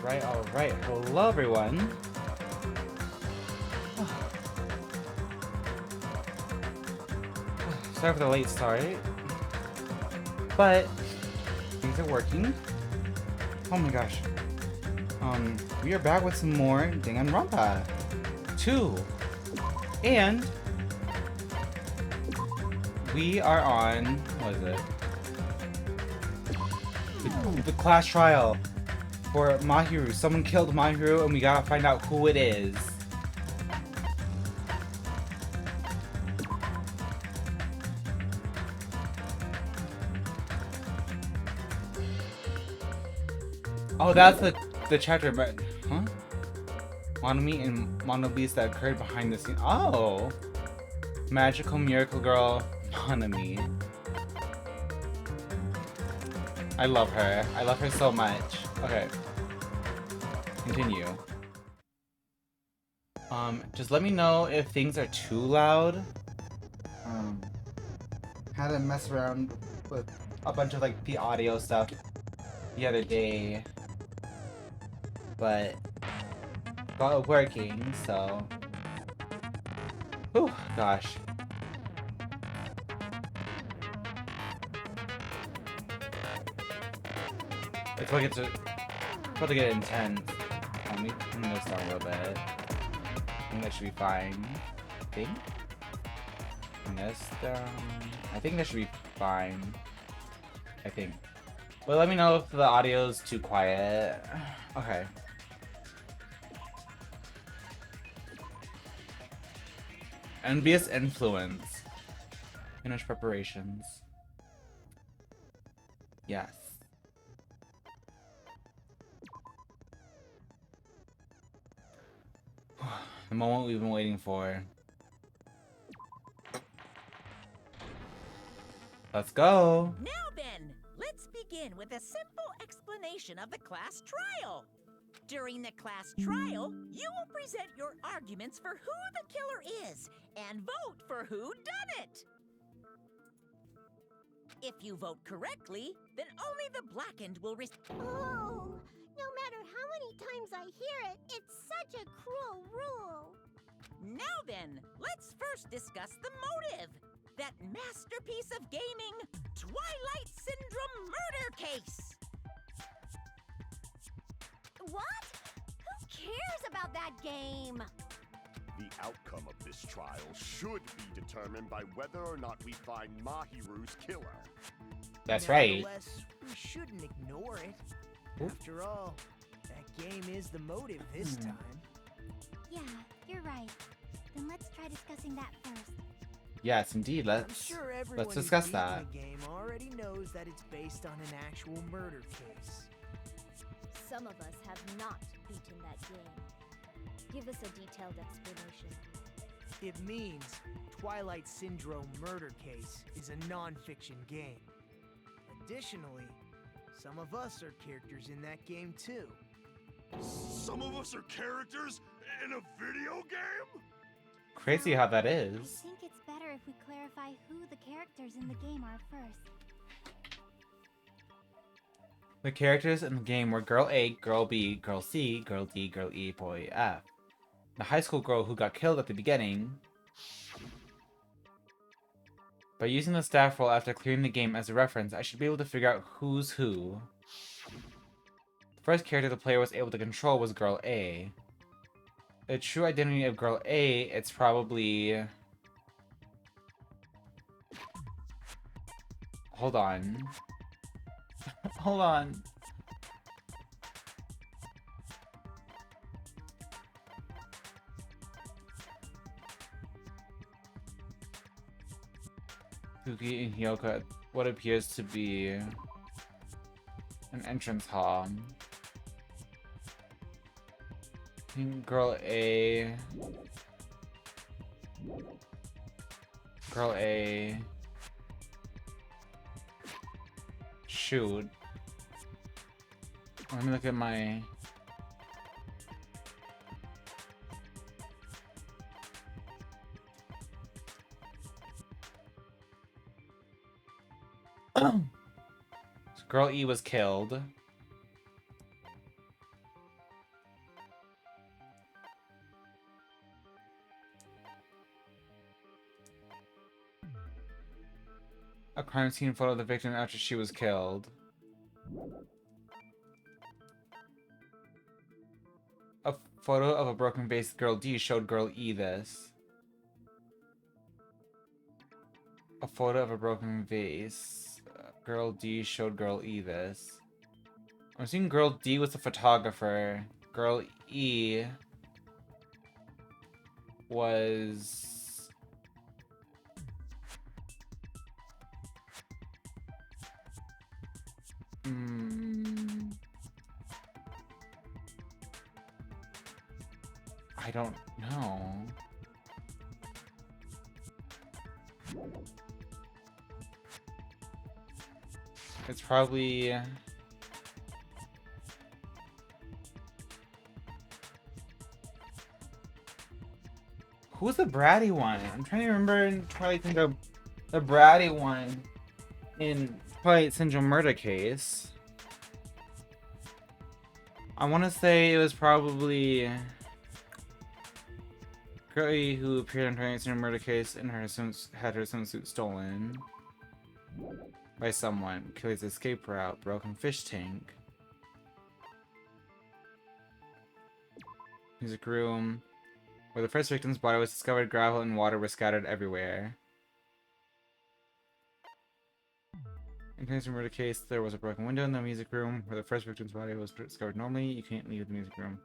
Alright. Hello, everyone. Sorry for the late start, but things are working. Oh my gosh. We are back with some more Danganronpa 2. And we are on, what is it? The class trial for Mahiru. Someone killed Mahiru and we gotta find out who it is. Oh, that's the chapter, but huh? Monomi and Monobeast that occurred behind the scene. Oh, magical miracle girl Monomi. I love her. I love her so much. Okay, continue. Just let me know if things are too loud. Had to mess around with a bunch of like the audio stuff the other day, but got it working, so. Oh gosh. It's about to get intense. I'm gonna start a little bit. I think that should be fine. I think. I think that should be fine. I think. But let me know if the audio's too quiet. Okay. Envious influence. Finish preparations. Yes. The moment we've been waiting for. Let's go. Now then, let's begin with a simple explanation of the class trial. During the class trial, you will present your arguments for who the killer is and vote for who done it. If you vote correctly, then only the blackened will receive. Oh, no matter how many times I hear it, it's such a cruel rule. Now then, let's first discuss the motive. That masterpiece of gaming, Twilight Syndrome murder case. What? Who cares about that game? The outcome of this trial should be determined by whether or not we find Mahiru's killer. That's right. Nevertheless, we shouldn't ignore it. Oop. After all, that game is the motive this time. Yeah, you're right. Then let's try discussing that first. Yes, indeed. I'm sure everyone let's discuss who's that. beaten the game already knows that it's based on an actual murder case. Some of us have not beaten that game. Give us a detailed explanation. It means Twilight Syndrome Murder Case is a non-fiction game. Additionally, some of us are characters in that game too. Some of us are characters in a video game? Crazy how that I is. think it's better if we clarify who the characters in the game are first. The characters in the game were Girl A, Girl B, Girl C, Girl D, Girl E, Boy F. The high school girl who got killed at the beginning. By using the staff roll after clearing the game as a reference, I should be able to figure out who's who. The first character the player was able to control was Girl A. The true identity of Girl A, it's probably... Hold on. Hold on. Kuki and Hyoka at what appears to be an entrance hall. Girl A. Girl A. Shoot. Let me look at my... So Girl E was killed. A crime scene photo of the victim after she was killed. A photo of a broken vase. Girl D showed Girl E this. A photo of a broken vase. Girl D showed Girl E this. I'm assuming Girl D was the photographer. Girl E was... I don't know. It's probably... Who's the bratty one? I'm trying to remember in Twilight Syndrome, the bratty one in Twilight Syndrome murder case. I want to say it was probably Girlie who appeared in Twilight Syndrome murder case and had her swimsuit stolen by someone. Kelly's escape route, broken fish tank. Music room. Where the first victim's body was discovered, gravel and water were scattered everywhere. In Kelly's murder case, there was a broken window in the music room where the first victim's body was discovered. Normally, you can't leave the music room.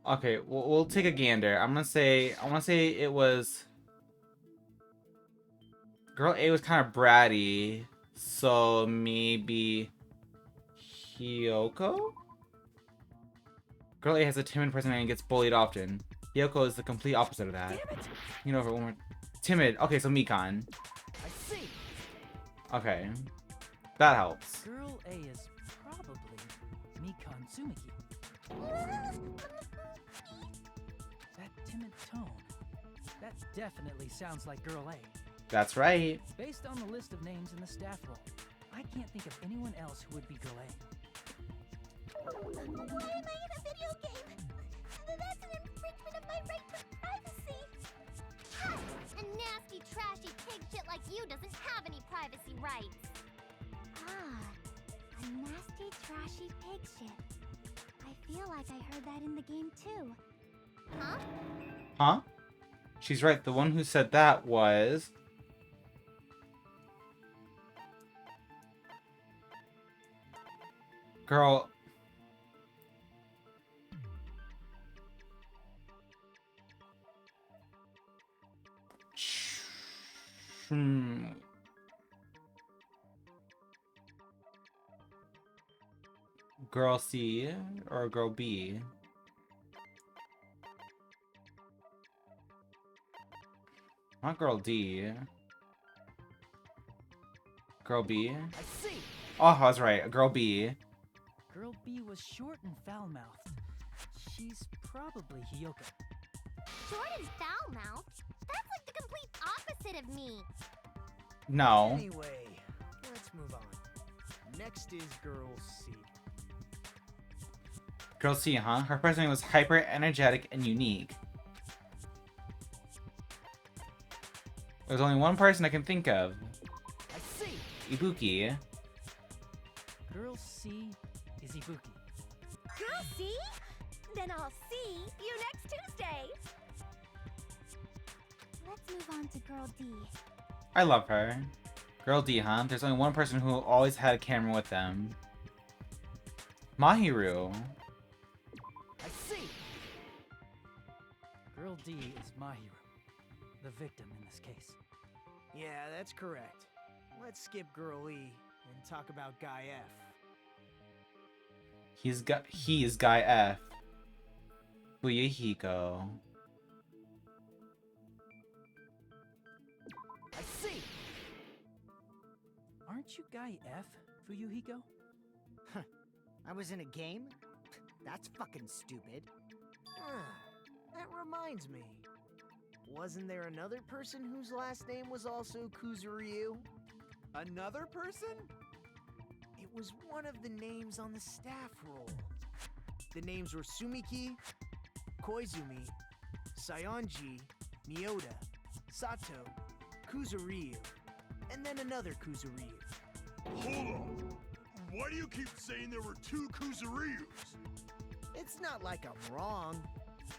Okay, we'll take a gander. I want to say it was... Girl A was kind of bratty, so maybe Hiyoko? Girl A has a timid personality and gets bullied often. Hiyoko is the complete opposite of that. You know, for one more... Timid. Okay, so Mikan. I see. Okay. That helps. Girl A is probably Mikan Tsumiki. That timid tone. That definitely sounds like Girl A. That's right. Based on the list of names in the staff roll, I can't think of anyone else who would be Girl A. Why am I in a video game? That's an infringement of my right to privacy. A nasty, trashy pig shit like you doesn't have any privacy rights. A nasty, trashy pig shit. I feel like I heard that in the game too. Huh? Huh? She's right. The one who said that was... Girl... Girl C or Girl B? Not Girl D. Girl B? I see. Oh, I was right. Girl B. Girl B was short and foul-mouthed. She's probably Hiyoko. Short and foul-mouthed? That's like the complete opposite of me. No. Anyway, let's move on. Next is Girl C. Girl C, huh? Her personality was hyper, energetic, and unique. There's only one person I can think of. I see. Ibuki. Girl C is Ibuki. Girl C? Then I'll see you next Tuesday. Let's move on to Girl D. I love her. Girl D, huh? There's only one person who always had a camera with them. Mahiru. I see. Girl D is Mahiru, the victim in this case. Yeah, that's correct. Let's skip Girl E and talk about Guy F. He's Guy F. Fuyuhiko. I see. Aren't you Guy F, Fuyuhiko? I was in a game? That's fucking stupid. That reminds me. Wasn't there another person whose last name was also Kuzuryu? Another person? It was one of the names on the staff roll. The names were Sumiki, Koizumi, Sayonji, Miyota, Sato, Kuzuryu, and then another Kuzuryu. Hold on. Why do you keep saying there were 2 Kuzuryus? It's not like I'm wrong.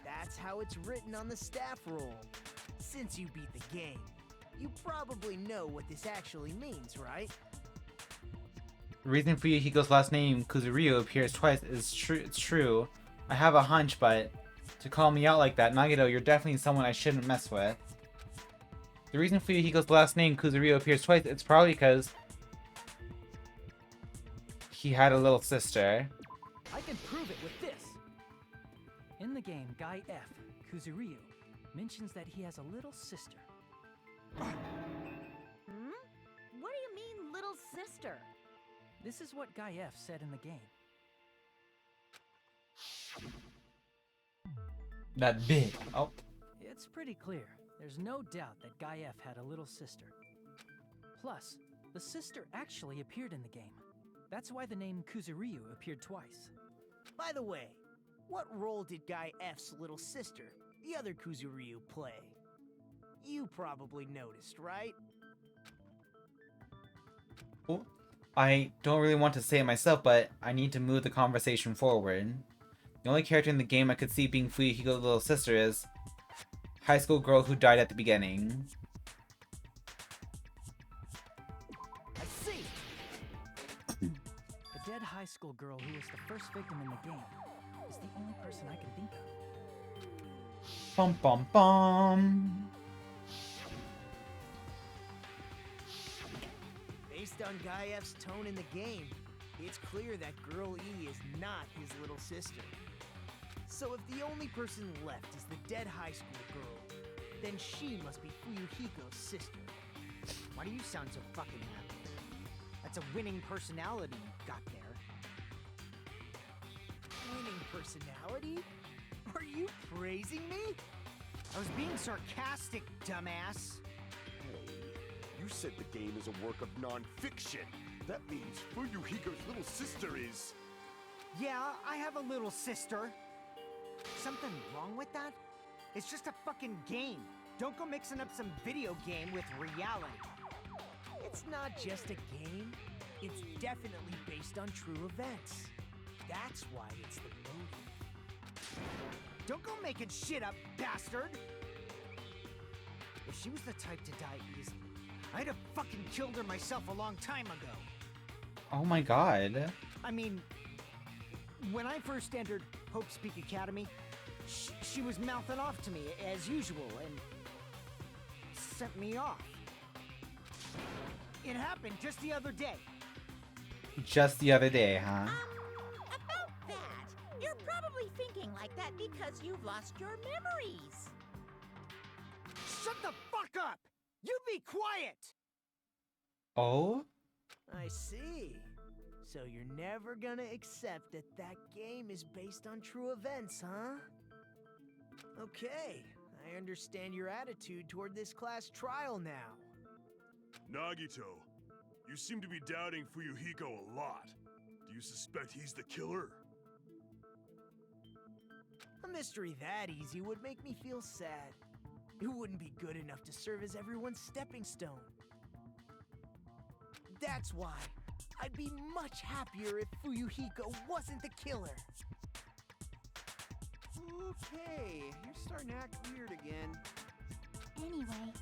That's how it's written on the staff roll. Since you beat the game, you probably know what this actually means, right? The reason Fuyuhiko's last name, Kuzuryu, appears twice is true. It's true. I have a hunch, but to call me out like that, Nagito, you're definitely someone I shouldn't mess with. The reason Fuyuhiko's last name, Kuzuryu, appears twice, it's probably because he had a little sister. I can prove it with this. In the game, Guy F, Kuzuryu, mentions that he has a little sister. Hmm? What do you mean, little sister? This is what Guy F said in the game. That bit. Oh. It's pretty clear. There's no doubt that Guy F had a little sister. Plus, the sister actually appeared in the game. That's why the name Kuzuryu appeared twice. By the way, what role did Guy F's little sister, the other Kuzuryu, play? You probably noticed, right? Oh. I don't really want to say it myself, but I need to move the conversation forward. The only character in the game I could see being Fuyuhiko's little sister is high school girl who died at the beginning. I see! The dead high school girl who was the first victim in the game is the only person I can think of. Bum bum bum. Based on Guy F's tone in the game, it's clear that Girl E is not his little sister. So if the only person left is the dead high school girl, then she must be Fuyuhiko's sister. Why do you sound so fucking happy? That's a winning personality you got there. Winning personality? Are you praising me? I was being sarcastic, dumbass. Hey, you said the game is a work of non-fiction. That means Fuyuhiko's little sister is... Yeah, I have a little sister. Something wrong with that? It's just a fucking game. Don't go mixing up some video game with reality. It's not just a game. It's definitely based on true events. That's why it's the movie. Don't go making shit up, bastard! If she was the type to die easily, I'd have fucking killed her myself a long time ago. Oh my god. I mean, when I first entered Hope's Peak Academy, she was mouthing off to me as usual and sent me off. It happened just the other day. Just the other day, huh? About that, you're probably thinking like that because you've lost your memories. Shut the fuck up! You be quiet! Oh? I see. So you're never gonna accept that that game is based on true events, huh? Okay, I understand your attitude toward this class trial now. Nagito, you seem to be doubting Fuyuhiko a lot. Do you suspect he's the killer? A mystery that easy would make me feel sad. It wouldn't be good enough to serve as everyone's stepping stone. That's why I'd be much happier if Fuyuhiko wasn't the killer. Okay, you're starting to act weird again. Anyway,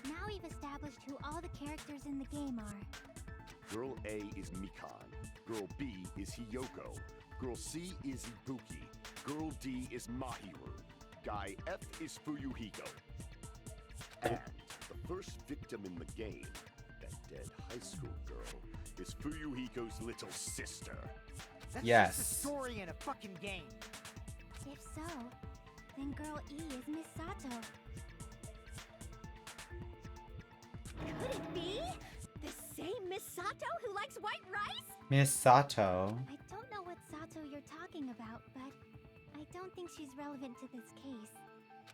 now we've established who all the characters in the game are. Girl A is Mikan. Girl B is Hiyoko. Girl C is Ibuki. Girl D is Mahiru. Guy F is Fuyuhiko. And the first victim in the game, that dead high school girl, is Fuyuhiko's little sister. That's Yes. just a story in a fucking game. If so, then Girl E is Miss Sato. Could it be? The same Miss Sato who likes white rice? Miss Sato. I don't know what Sato you're talking about, but I don't think she's relevant to this case.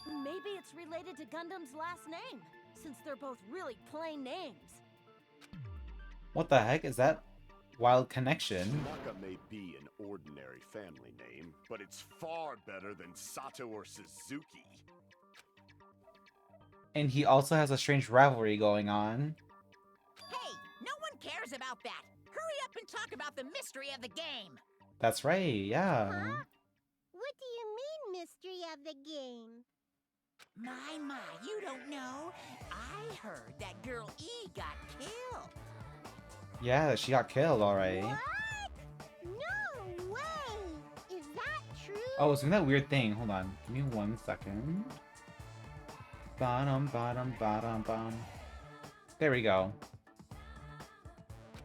Maybe it's related to Gundam's last name, since they're both really plain names. What the heck is that? Wild connection. Naka may be an ordinary family name, but it's far better than Sato or Suzuki. And he also has a strange rivalry going on. Hey, no one cares about that. Hurry up and talk about the mystery of the game. That's right, yeah. Huh? What do you mean, mystery of the game? My, you don't know? I heard that girl E got killed. Yeah, she got killed, alright. What? No way! Is that true? Oh, it's doing that weird thing. Hold on. Give me 1 second. Bottom, bottom, bottom, bottom. There we go.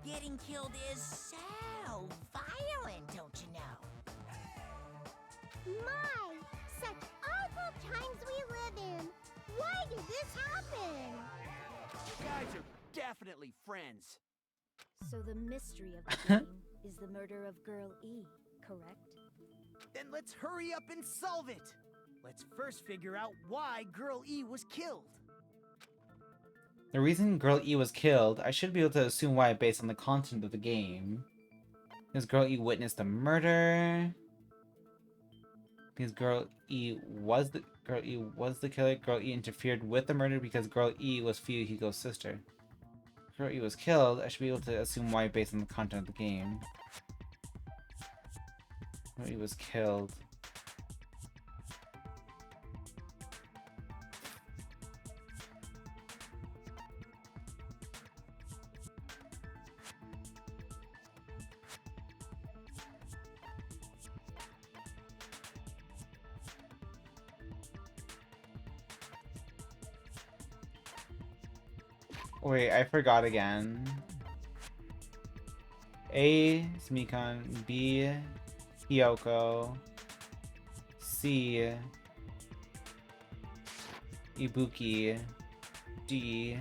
Getting killed is so violent, don't you know? My, such awful times we live in. Why did this happen? You guys are definitely friends. So the mystery of the game is the murder of Girl E, correct? Then let's hurry up and solve it. Let's first figure out why Girl E was killed. The reason Girl E was killed, I should be able to assume why based on the content of the game. Because Girl E witnessed a murder. Because Girl E was the killer. Girl E interfered with the murder because Girl E was Fuyuhiko's sister. Girl E was killed. I should be able to assume why based on the content of the game. Girl E was killed. Wait, I forgot again. A, Smikan. B, Hiyoko. C, Ibuki. D,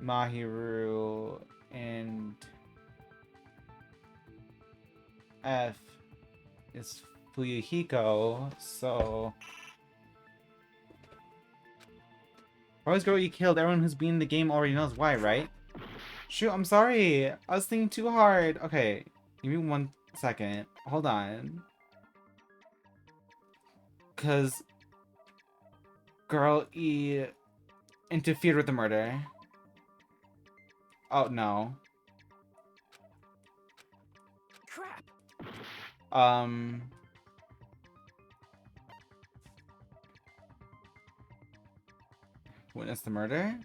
Mahiru. And F is Fuyuhiko, so... Why was Girl E killed? Everyone who's been in the game already knows why, right? Shoot, I'm sorry. I was thinking too hard. Okay, give me 1 second. Hold on. Because Girl E interfered with the murder. Oh, no. Crap! Witnessed the murder?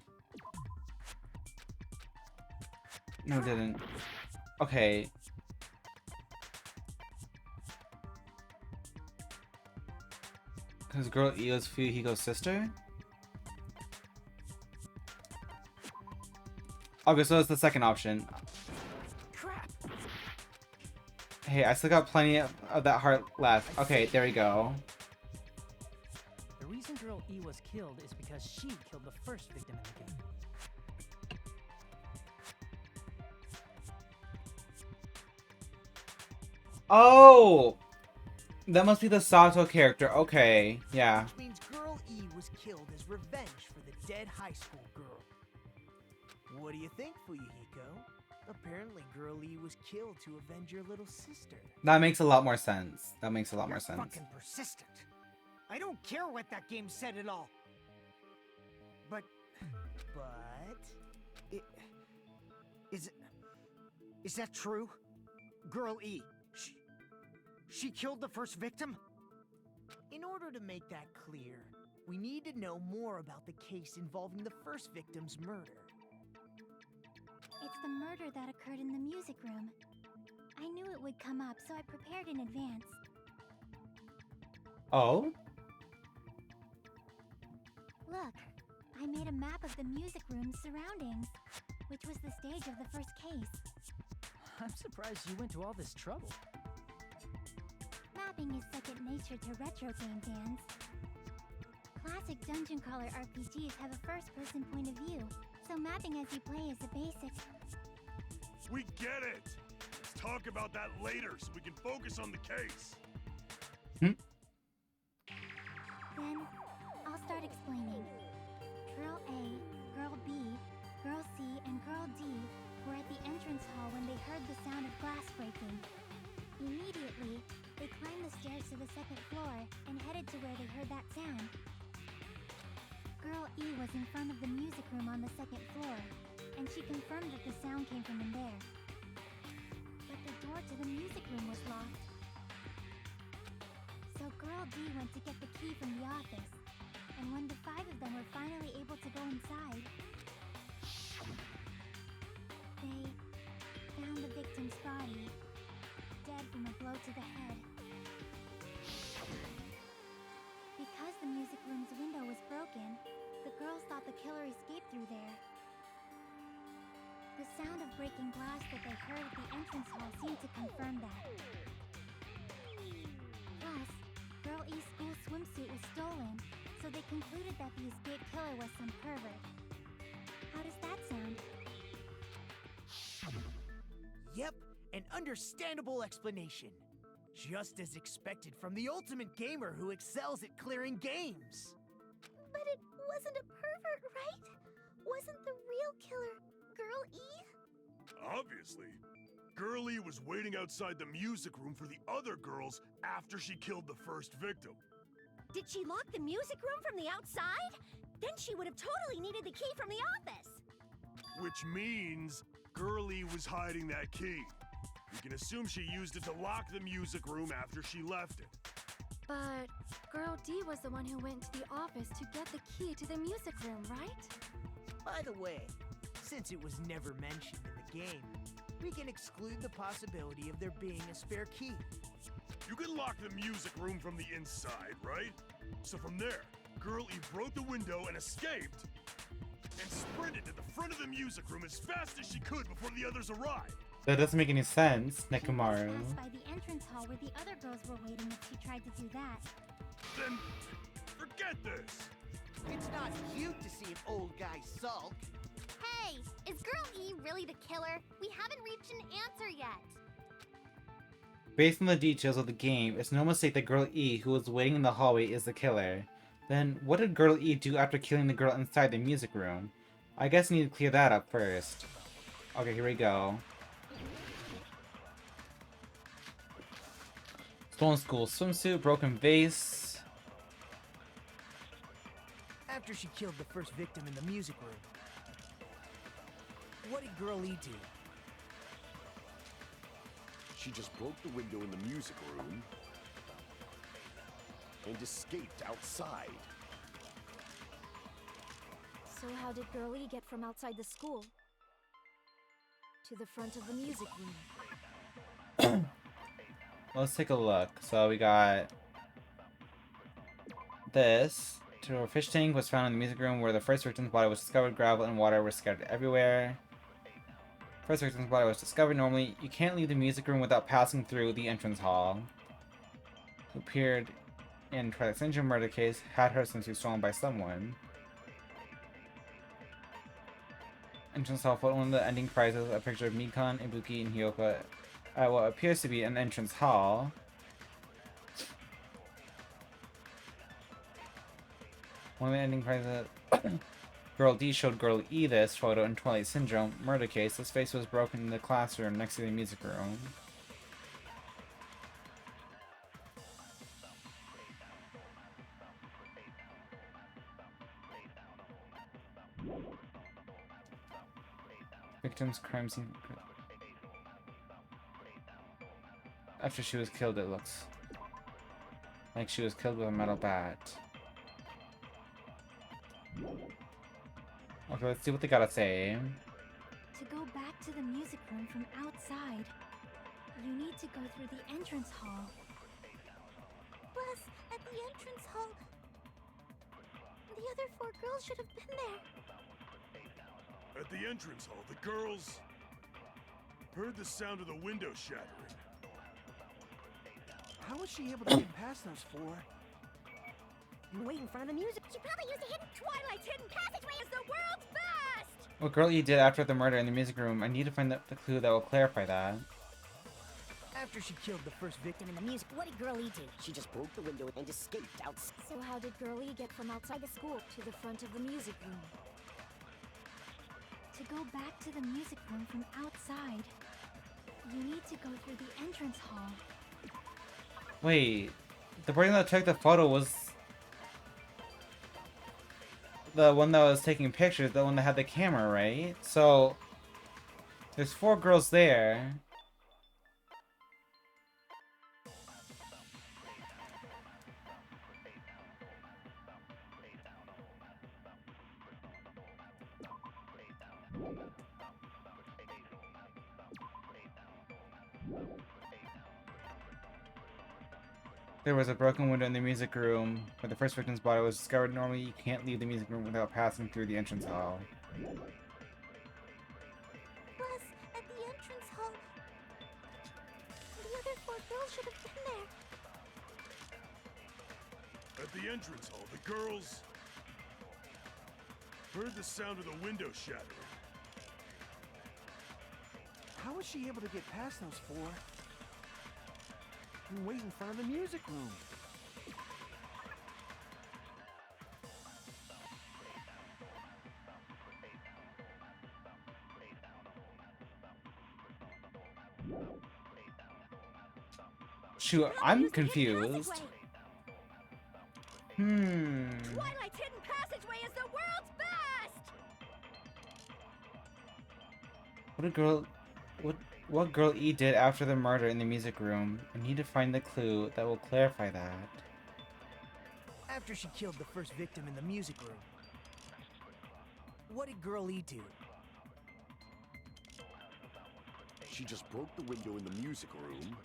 No, didn't. Okay. Because Girl E was Fuyuhiko's sister? Okay, so it's the second option. Crap! Hey, I still got plenty of that heart left. Okay, there we go. The reason Girl E was killed is because she killed the first victim in the game. Oh! That must be the Sato character. Okay, yeah. Which means Girl E was killed as revenge for the dead high school girl. What do you think, Fuyuhiko? Apparently Girl E was killed to avenge your little sister. That makes a lot more sense. That makes a lot more You're sense. fucking persistent. I don't care what that game said at all. But, is that true? Girl E, she killed the first victim? In order to make that clear, we need to know more about the case involving the first victim's murder. It's the murder that occurred in the music room. I knew it would come up, so I prepared in advance. Oh? Look, I made a map of the music room's surroundings, which was the stage of the first case. I'm surprised you went to all this trouble. Mapping is second nature to retro game fans. Classic dungeon crawler RPGs have a first-person point of view, so mapping as you play is the basic. We get it! Let's talk about that later so we can focus on the case. Then, I'll start explaining. Girl A, Girl B, Girl C, and Girl D were at the entrance hall when they heard the sound of glass breaking. Immediately, they climbed the stairs to the second floor and headed to where they heard that sound. Girl E was in front of the music room on the second floor, and she confirmed that the sound came from in there. But the door to the music room was locked. So Girl D went to get the key from the office, and when the 5 of them were finally able to go inside, they found the victim's body, dead from a blow to the head. Because the music room's window was broken, the girls thought the killer escaped through there. The sound of breaking glass that they heard at the entrance hall seemed to confirm that. Plus, Girl E's school swimsuit was stolen, so they concluded that the escaped killer was some pervert. How does that sound? Yep, an understandable explanation. Just as expected from the ultimate gamer who excels at clearing games. But it wasn't a pervert, right? Wasn't the real killer Girl E? Obviously. Girl E was waiting outside the music room for the other girls after she killed the first victim. Did she lock the music room from the outside? Then she would have totally needed the key from the office. Which means Girl E was hiding that key. You can assume she used it to lock the music room after she left it. But Girl D was the one who went to the office to get the key to the music room, right? By the way, since it was never mentioned in the game, we can exclude the possibility of there being a spare key. You can lock the music room from the inside, right? So from there, Girl E broke the window and escaped, and sprinted to the front of the music room as fast as she could before the others arrived. That doesn't make any sense, She Nekomaru. passed by the entrance hall where the other girls were waiting if she tried to do that. Then, forget this! It's not cute to see an old guy sulk. Hey, is Girl E really the killer? We haven't reached an answer yet. Based on the details of the game, it's no mistake that Girl E, who was waiting in the hallway, is the killer. Then, what did Girl E do after killing the girl inside the music room? I guess I need to clear that up first. Okay, here we go. Stolen school swimsuit, broken vase. After she killed the first victim in the music room, what did Girl E do? She just broke the window in the music room and escaped outside. So how did Girl E get from outside the school to the front of the music room? Let's take a look. So we got this. A fish tank was found in the music room where the first victim's body was discovered. Gravel and water were scattered everywhere. First victim's body was discovered. Normally, you can't leave the music room without passing through the entrance hall. Who appeared in Twilight Syndrome murder case had her swimsuit stolen by someone. Entrance hall photo. One of the ending prizes, a picture of Mikan, Ibuki, and Hyoka at what appears to be an entrance hall. One of the ending prizes. Girl D showed Girl E this photo in Twilight Syndrome murder case. His face was broken in the classroom next to the music room. Victim's crime scene. After she was killed, it looks like she was killed with a metal bat. Okay, let's see what they gotta say. To go back to the music room from outside, you need to go through the entrance hall. Plus, at the entrance hall, the other 4 girls should have been there. At the entrance hall, the girls heard the sound of the window shattering. How was she able to get past those 4? And wait in front of the music. She probably used a hidden Twilight's hidden passageway as the world's best! What Girl E did after the murder in the music room, I need to find the clue that will clarify that. After she killed the first victim In the music, what did Girl E do? She just broke the window and escaped outside. So how did Girl E get from outside the school to the front of the music room? To go back to the music room from outside, you need to go through the entrance hall. Wait, the person that took the photo was the one that was taking pictures, the one that had the camera, right? So there's 4 girls there. There was a broken window in the music room where the first victim's body was discovered. Normally, you can't leave the music room without passing through the entrance hall. Plus, at the entrance hall, the other 4 girls should have been there. At the entrance hall, the girls heard the sound of the window shattering. How was she able to get past those 4? And wait in front of the music room. Shoot, I'm confused. Twilight's hidden passageway is the world's best! What girl E did after the murder in the music room? I need to find the clue that will clarify that. After she killed the first victim in the music room, what did Girl E do? She just broke the window in the music room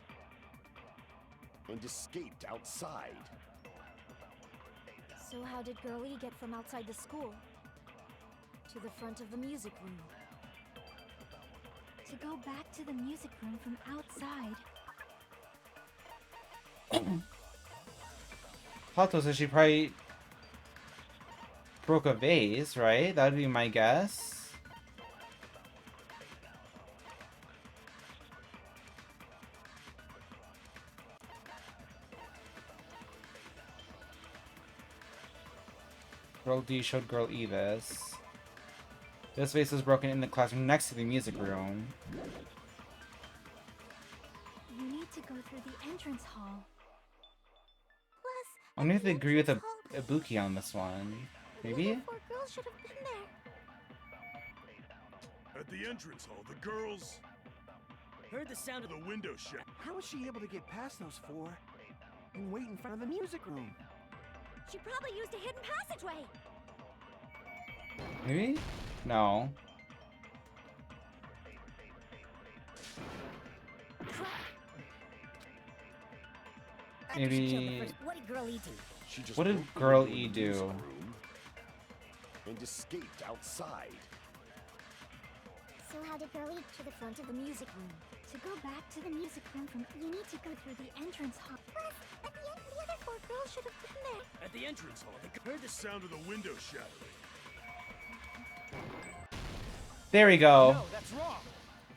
and escaped outside. So how did Girl E get from outside the school to the front of the music room? To go back to the music room from outside. Pato says she probably broke a vase, right? That would be my guess. Girl D showed Girl E this. This vase was broken in the classroom next to the music room. You need to go through the entrance hall. Plus, I wonder if they agree with Ibuki on this one. Maybe? the other 4 girls should have been there. At the entrance hall, the girls Heard the sound of the window shut. How was she able to get past those 4 and wait in front of the music room? She probably used a hidden passageway. Maybe? No. Maybe. What did Girl E do? She just What did broke the Girl window E in the music do? room and escaped outside. So how did Girl E To the front of the music room. To go back to the music room from, you need to go through the entrance hall. Plus, at the end, the other 4 girls should have been there. At the entrance hall, they heard the sound of the window shattering. There we go. No, that's wrong.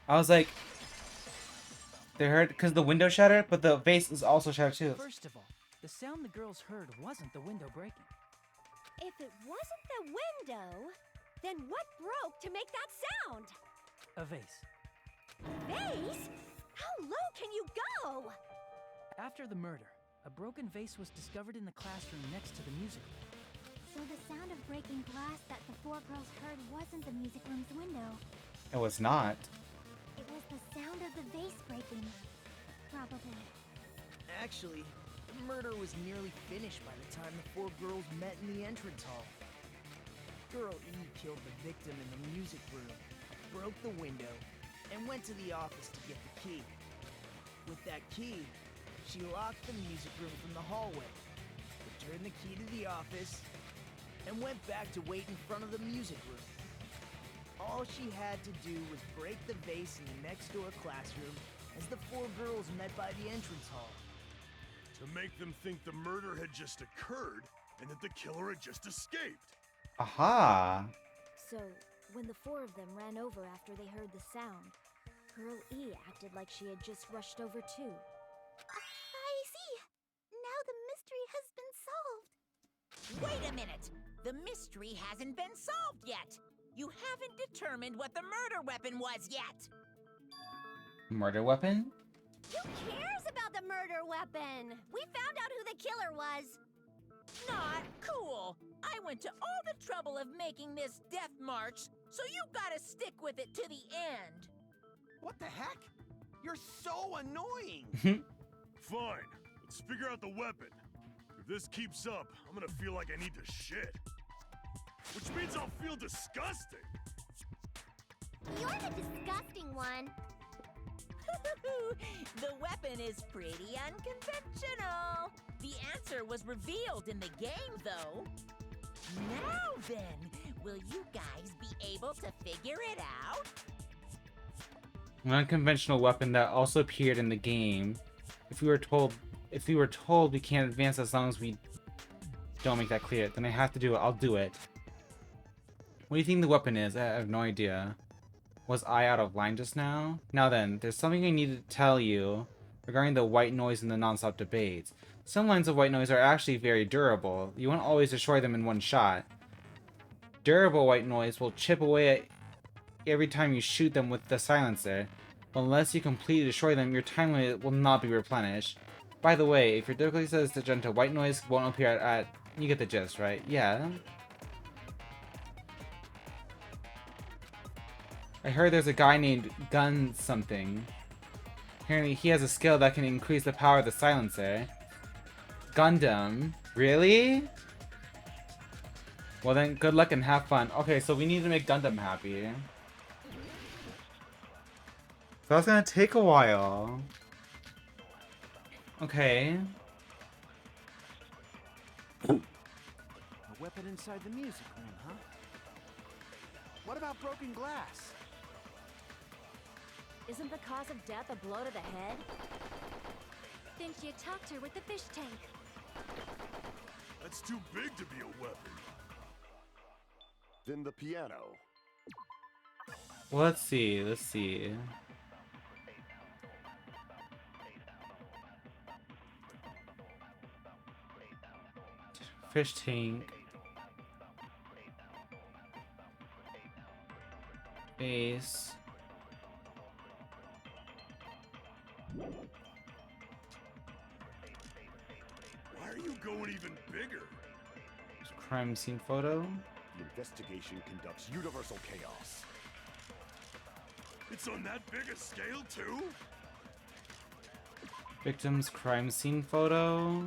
I was like, they heard because the window shattered, but the vase is also shattered too. First of all, the sound the girls heard wasn't the window breaking. If it wasn't the window, then what broke to make that sound? A vase. Vase? How low can you go? After the murder, a broken vase was discovered in the classroom next to the music room. So the sound of breaking glass that the 4 girls heard wasn't the music room's window. It was not. It was the sound of the vase breaking. Probably. Actually, the murder was nearly finished by the time the 4 girls met in the entrance hall. Girl E killed the victim in the music room, broke the window, and went to the office to get the key. With that key, she locked the music room from the hallway, returned the key to the office, and went back to wait in front of the music room. All she had to do was break the vase in the next door classroom as the 4 girls met by the entrance hall. To make them think the murder had just occurred and that the killer had just escaped. Aha! So, when the 4 of them ran over after they heard the sound, Girl E acted like she had just rushed over too. I see. Now the mystery has been solved. Wait a minute! The mystery hasn't been solved yet! You haven't determined what the murder weapon was yet. Murder weapon? Who cares about the murder weapon? We found out who the killer was. Not cool. I went to all the trouble of making this death march, so you gotta stick with it to the end. What the heck? You're so annoying! Fine. Let's figure out the weapon. If this keeps up, I'm gonna feel like I need to shit. Which means I'll feel disgusting. You're the disgusting one. The weapon is pretty unconventional. The answer was revealed in the game, though. Now then, will you guys be able to figure it out? An unconventional weapon that also appeared in the game. If we were told we can't advance as long as we don't make that clear, then I have to do it. I'll do it. What do you think the weapon is? I have no idea. Was I out of line just now? Now then, there's something I need to tell you regarding the white noise and the non-stop debates. Some lines of white noise are actually very durable. You won't always destroy them in one shot. Durable white noise will chip away at every time you shoot them with the silencer. But unless you completely destroy them, your time limit will not be replenished. By the way, if your difficulty says to jump to white noise won't appear at... You get the gist, right? Yeah. I heard there's a guy named Gun something. Apparently he has a skill that can increase the power of the silencer. Gundam. Really? Well then, good luck and have fun. Okay, so we need to make Gundam happy. That's gonna take a while. Okay. A weapon inside the music room, huh? What about broken glass? Isn't the cause of death a blow to the head? Then she attacked her with the fish tank. That's too big to be a weapon. Then the piano. Well, let's see. Let's see. Fish tank. Bass. Why are you going even bigger? Crime scene photo. The investigation conducts universal chaos. It's on that big a scale, too? Victim's crime scene photo.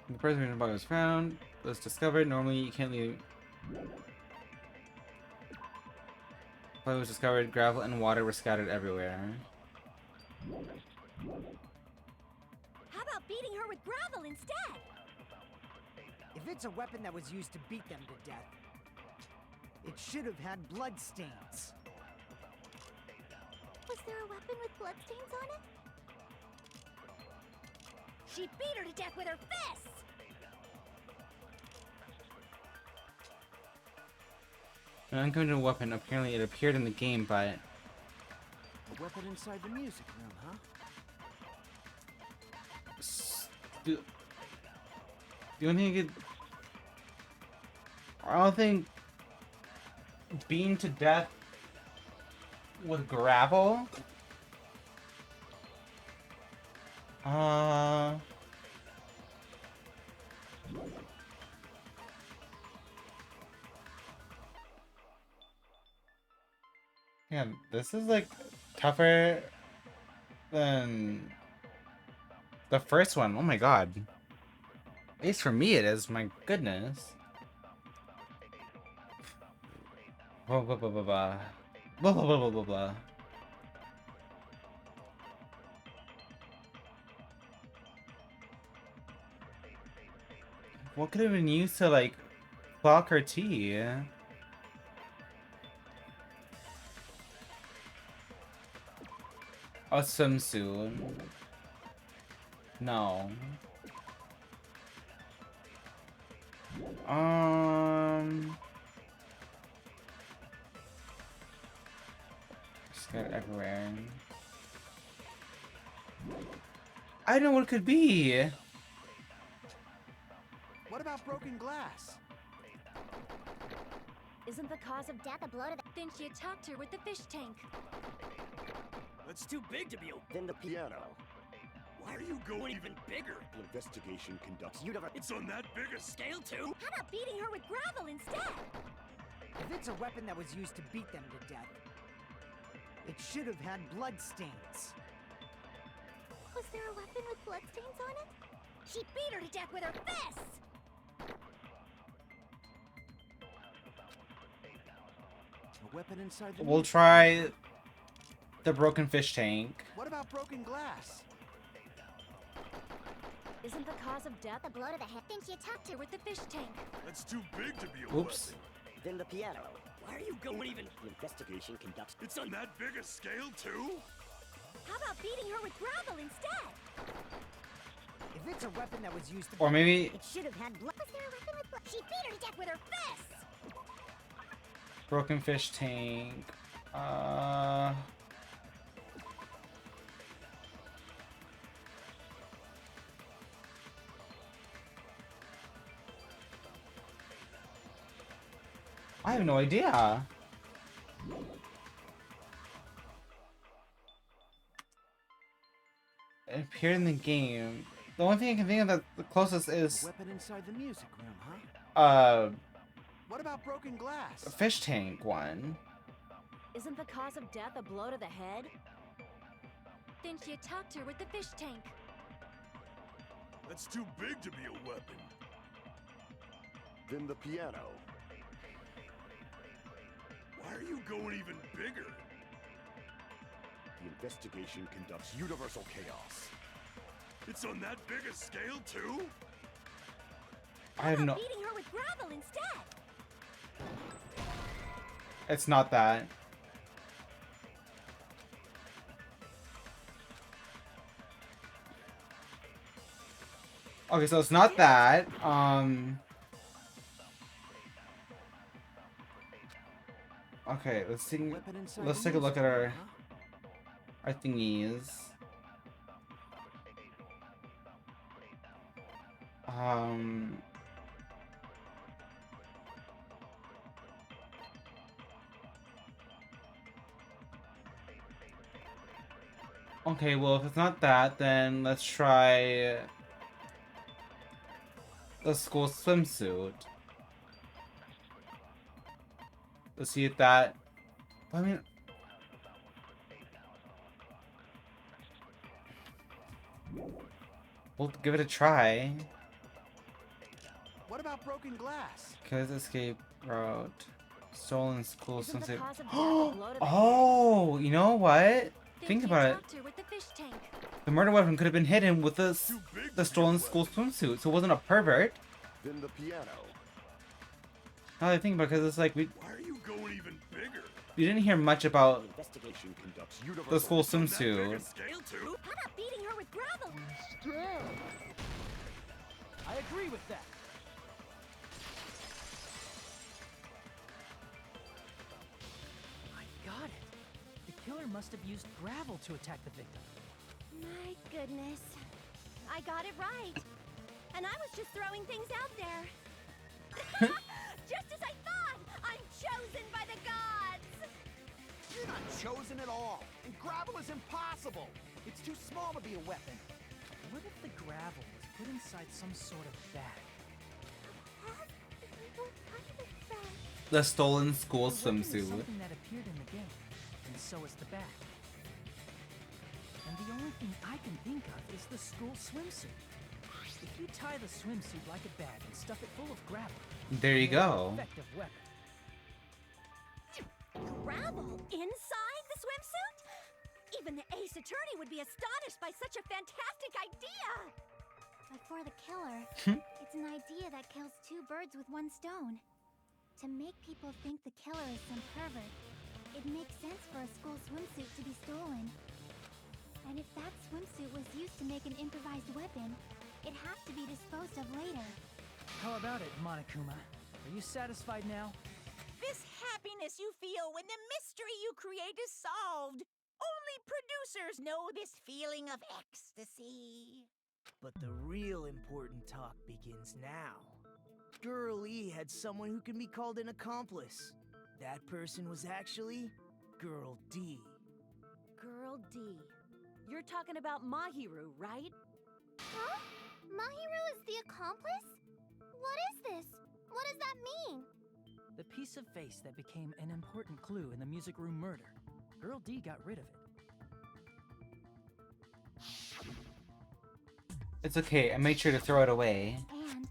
The person whose body was found was discovered. Normally, you can't leave. Body was discovered. Gravel and water were scattered everywhere. How about beating her with gravel instead? If it's a weapon that was used to beat them to death, it should have had blood stains. Was there a weapon with bloodstains on it? She beat her to death with her fists! An unconventional weapon. Apparently, it appeared in the game, but A weapon inside the music room, huh? the only thing I don't think beaten to death with gravel. Yeah, this is like tougher than the first one. Oh my god. At least for me it is, my goodness. Blah blah blah blah blah. Blah blah blah blah blah blah. What could have been used to like Clock or tea? A swimsuit. No. Just got it everywhere. I don't know what it could be. What about broken glass? Isn't the cause of death a blow to the... Then she attacked her with the fish tank. That's too big to be open. Then the Piano. Why are you going even bigger? The investigation conducts universe. It's on that big a scale too? How about beating her with gravel instead? If it's a weapon that was used to beat them to death, it should have had bloodstains. Was there a weapon with bloodstains on it? She beat her to death with her fists! A weapon inside the We'll try the broken fish tank. What about broken glass? Isn't the cause of death A blow to the head. Then she attacked her with the fish tank. That's too big to be a Oops. Then the piano. Why are you going even? The investigation conducts. It's on that big a scale too? How about beating her with gravel instead? If it's a weapon that was used to... Or maybe It should have had blood. Was there a weapon with blood? She beat her to death with her fists! broken fish tank. I have no idea. It appeared in the game. The only thing I can think of that the closest is Weapon inside the music room, huh? What about broken glass? a fish tank one. Isn't the cause of death a blow to the head? Then she attacked her with the fish tank. That's too big to be a weapon. Then the piano. Why are you going even bigger? The investigation conducts universal chaos. It's on that big a scale too? I have no. Beating her with gravel instead. It's not that. Okay, so it's not that. Okay, let's see. Weapon inside Let's the take a look music at room, our thingies. Okay, well, if it's not that, then let's try the school swimsuit. Let's see if that. I mean, we'll give it a try. What about broken glass? Cause escape route, stolen school Isn't the swimsuit. cause of death a blow to the head? Oh, you know what? Think Then she about it. attacked her with the fish tank. The murder weapon could have been hidden with the Too big to the be a stolen weapon. school swimsuit, so it wasn't a pervert. Then the piano. Now that I think about it, because it's like Why are you going even bigger? we didn't hear much about The investigation conducts universal. the school It's on that big a swimsuit. scale too? How about beating her with gravel? I agree with that. I got it. The killer must have used gravel to attack the victim. My goodness. I got it right. And I was just throwing things out there. Just as I thought! I'm chosen by the gods! You're not chosen at all. And gravel is impossible. It's too small to be a weapon. What if the gravel was put inside some sort of bag? What kind of bag? The stolen school The weapon is swimsuit. something that appeared in the game, and so is the bag. And the only thing I can think of is the school swimsuit. If you tie the swimsuit like a bag and stuff it full of gravel, There you you have go. an effective weapon. Gravel inside the swimsuit? Even the ace attorney would be astonished by such a fantastic idea! But for the killer, it's an idea that kills two birds with one stone. To make people think the killer is some pervert, it makes sense for a school swimsuit to be stolen. And if that swimsuit was used to make an improvised weapon, it has to be disposed of later. How about it, Monokuma? Are you satisfied now? This happiness you feel when the mystery you create is solved. Only producers know this feeling of ecstasy. But the real important talk begins now. Girl E had someone who can be called an accomplice. That person was actually Girl D. Girl D. You're talking about Mahiru, right? Huh? Mahiru is the accomplice? What is this? What does that mean? The piece of face that became an important clue in the music room murder. Girl D got rid of it. It's okay, I made sure to throw it away. And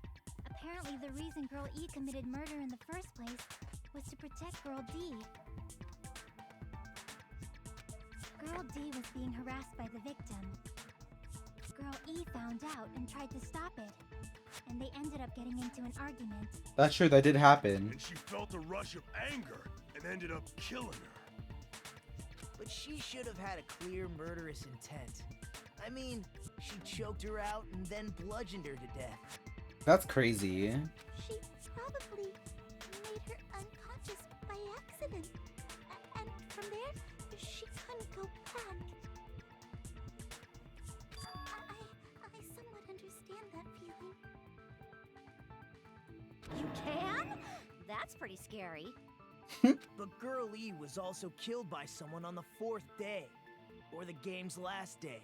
apparently the reason Girl E committed murder in the first place was to protect Girl D. Girl D was being harassed by the victim. Girl E found out and tried to stop it, and they ended up getting into an argument. That's true, that did happen. And she felt a rush of anger and ended up killing her. But she should have had a clear murderous intent. I mean, she choked her out and then bludgeoned her to death. That's crazy. She probably made her unconscious by accident. And from there, she couldn't go back. I somewhat understand that feeling. You can? That's pretty scary. But Girl E was also killed by someone on the 4th day, or the game's last day.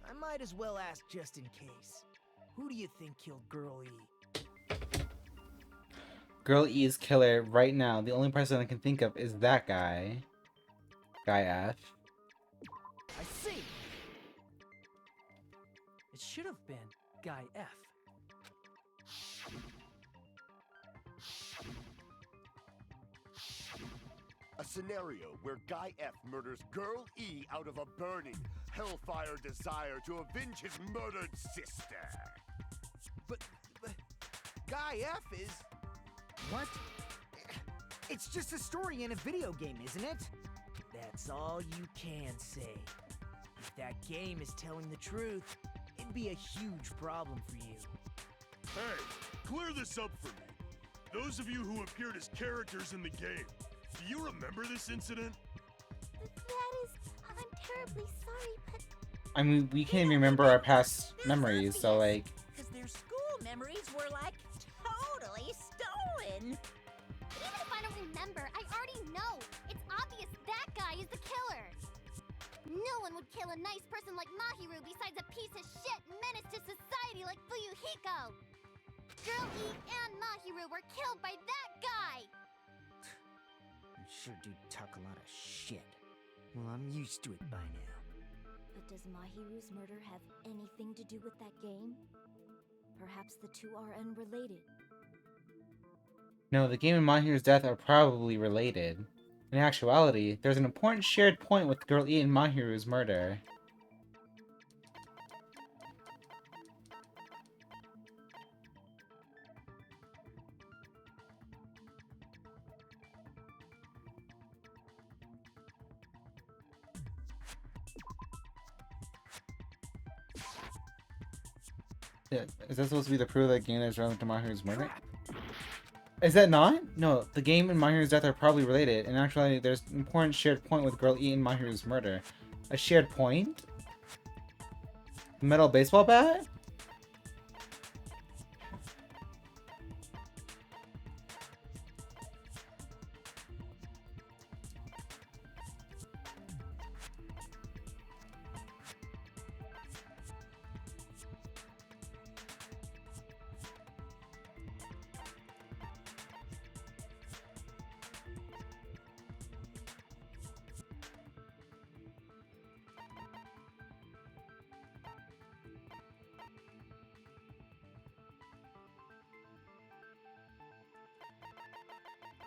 I might as well ask just in case. Who do you think killed Girl E? Girl E's killer right now, the only person I can think of is that guy. Guy F. I see! It should have been Guy F. A scenario where Guy F murders Girl E out of a burning, hellfire desire to avenge his murdered sister. But Guy F is... What? It's just a story in a video game, isn't it? That's all you can say. If that game is telling the truth, it'd be a huge problem for you. Hey, clear this up for me. Those of you who appeared as characters in the game, do you remember this incident? I'm terribly sorry, but... I mean, we can't even remember our past memories, so like... Because their school memories were like totally stolen. Even if I don't remember, I already know. It's obvious that guy is the killer. No one would kill a nice person like Mahiru besides a piece of shit menace to society like Fuyuhiko. Girl E and Mahiru were killed by that guy. You sure do talk a lot of shit. Well, I'm used to it by now. But does Mahiru's murder have anything to do with that game? Perhaps the two are unrelated. No, the game and Mahiru's death are probably related. In actuality, there's an important shared point with Girl E and Mahiru's murder. Yeah, is that supposed to be the proof that game that's relevant to Mahiru's murder? Is that not? No, the game and Mahiru's death are probably related. In actuality, there's an important shared point with Girl E and Mahiru's murder. A shared point? Metal baseball bat?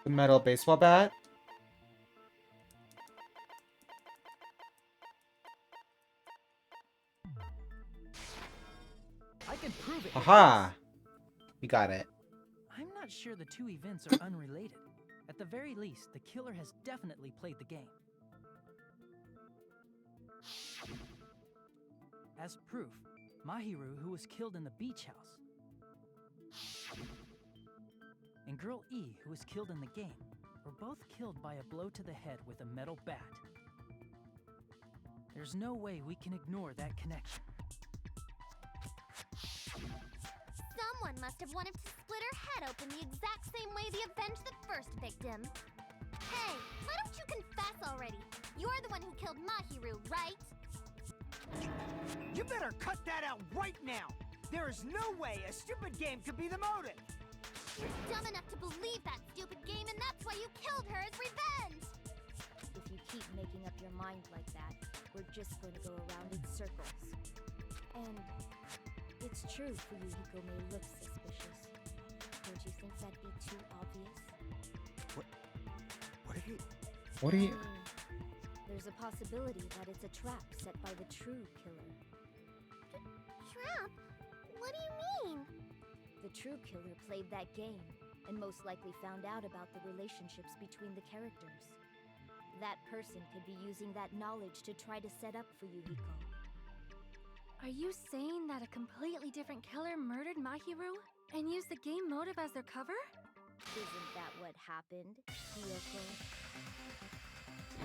The metal baseball bat? I can prove it. Haha! We got it. I'm not sure the two events are unrelated. At the very least, the killer has definitely played the game. As proof, Mahiru, who was killed in the beach house, and Girl E, who was killed in the game, were both killed by a blow to the head with a metal bat. There's no way we can ignore that connection. Someone must have wanted to split her head open the exact same way they avenged the first victim. Hey, why don't you confess already? You're the one who killed Mahiru, right? You better cut that out right now! There is no way a stupid game could be the motive! You're dumb enough to believe that stupid game, and that's why you killed her as revenge! If you keep making up your mind like that, we're just going to go around in circles. And it's true Fuyuhiko may look suspicious. Don't you think that'd be too obvious? What are you? There's a possibility that it's a trap set by the true killer. Trap? What do you mean? The true killer played that game, and most likely found out about the relationships between the characters. That person could be using that knowledge to try to set up Fuyuhiko. Are you saying that a completely different killer murdered Mahiru and used the game motive as their cover? Isn't that what happened, Hiyoko?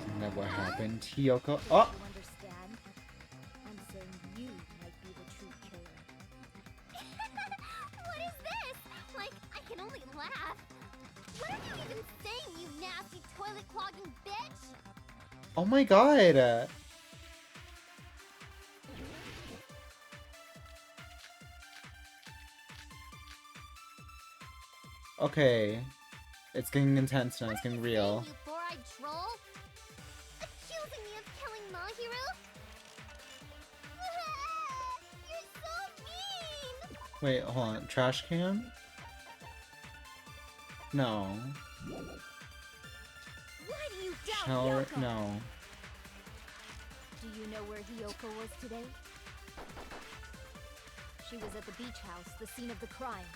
Isn't that what happened, Hiyoko? Oh! You understand? I'm saying you might be the true killer. What is this? Like, I can only laugh. What are you even saying, you nasty toilet-clogging bitch? Oh my god! Okay. It's getting intense now, it's getting real. You four-eyed troll? Accusing me of killing Mahiru? You're so mean! Wait, hold on. Trash can? No. Why do you doubt Shower? Hiyoko? No. Do you know where Hiyoko was today? She was at the beach house, the scene of the crime.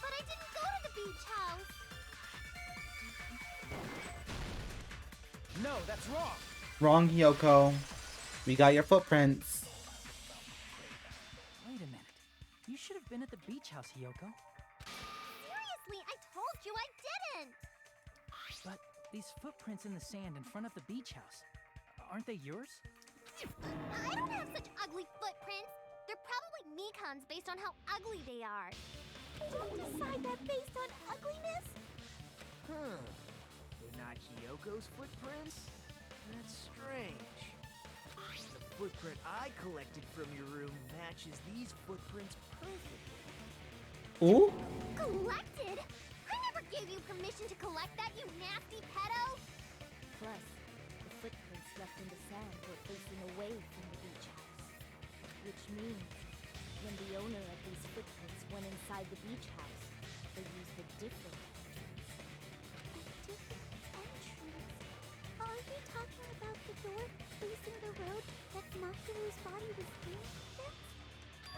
But I didn't go to the beach house! No, that's wrong! Wrong, Hiyoko. We got your footprints. Wait a minute. You should have been at the beach house, Hiyoko. Seriously, I told you I didn't! But these footprints in the sand in front of the beach house, aren't they yours? I don't have such ugly footprints! They're probably Mikan's based on how ugly they are. They don't decide that based on ugliness? They're not Hiyoko's footprints? That's strange. The footprint I collected from your room matches these footprints perfectly. Ooh? Collected? I never gave you permission to collect that, you nasty pedo! Plus, the footprints left in the sand were facing away from the beach house. Which means, when the owner of these footprints went inside the beach house, they used a different entrance. A different entrance? Are you talking about the door facing the road that Mahiru's body was in?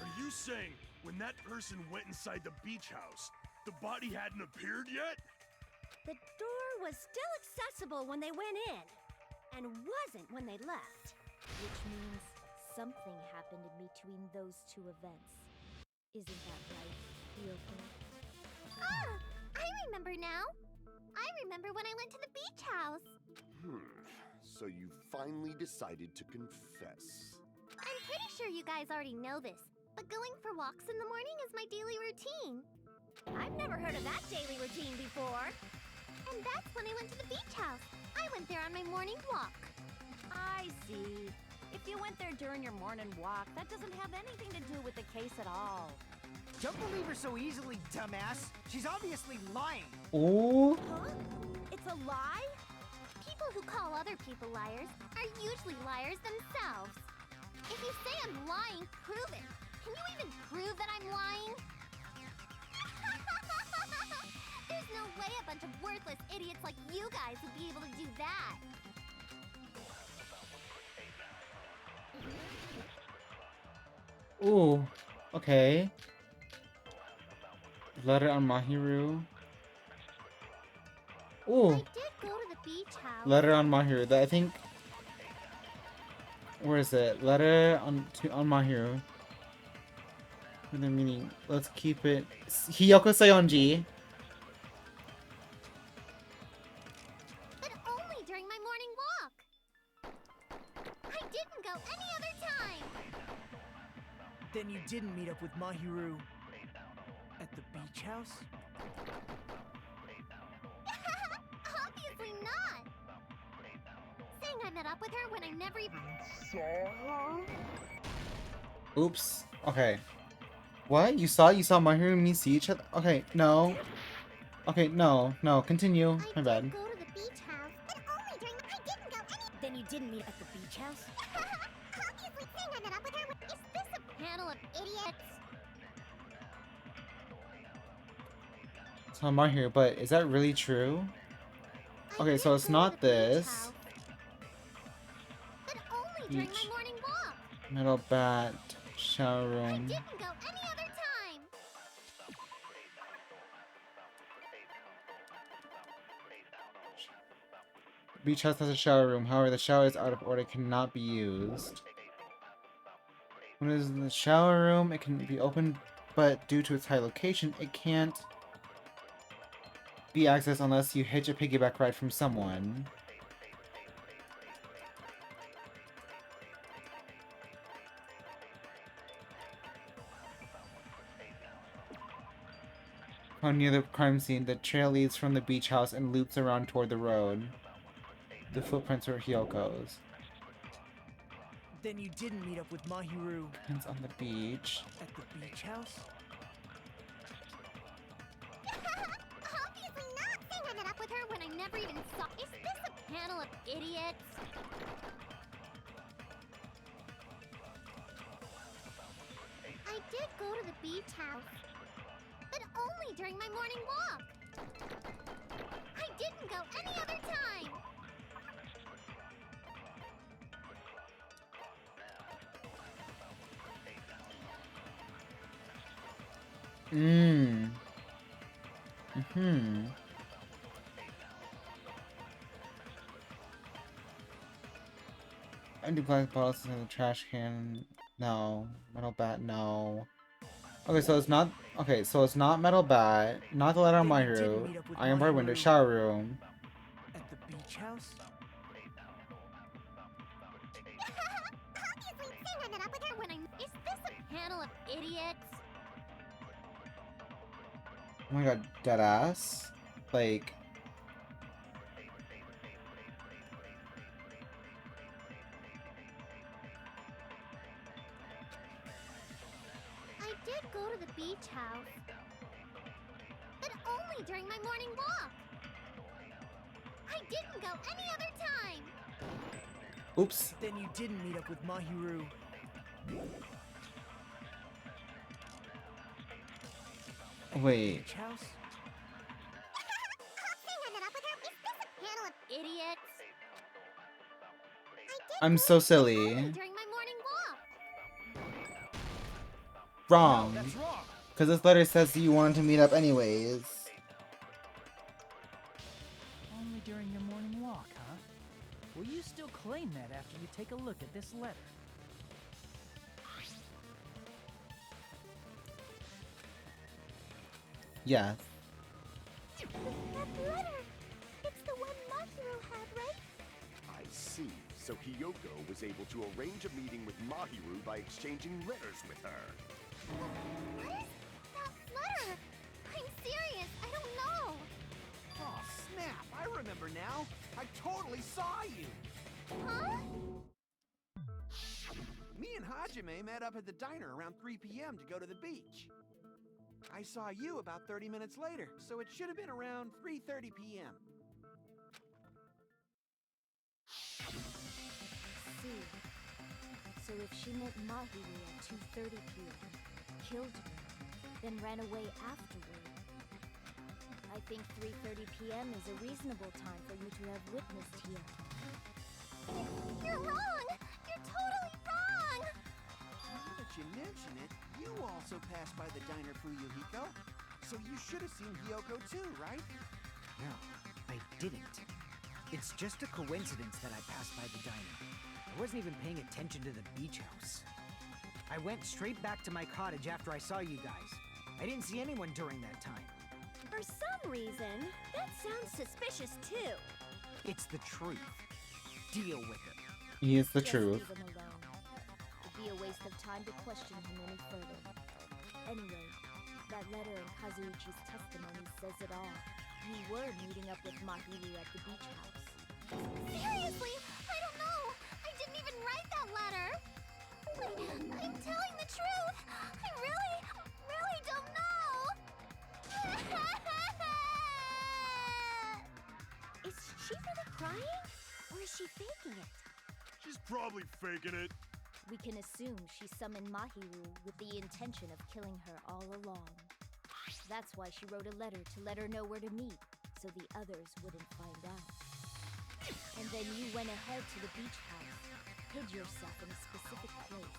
Are you saying when that person went inside the beach house, the body hadn't appeared yet? The door was still accessible when they went in, and wasn't when they left. Which means something happened in between those two events. Isn't that right, Hiyoko? Ah! I remember now! I remember when I went to the beach house! So you finally decided to confess. I'm pretty sure you guys already know this, but going for walks in the morning is my daily routine. I've never heard of that daily routine before. And that's when I went to the beach house. I went there on my morning walk. I see. If you went there during your morning walk, that doesn't have anything to do with the case at all. Don't believe her so easily, dumbass. She's obviously lying. Ooh? Huh? It's a lie? People who call other people liars are usually liars themselves. If you say I'm lying, prove it. Can you even prove that I'm lying? There's no way a bunch of worthless idiots like you guys would be able to do that. Ooh. Okay. Letter on Mahiru. I Ooh, did go to the beach house. letter on Mahiru. That I think. Where is it? Letter on Mahiru. With the meaning. Let's keep it. Hiyoko Sayonji. But only during my morning walk. I didn't go any other time. Then you didn't meet up with Mahiru at the beach house? Obviously not. Saying I met up with her when I never even saw her. Oops. Okay. What? You saw Mahiru and me see each other? Okay, no. Okay, no. Continue. My bad. Go to the beach house, but only during I didn't go any. Then you didn't meet at the beach house? Obviously saying I met up with her. Is this a panel of idiots? It's not Mahiru, but is that really true? Okay, so it's not this. But only during Beach. my morning walk. Metal bat. Shower I room. didn't go any other time. Beach house has a shower room. However, the shower is out of order. Cannot be used. When it is in the shower room, it can be opened, but due to its high location, it can't be accessed unless you hitch a piggyback ride from someone. Found near the crime scene, the trail leads from the beach house and loops around toward the road. The footprints are Hyoko's. Then you didn't meet up with Mahiru Prints on the beach. at the beach house? Obviously not. Saying I met up with her when I never even saw. Is this a panel of idiots? I did go to the beach house, but only during my morning walk. I didn't go any other time. Empty plastic bottles in the trash can. No. Metal bat, no. Okay, so it's not. Okay, so it's not metal bat. Not the letter on Then you didn't Mahiru. meet up with Iron bar window. Mahiru. Shower room. At the beach house? Obviously saying I met up with her when I. Is this a panel of idiots? Oh my god, deadass. Like. I did go to the beach house, but only during my morning walk. I didn't go any other time. Oops. Then you didn't meet up with Mahiru at Wait. the beach house? Saying I met up with her. Is this a panel of idiots? I'm so silly. During my morning walk. Wrong. That's wrong. Because this letter says you wanted to meet up anyways. Only during your morning walk, huh? Will you still claim that after you take a look at this letter? Yes. That letter. It's the one Mahiru had, right? I see. So Hiyoko was able to arrange a meeting with Mahiru by exchanging letters with her. What is that letter? I'm serious. I don't know. Oh, snap. I remember now. I totally saw you. Huh? Me and Hajime met up at the diner around 3 p.m. to go to the beach. I saw you about 30 minutes later, so it should have been around 3:30 p.m. See. So if she met Mahiru at 2:30 p.m., killed her, then ran away afterward, I think 3:30 p.m. is a reasonable time for you to have witnessed here. You're wrong. You're totally wrong. Now that you mention it, you also passed by the diner, Fuyuhiko. So you should have seen Hiyoko too, right? No, I didn't. It's just a coincidence that I passed by the diner. I wasn't even paying attention to the beach house. I went straight back to my cottage after I saw you guys. I didn't see anyone during that time. For some reason, that sounds suspicious too. It's the truth. Deal with it. He is the Just truth. leave him alone. It'd be a waste of time to question him any further. Anyway, that letter in Kazuichi's testimony says it all. You were meeting up with Mahiru at the beach house. Seriously, I don't know. I didn't even write that letter. I'm telling the truth. I really don't know. Is she really crying? Or is she faking it? She's probably faking it. We can assume she summoned Mahiru with the intention of killing her all along. That's why she wrote a letter to let her know where to meet, so the others wouldn't find out. And then you went ahead to the beach house, hid yourself in a specific place,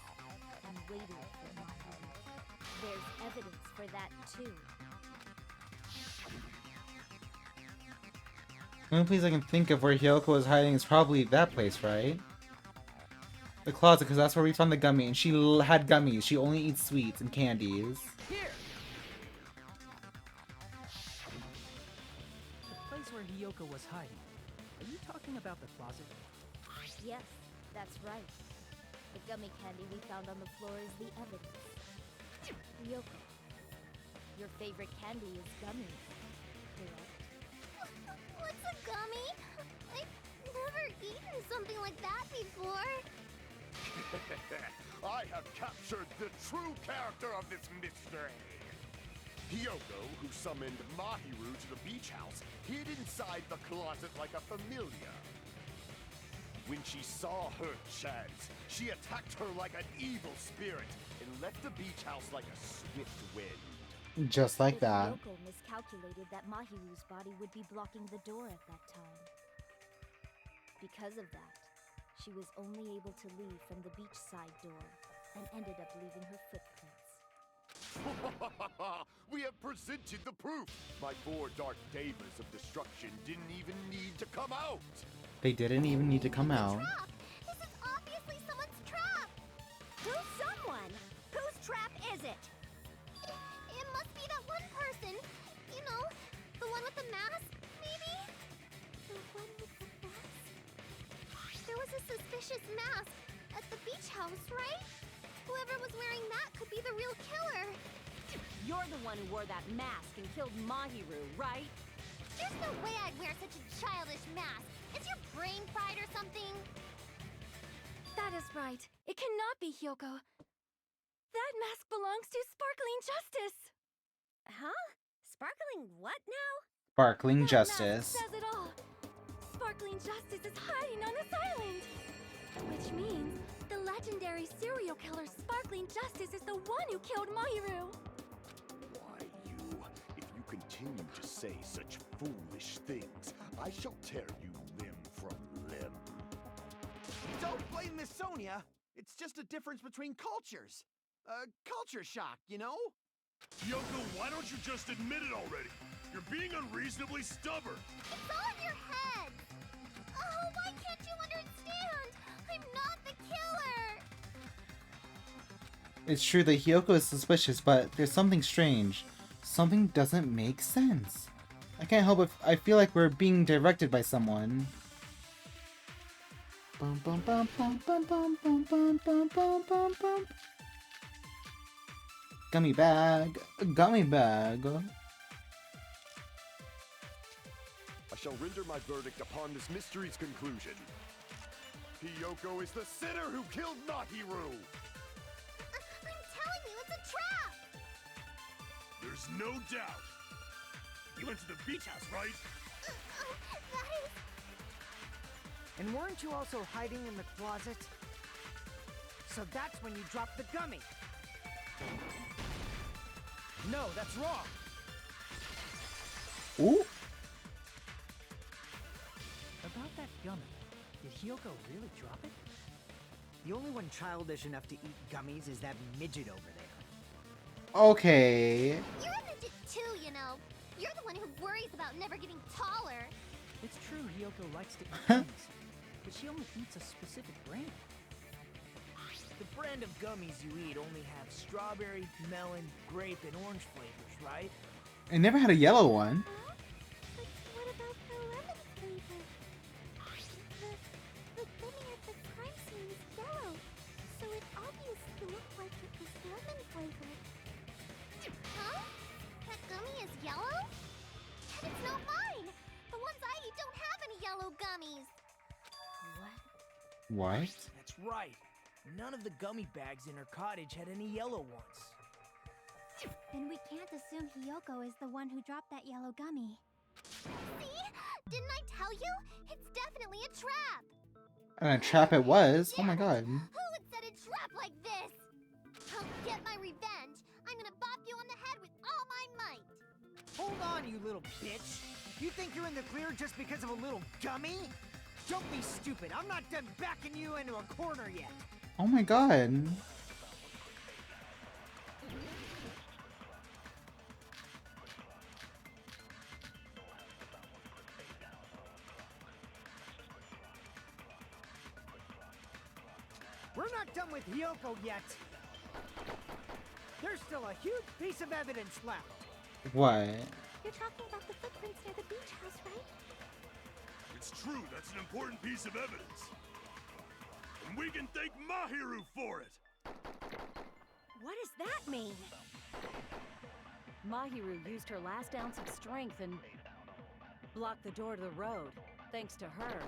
and waited for Mahiru. There's evidence for that too. The only place I can think of where Hiyoko was hiding is probably that place, right? The closet, because that's where we found the gummy, and she had gummies. She only eats sweets and candies. Here! The place where Hiyoko was hiding. Are you talking about the closet? Yes, that's right. The gummy candy we found on the floor is the evidence. Ryoko, your favorite candy is gummies, correct? What's a gummy? I've never eaten something like that before. I have captured the true character of this mystery. Hiyoko, who summoned Mahiru to the beach house, hid inside the closet like a familiar. When she saw her chance, she attacked her like an evil spirit and left the beach house like a swift wind. Just like But that. Ryoko miscalculated that Mahiru's body would be blocking the door at that time. Because of that, she was only able to leave from the beachside door and ended up leaving her footprints. We have presented the proof. My 4 dark devas of destruction didn't even need to come out. They didn't even need to come out. Trap! This is obviously someone's trap! Who's someone? Whose trap is it? It must be that one person. You know, the one with the mask, maybe? The one with the mask? There was a suspicious mask at the beach house, right? Whoever was wearing that could be the real killer. You're the one who wore that mask and killed Mahiru, right? There's no way I'd wear such a childish mask. Is your brain fried or something? That is right. It cannot be Hiyoko. That mask belongs to Sparkling Justice. Huh? Sparkling what now? Sparkling That Justice. mask says it all. Sparkling Justice is hiding on this island. Which means the legendary serial killer Sparkling Justice is the one who killed Mahiru. Why, you? If you continue to say such foolish things, I shall tear you limb from limb. Don't blame Miss Sonia. It's just a difference between cultures. Culture shock, you know? Yoko, why don't you just admit it already? You're being unreasonably stubborn. It's all in your head. Oh, why can't you understand? I'm not the killer. It's true that Hiyoko is suspicious, but there's something strange. Something doesn't make sense. I can't help if I feel like we're being directed by someone. Bum, bum, bum, bum, bum, bum, bum, bum, bum, bum, bum, bum. Gummy bag. Gummy bag. I shall render my verdict upon this mystery's conclusion. Hiyoko is the sinner who killed Mahiru! I'm telling you, it's a trap. There's no doubt. You went to the beach house, right? That is... And weren't you also hiding in the closet? So that's when you dropped the gummy. No, that's wrong. Ooh. About that gummy, did Hiyoko really drop it? The only one childish enough to eat gummies is that midget over there. Okay. You're a midget too, you know. You're the one who worries about never getting taller. It's true Hiyoko likes to eat gummies, but she only eats a specific brand. The brand of gummies you eat only have strawberry, melon, grape, and orange flavors, right? I never had a yellow one. But what about the lemon flavor? The gummy at the crime scene is yellow, so it obviously looked like it was lemon flavored. Huh? That gummy is yellow? And it's not mine! The ones I eat don't have any yellow gummies! What? That's right. None of the gummy bags in her cottage had any yellow ones. Then we can't assume Hiyoko is the one who dropped that yellow gummy. See? Didn't I tell you? It's definitely a trap! And a trap it was. Oh my god. Who would set a trap like this? I'll get my revenge. I'm gonna bop you on the head with all my might. Hold on, you little bitch! You think you're in the clear just because of a little gummy? Don't be stupid. I'm not done backing you into a corner yet. Oh my god. We're not done with Hiyoko yet. There's still a huge piece of evidence left. What? You're talking about the footprints near the beach house, right? It's true, that's an important piece of evidence. And we can thank Mahiru for it! What does that mean? Mahiru used her last ounce of strength and blocked the door to the road. Thanks to her,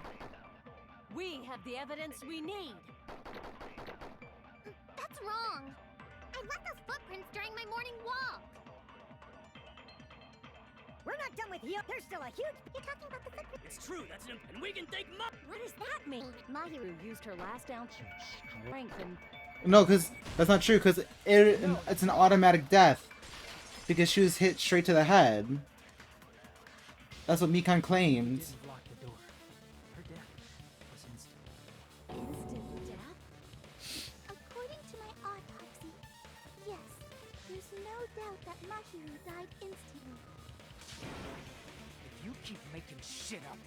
we have the evidence we need. That's wrong. I left those footprints during my morning walk. We're not done with Hiyoko. There's still a huge... You're talking about the footprints. It's true, and we can thank What does that mean? Mahiru used her last ounce of strength and... No, because that's not true, because it's an automatic death. Because she was hit straight to the head. That's what Mikan claimed. Didn't block the door. Her death was instant. Instant death? According to my autopsy, yes, there's no doubt that Mahiru died instantly. If you keep making shit up,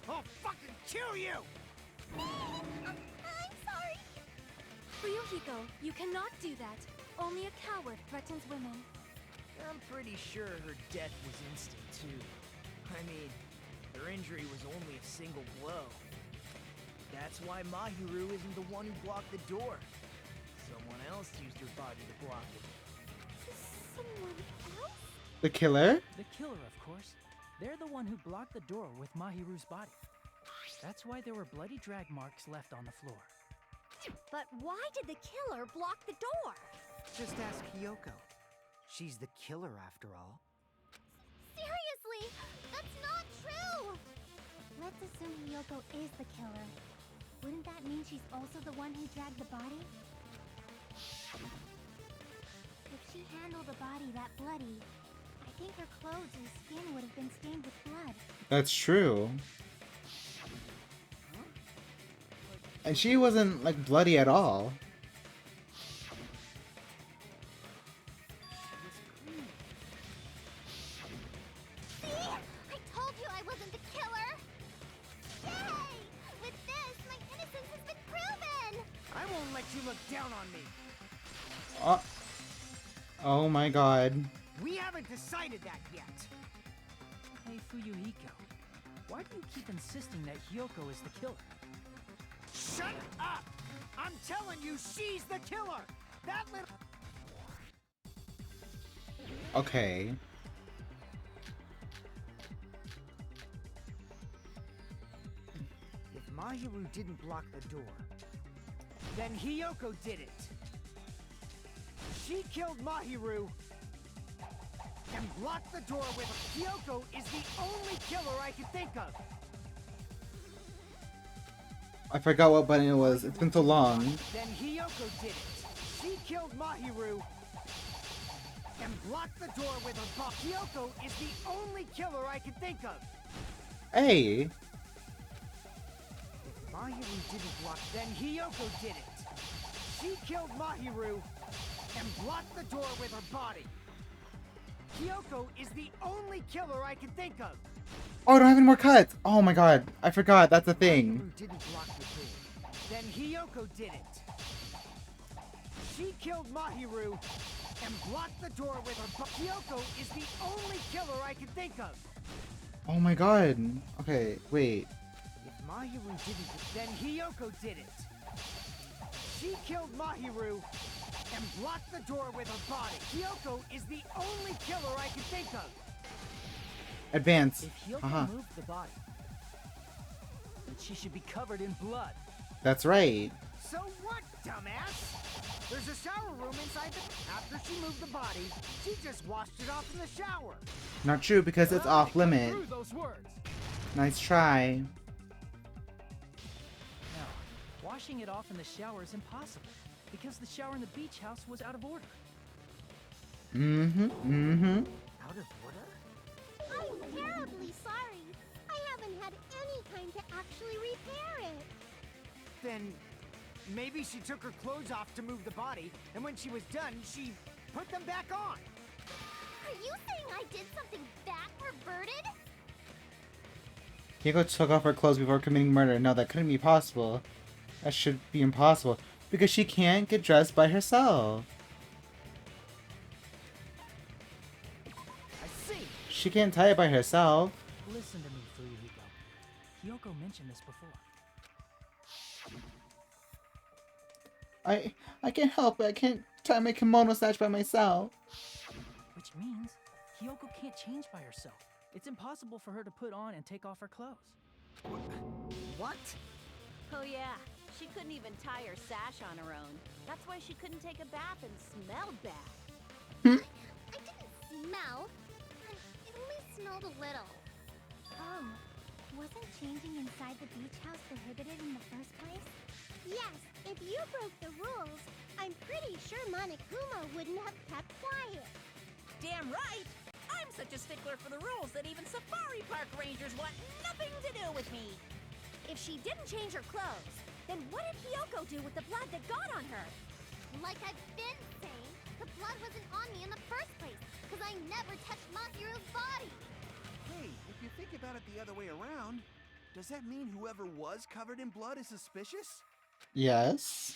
I'll fucking kill you! I'm sorry. Fuyuhiko, you cannot do that. Only a coward threatens women. I'm pretty sure her death was instant, too. I mean, her injury was only a single blow. That's why Mahiru isn't the one who blocked the door. Someone else used her body to block it. Someone else? The killer? The killer, of course. They're the one who blocked the door with Mahiru's body. That's why there were bloody drag marks left on the floor. But why did the killer block the door? Just ask Hiyoko. She's the killer, after all. Seriously, that's not true! Let's assume Hiyoko is the killer. Wouldn't that mean she's also the one who dragged the body? If she handled a body that bloody, I think her clothes or skin would have been stained with blood. That's true. And she wasn't, like, bloody at all. See? I told you I wasn't the killer! Yay! With this, my innocence has been proven! I won't let you look down on me! Oh my god. We haven't decided that yet! Hey, Fuyuhiko. Why do you keep insisting that Hiyoko is the killer? Shut up! I'm telling you, she's the killer! That little... Okay. If Mahiru didn't block the door, then Hiyoko did it! She killed Mahiru and blocked the door with her. Hiyoko is the only killer I can think of! I forgot what button it was. It's been so long. Then Hiyoko did it. She killed Mahiru and blocked the door with her body. Hiyoko is the only killer I can think of. Hey! If Mahiru didn't block, then Hiyoko did it. She killed Mahiru and blocked the door with her body. Kyoko is the only killer I can think of. Oh, I don't have any more cuts. Oh my god, I forgot. That's a thing. Mahiru didn't block the door. Then Hiyoko did it. She killed Mahiru and blocked the door with her. Kyoko is the only killer I can think of. Oh my god. Okay, wait. If Mahiru didn't, then Hiyoko did it. She killed Mahiru and blocked the door with her body. Kyoko is the only killer I can think of. Advance. If Hyoko moved the body, then she should be covered in blood. That's right. So what, dumbass? There's a shower room inside the... After she moved the body, she just washed it off in the shower. Not true, because it's off limit. Through those words. Nice try. Now, washing it off in the shower is impossible, because the shower in the beach house was out of order. Out of order? I'm terribly sorry. I haven't had any time to actually repair it. Then maybe she took her clothes off to move the body, and when she was done, she put them back on. Are you saying I did something that perverted? Hiko took off her clothes before committing murder. No, that couldn't be possible. That should be impossible. Because she can't get dressed by herself. I see. She can't tie it by herself. Listen to me, Fuyuhiko. Hyoko mentioned this before. I can't help it. I can't tie my kimono sash by myself. Which means Hyoko can't change by herself. It's impossible for her to put on and take off her clothes. What? Oh yeah, she couldn't even tie her sash on her own. That's why she couldn't take a bath and smell bad. I didn't smell. It only smelled a little. Oh, wasn't changing inside the beach house prohibited in the first place? Yes, if you broke the rules, I'm pretty sure Monokuma wouldn't have kept quiet. Damn right! I'm such a stickler for the rules that even safari park rangers want nothing to do with me. If she didn't change her clothes, then what did Hyoko do with the blood that got on her? Like I've been saying, the blood wasn't on me in the first place, because I never touched Mahiru's body. Hey, if you think about it the other way around, does that mean whoever was covered in blood is suspicious? Yes.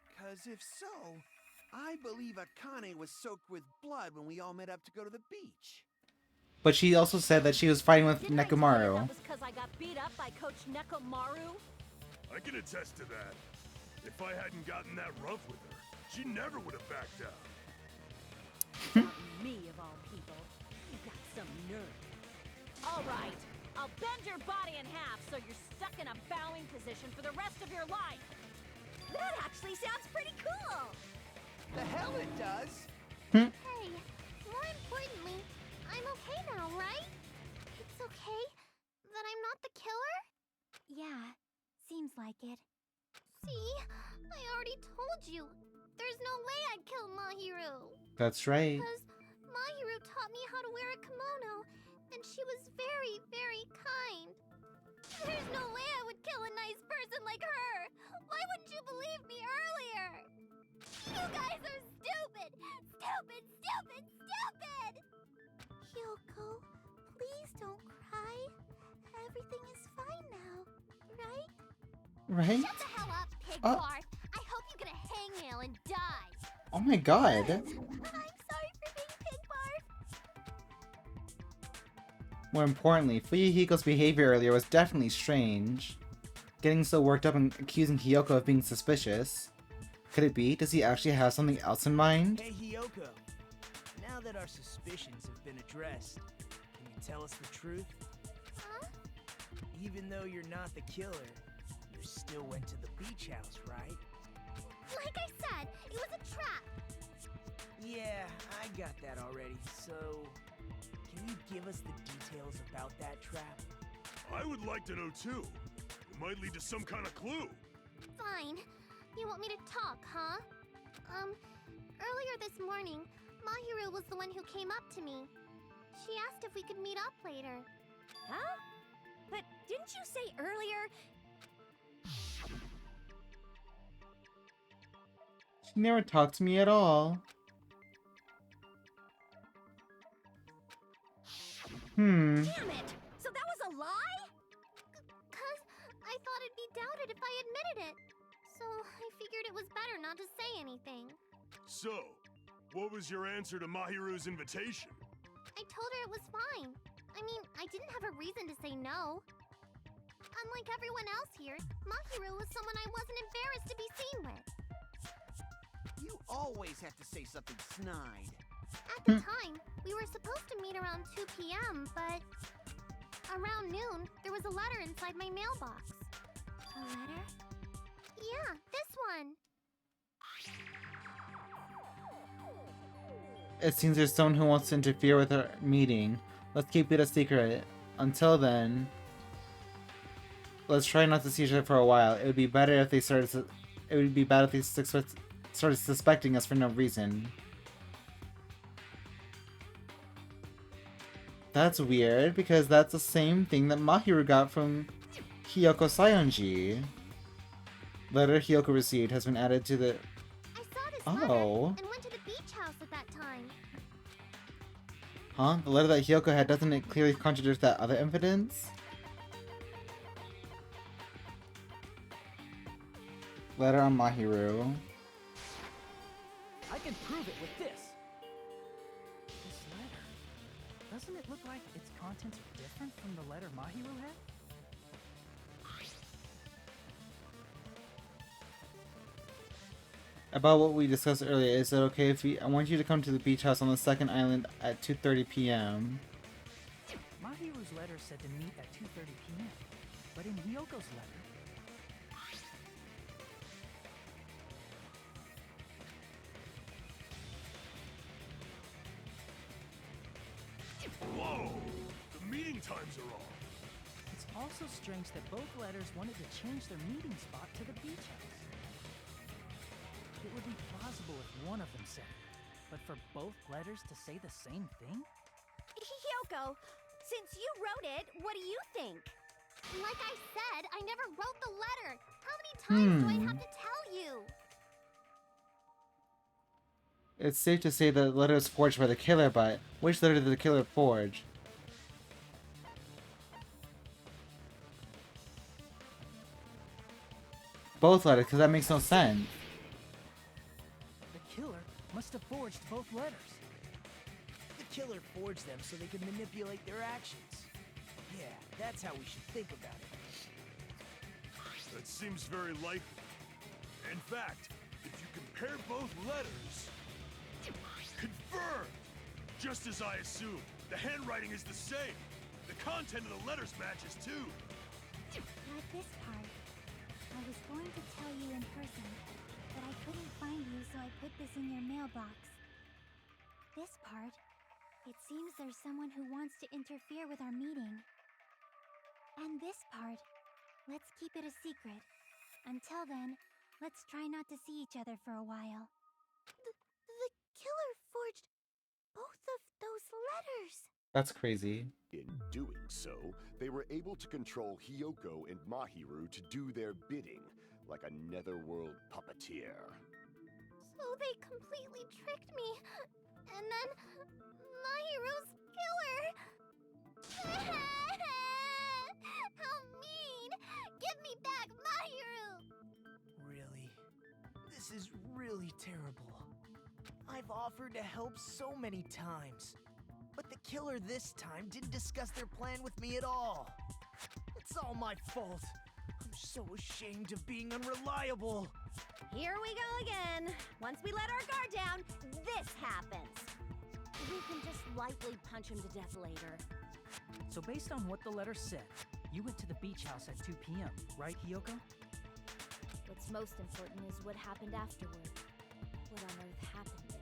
Because if so, I believe Akane was soaked with blood when we all met up to go to the beach. But she also said that she was fighting with Didn't I tell you Nekomaru. that was because I got beat up by Coach Nekomaru? I can attest to that. If I hadn't gotten that rough with her, she never would have backed down. Not me, of all people. You got some nerve. All right, I'll bend your body in half so you're stuck in a bowing position for the rest of your life. That actually sounds pretty cool! The hell it does! Hey, more importantly, I'm okay now, right? It's okay that I'm not the killer? Yeah, seems like it. See? I already told you. There's no way I'd kill Mahiru. That's right. Because Mahiru taught me how to wear a kimono, and she was very, very kind. There's no way I would kill a nice person like her. Why wouldn't you believe me earlier? You guys are stupid! Stupid, stupid, stupid! Hyoko, please don't cry. Everything is fine now, right? Right? Shut the hell up, pig Oh. barf. I hope you get a hangnail and die. Oh my god. I'm sorry for being pig barf. More importantly, Fuyuhiko's behavior earlier was definitely strange. Getting so worked up and accusing Hyoko of being suspicious. Could it be? Does he actually have something else in mind? Hey, Hyoko. Now that our suspicions have been addressed, can you tell us the truth? Huh? Even though you're not the killer, you still went to the beach house, right? Like I said, it was a trap. Yeah, I got that already, so... Can you give us the details about that trap? I would like to know too. It might lead to some kind of clue. Fine. You want me to talk, huh? Earlier this morning, Mahiru was the one who came up to me. She asked if we could meet up later. Huh? But didn't you say earlier... He never talked to me at all. Damn it! So that was a lie? Cause I thought it'd be doubted if I admitted it. So I figured it was better not to say anything. So, what was your answer to Mahiru's invitation? I told her it was fine. I mean, I didn't have a reason to say no. Unlike everyone else here, Mahiru was someone I wasn't embarrassed to be seen with. You always have to say something snide. At the time, we were supposed to meet around 2 p.m., but around noon, there was a letter inside my mailbox. A letter? Yeah, this one. It seems there's someone who wants to interfere with our meeting. Let's keep it a secret. Until then, let's try not to see each other for a while. It would be better if they started. It would be bad if they started suspecting us for no reason. That's weird, because that's the same thing that Mahiru got from Hiyoko Sayonji. Letter Hiyoko received has been added to the... I saw this letter and went to the beach house at that time. Huh? The letter that Hiyoko had, doesn't it clearly contradict that other evidence? Letter on Mahiru. I can prove it with this. This letter. Doesn't it look like its contents are different from the letter Mahiru had? About what we discussed earlier, is it okay if I want you to come to the beach house on the second island at 2:30 p.m. Mahiru's letter said to meet at 2:30 p.m., but in Hiyoko's letter... Whoa! The meeting times are off. It's also strange that both letters wanted to change their meeting spot to the beach house. It would be plausible if one of them said it, but for both letters to say the same thing? Hiyoko, since you wrote it, what do you think? Like I said, I never wrote the letter. How many times do I have to tell you? It's safe to say that the letter was forged by the killer, but which letter did the killer forge? Both letters, because that makes no sense. The killer must have forged both letters. The killer forged them so they could manipulate their actions. Yeah, that's how we should think about it. That seems very likely. In fact, if you compare both letters... Confirmed! Just as I assumed, the handwriting is the same. The content of the letters matches too. Not this part. I was going to tell you in person, but I couldn't find you, so I put this in your mailbox. This part. It seems there's someone who wants to interfere with our meeting. And this part. Let's keep it a secret. Until then, let's try not to see each other for a while. The killer forged both of those letters. That's crazy. In doing so, they were able to control Hiyoko and Mahiru to do their bidding, like a netherworld puppeteer. So they completely tricked me. And then Mahiru's killer. How mean! Give me back Mahiru! Really? This is really terrible. I've offered to help so many times. But the killer this time didn't discuss their plan with me at all. It's all my fault. I'm so ashamed of being unreliable. Here we go again. Once we let our guard down, this happens. We can just lightly punch him to death later. So based on what the letter said, you went to the beach house at 2 p.m., right, Hiyoko? What's most important is what happened afterward. What on earth happened there?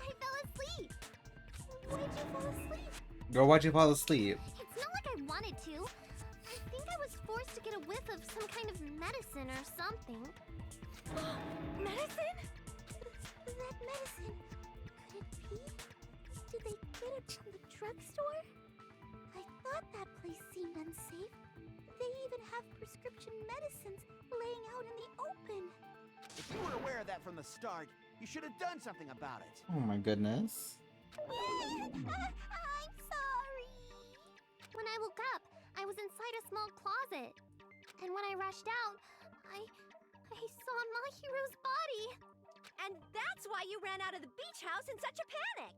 I fell asleep. Why'd you fall asleep? Girl, why'd you fall asleep? It's not like I wanted to. I think I was forced to get a whiff of some kind of medicine or something. Medicine? That medicine. Could it be? Did they get it from the drugstore? I thought that place seemed unsafe. They even have prescription medicines laying out in the open. If you were aware of declare that from the start. You should have done something about it. Oh my goodness. I'm sorry. When I woke up, I was inside a small closet. And when I rushed out, I saw Mahiru's body. And that's why you ran out of the beach house in such a panic!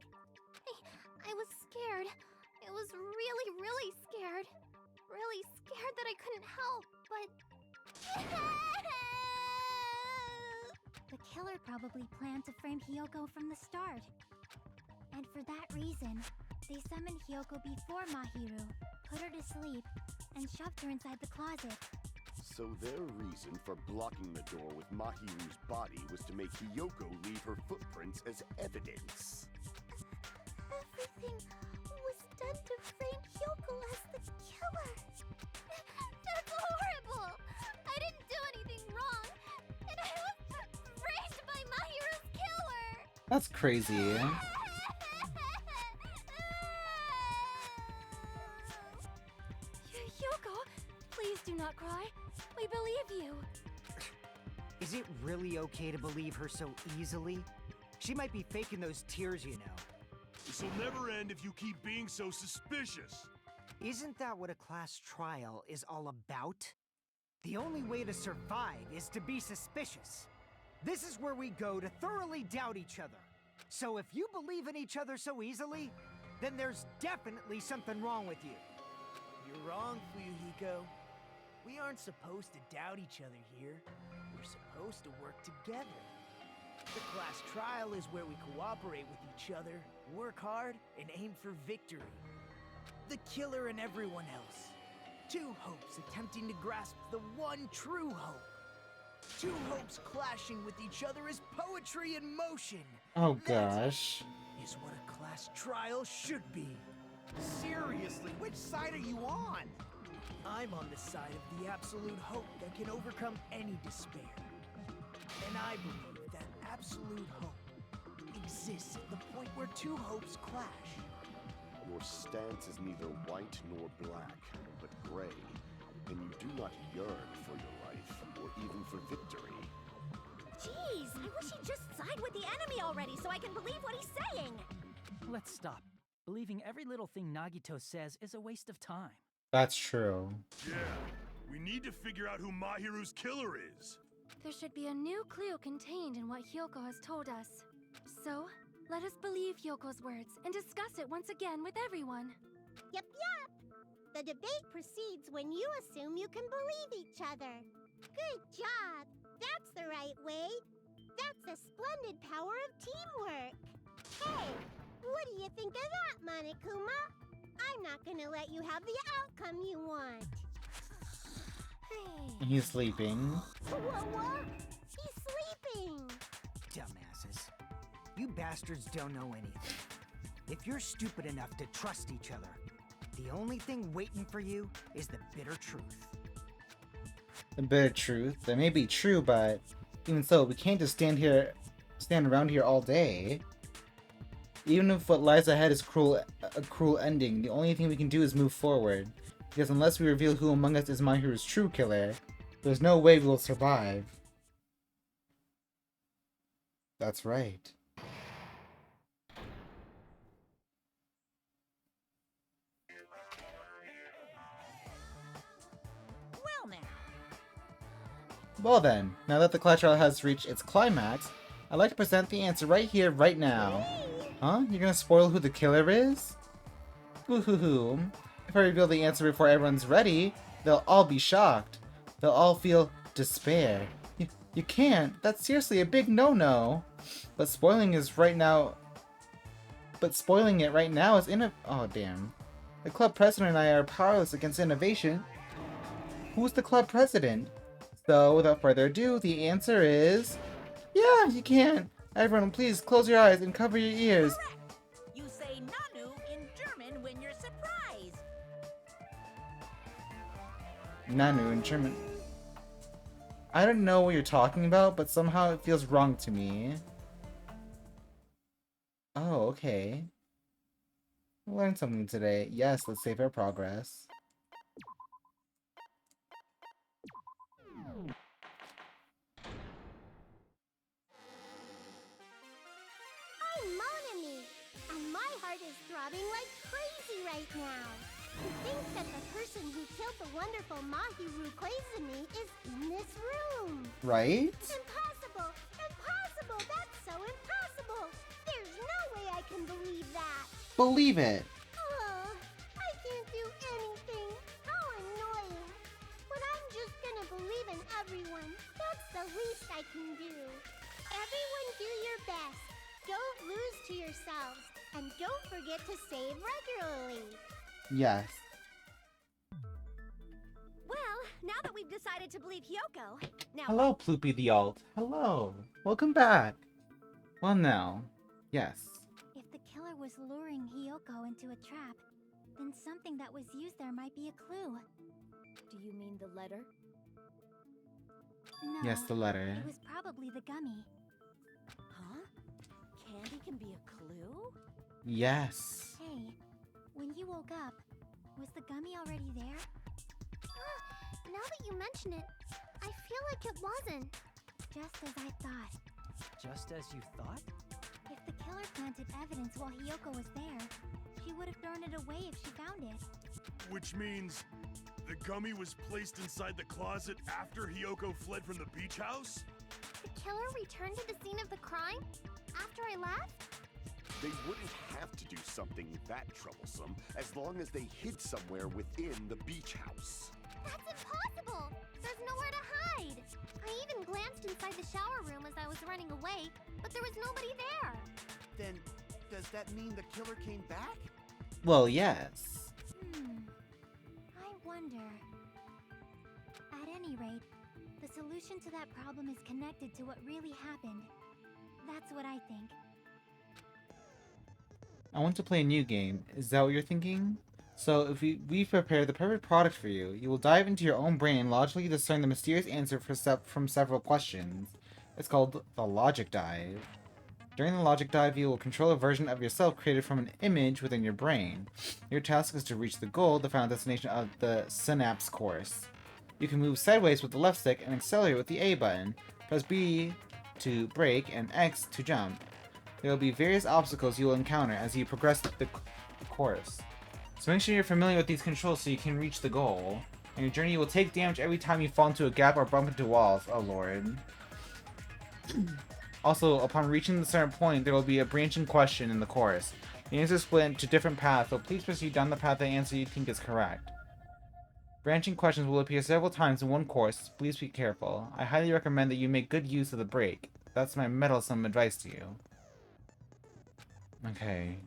I was scared. I was really, really scared. Really scared that I couldn't help, but... The killer probably planned to frame Hiyoko from the start. And for that reason, they summoned Hiyoko before Mahiru, put her to sleep, and shoved her inside the closet. So their reason for blocking the door with Mahiru's body was to make Hiyoko leave her footprints as evidence. Everything was done to frame Hiyoko as the killer. That's horrible! I didn't do anything wrong, and I was framed by Mahiru's killer! That's crazy. Hiyoko, please do not cry. We believe you. Is it really okay to believe her so easily? She might be faking those tears, you know. This'll never end if you keep being so suspicious. Isn't that what a class trial is all about? The only way to survive is to be suspicious. This is where we go to thoroughly doubt each other. So if you believe in each other so easily, then there's definitely something wrong with you. You're wrong, Fuyuhiko. We aren't supposed to doubt each other here. We're supposed to work together. The class trial is where we cooperate with each other, work hard, and aim for victory. The killer and everyone else. Two hopes attempting to grasp the one true hope. Two hopes clashing with each other is poetry in motion. Oh gosh. That is what a class trial should be. Seriously, which side are you on? I'm on the side of the absolute hope that can overcome any despair. And I believe that absolute hope exists at the point where two hopes clash. Your stance is neither white nor black, but gray, and you do not yearn for your life, or even for victory. Jeez, I wish he'd just side with the enemy already so I can believe what he's saying! Let's stop. Believing every little thing Nagito says is a waste of time. That's true. Yeah, we need to figure out who Mahiru's killer is. There should be a new clue contained in what Hiyoko has told us. So, let us believe Hyoko's words and discuss it once again with everyone. Yep. The debate proceeds when you assume you can believe each other. Good job. That's the right way. That's the splendid power of teamwork. Hey, what do you think of that, Monokuma? I'm not gonna let you have the outcome you want. He's sleeping. What? He's sleeping. Dumbasses. You bastards don't know anything. If you're stupid enough to trust each other, the only thing waiting for you is the bitter truth. The bitter truth. That may be true, but even so, we can't just stand around here all day. Even if what lies ahead is a cruel ending, the only thing we can do is move forward. Because unless we reveal who among us is Mahiru's true killer, there's no way we will survive. That's right. Well now. Well then, now that the class trial has reached its climax, I'd like to present the answer right here, right now. Huh? You're gonna spoil who the killer is? Boo-hoo-hoo. If I reveal the answer before everyone's ready, they'll all be shocked. They'll all feel despair. You can't. That's seriously a big no-no. But spoiling it right now is oh damn. The club president and I are powerless against innovation. Who's the club president? So, without further ado, the answer is... Yeah, you can. Everyone, please close your eyes and cover your ears. Correct. You say Nanu in German when you're surprised. Nanu in German. I don't know what you're talking about, but somehow it feels wrong to me. Oh, okay. I learned something today. Yes, let's save our progress. sobbing like crazy right now. To think that the person who killed the wonderful Mahiru Koizumi is in this room. Right? Impossible! Impossible! That's so impossible! There's no way I can believe that! Believe it. Oh, I can't do anything. How annoying. But I'm just gonna believe in everyone. That's the least I can do. Everyone do your best. Don't lose to yourselves. And don't forget to save regularly. Yes. Well, now that we've decided to believe Hyoko, now Hello, Ploopy the Alt. Hello. Welcome back. Well now. Yes. If the killer was luring Hyoko into a trap, then something that was used there might be a clue. Do you mean the letter? No. Yes, the letter. It was probably the gummy. Huh? Candy can be a clue? Yes. Hey, when you woke up, was the gummy already there? Now that you mention it, I feel like it wasn't. Just as I thought. Just as you thought? If the killer planted evidence while Hyoko was there, she would have thrown it away if she found it. Which means the gummy was placed inside the closet after Hyoko fled from the beach house? The killer returned to the scene of the crime after I left? They wouldn't have to do something that troublesome as long as they hid somewhere within the beach house. That's impossible! There's nowhere to hide! I even glanced inside the shower room as I was running away, but there was nobody there. Then, does that mean the killer came back? Well, yes. I wonder. At any rate, the solution to that problem is connected to what really happened. That's what I think. I want to play a new game. Is that what you're thinking? So, if we've prepared the perfect product for you, you will dive into your own brain and logically discern the mysterious answer from several questions. It's called the Logic Dive. During the Logic Dive, you will control a version of yourself created from an image within your brain. Your task is to reach the goal, the final destination of the Synapse course. You can move sideways with the left stick and accelerate with the A button. Press B to brake and X to jump. There will be various obstacles you will encounter as you progress the course. So make sure you're familiar with these controls so you can reach the goal. And your journey will take damage every time you fall into a gap or bump into walls. Oh lord. Also, upon reaching a certain point, there will be a branching question in the course. The answer is split into different paths, so please proceed down the path the answer you think is correct. Branching questions will appear several times in one course. Please be careful. I highly recommend that you make good use of the break. That's my meddlesome advice to you. Okay.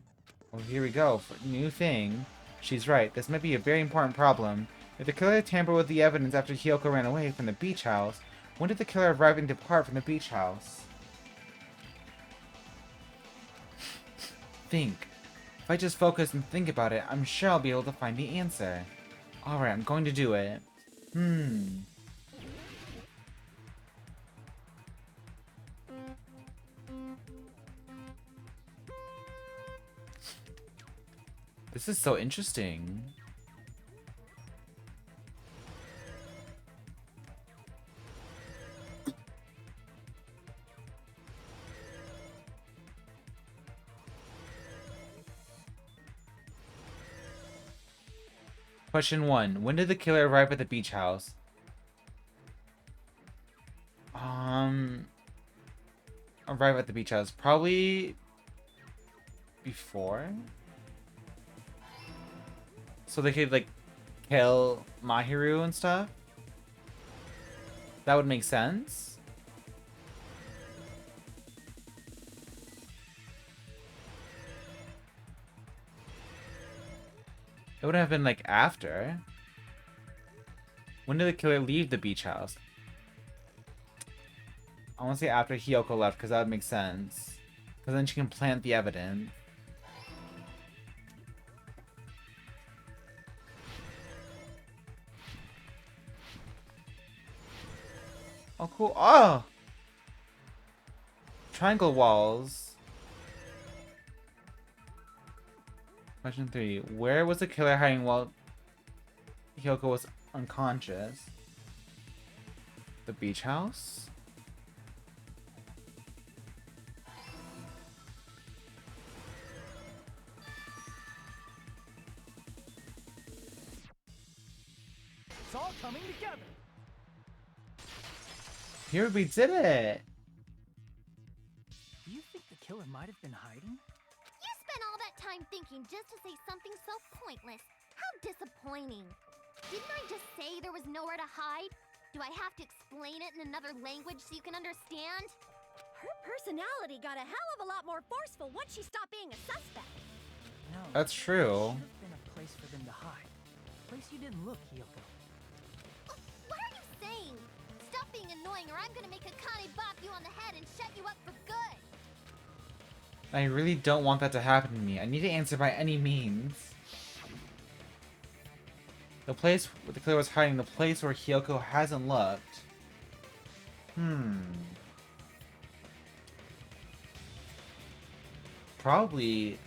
Well, here we go. New thing. She's right. This might be a very important problem. If the killer tampered with the evidence after Hyoko ran away from the beach house, when did the killer arrive and depart from the beach house? Think. If I just focus and think about it, I'm sure I'll be able to find the answer. Alright, I'm going to do it. This is so interesting. Question 1. When did the killer arrive at the beach house? Arrive at the beach house. Probably before? So they could, like, kill Mahiru and stuff? That would make sense. It would have been, like, after. When did the killer leave the beach house? I want to say after Hyoko left, because that would make sense. Because then she can plant the evidence. Oh, cool. Oh! Triangle walls. Question 3. Where was the killer hiding while Hyoko was unconscious? The beach house? coming together. Here we did it. Do you think the killer might have been hiding? You spent all that time thinking just to say something so pointless. How disappointing. Didn't I just say there was nowhere to hide? Do I have to explain it in another language so you can understand? Her personality got a hell of a lot more forceful once she stopped being a suspect. No. That's true. Should have been a place for them to hide. A place you didn't look, Hiyoko. What are you saying? Stop being annoying or I'm gonna make Akane bop you on the head and shut you up for good. I really don't want that to happen to me. I need to answer by any means. The place where the killer was hiding, the place where Hiyoko hasn't looked. Probably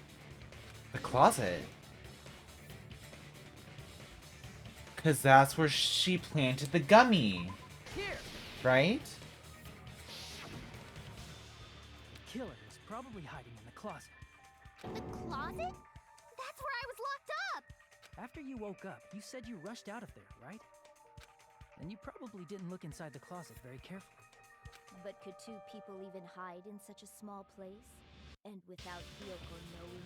the closet. Because that's where she planted the gummy. Here! Right? The killer was probably hiding in the closet. The closet? That's where I was locked up! After you woke up, you said you rushed out of there, right? Then you probably didn't look inside the closet very carefully. But could two people even hide in such a small place? And without Hiyoko knowing?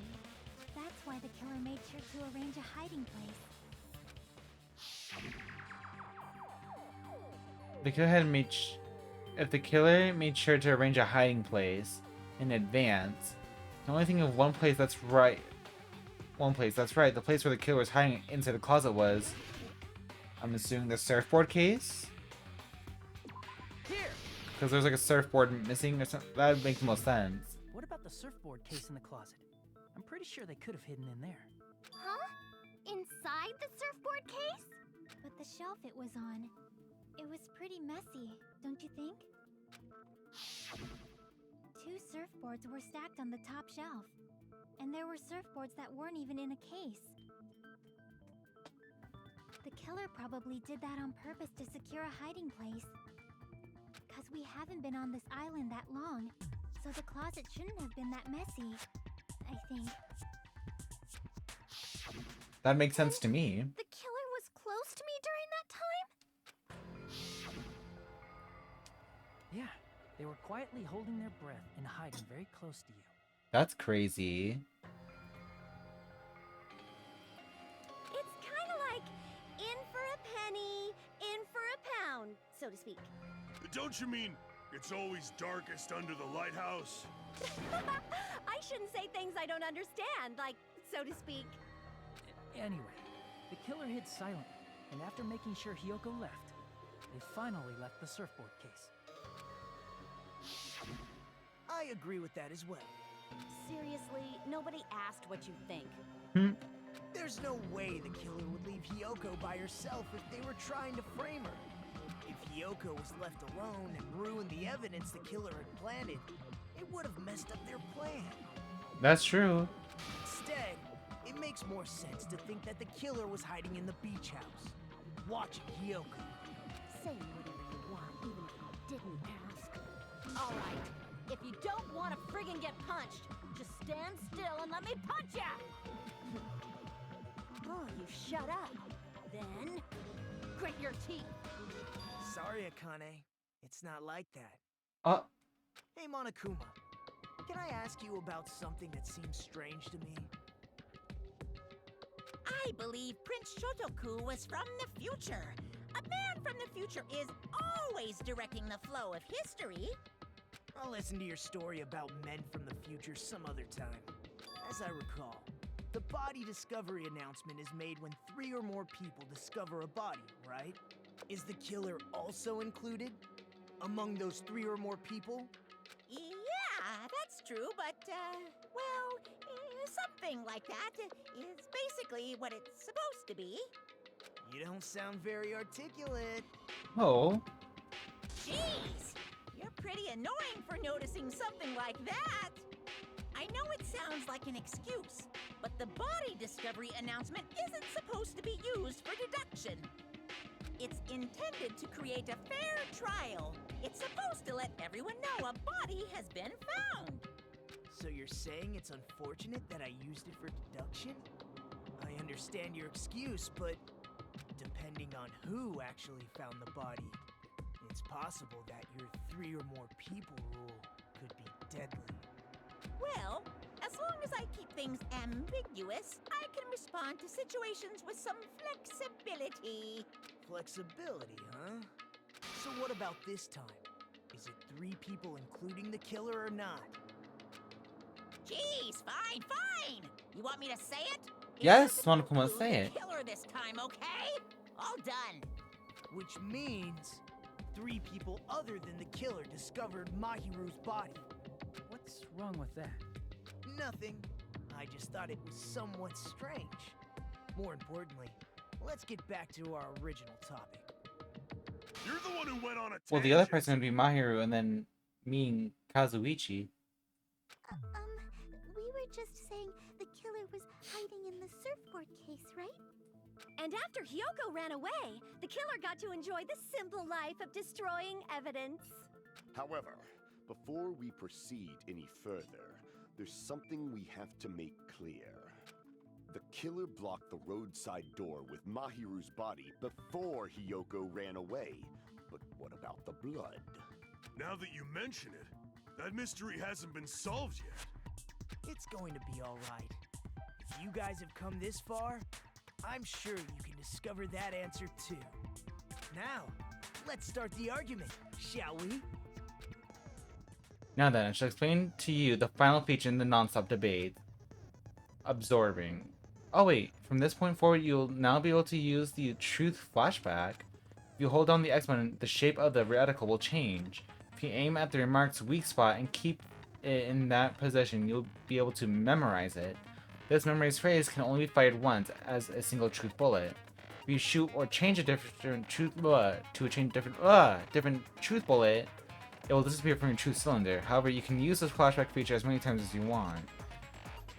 That's why the killer made sure to arrange a hiding place. The killer had made if the killer made sure to arrange a hiding place in advance, the only thing of one place that's right. The place where the killer was hiding inside the closet was, I'm assuming, the surfboard case? Here! Because there's like a surfboard missing or something. That would make the most sense. What about the surfboard case in the closet? I'm pretty sure they could have hidden in there. Huh? Inside the surfboard case? But the shelf it was on, it was pretty messy, don't you think? Two surfboards were stacked on the top shelf. And there were surfboards that weren't even in a case. The killer probably did that on purpose to secure a hiding place. 'Cause we haven't been on this island that long, so the closet shouldn't have been that messy, I think. That makes sense to me. The killer was close to me during that time? Yeah, they were quietly holding their breath and hiding very close to you. That's crazy. It's kind of like in for a penny, in for a pound, so to speak. Don't you mean it's always darkest under the lighthouse? I shouldn't say things I don't understand, like, so to speak. Anyway, the killer hid silently, and after making sure Hiyoko left, they finally left the surfboard case. I agree with that as well. Seriously, nobody asked what you think. There's no way the killer would leave Hiyoko by herself if they were trying to frame her. If Hiyoko was left alone and ruined the evidence the killer had planted, it would have messed up their plan. That's true. Instead, it makes more sense to think that the killer was hiding in the beach house, watching Hiyoko. Say whatever you want, even if you didn't ask. All right, if you don't want to friggin' get punched, just stand still and let me punch ya! Oh, you shut up. Then, grit your teeth. Sorry, Akane. It's not like that. Hey, Monokuma. Can I ask you about something that seems strange to me? I believe Prince Shotoku was from the future. A man from the future is always directing the flow of history. I'll listen to your story about men from the future some other time. As I recall, the body discovery announcement is made when 3 or more people discover a body, right? Is the killer also included among those 3 or more people? Yeah, that's true, but, something like that is basically what it's supposed to be. You don't sound very articulate. Oh. Jeez! You're pretty annoying for noticing something like that! I know it sounds like an excuse, but the body discovery announcement isn't supposed to be used for deduction. It's intended to create a fair trial. It's supposed to let everyone know a body has been found. So you're saying it's unfortunate that I used it for deduction? I understand your excuse, but depending on who actually found the body, it's possible that your 3 or more people rule could be deadly. Well, as long as I keep things ambiguous, I can respond to situations with some flexibility. Flexibility, huh? So what about this time? Is it 3 people including the killer or not? Jeez, fine, fine. You want me to say it? Yes, It Monokuma, doesn't say include it. the killer this time, okay? All done. Which means 3 people other than the killer discovered Mahiru's body. What's wrong with that? Nothing. I just thought it was somewhat strange. More importantly, let's get back to our original topic. You're the one who went on a Well, the other tangent. person would be Mahiru, and then me and Kazuichi. We were just saying the killer was hiding in the surfboard case, right? And after Hyoko ran away, the killer got to enjoy the simple life of destroying evidence. However, before we proceed any further, there's something we have to make clear. The killer blocked the roadside door with Mahiru's body before Hyoko ran away. But what about the blood? Now that you mention it, that mystery hasn't been solved yet. It's going to be alright. If you guys have come this far, I'm sure you can discover that answer too. Now, let's start the argument, shall we? Now then, I shall explain to you the final feature in the non-stop debate. Absorbing. Oh wait, from this point forward, you'll now be able to use the truth flashback. If you hold down the X button, the shape of the reticle will change. If you aim at the remark's weak spot and keep it in that position, you'll be able to memorize it. This memorized phrase can only be fired once as a single truth bullet. If you shoot or change a different truth to change different truth bullet, it will disappear from your truth cylinder. However, you can use this flashback feature as many times as you want.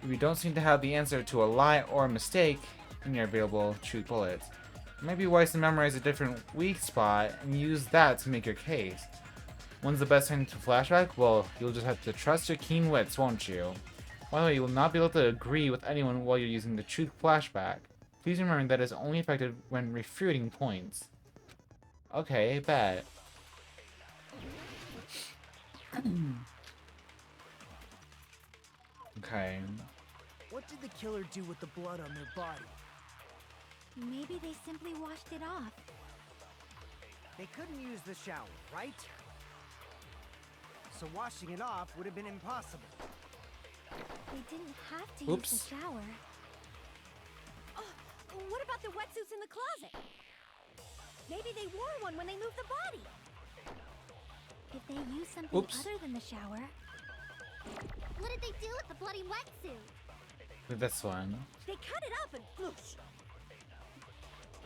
If you don't seem to have the answer to a lie or a mistake in your available truth bullets, it might be wise to memorize a different weak spot and use that to make your case. When's the best time to flashback? Well, you'll just have to trust your keen wits, won't you? By the way, you will not be able to agree with anyone while you're using the truth flashback. Please remember that it is only effective when refuting points. Okay, bet. Okay. What did the killer do with the blood on their body? Maybe they simply washed it off. They couldn't use the shower, right? So washing it off would have been impossible. They didn't have to Oops. use the shower. Oh, what about the wetsuits in the closet? Maybe they wore one when they moved the body. If they used something Oops. other than the shower, What did they do with the bloody wetsuit? With this one. They cut it up and floosh.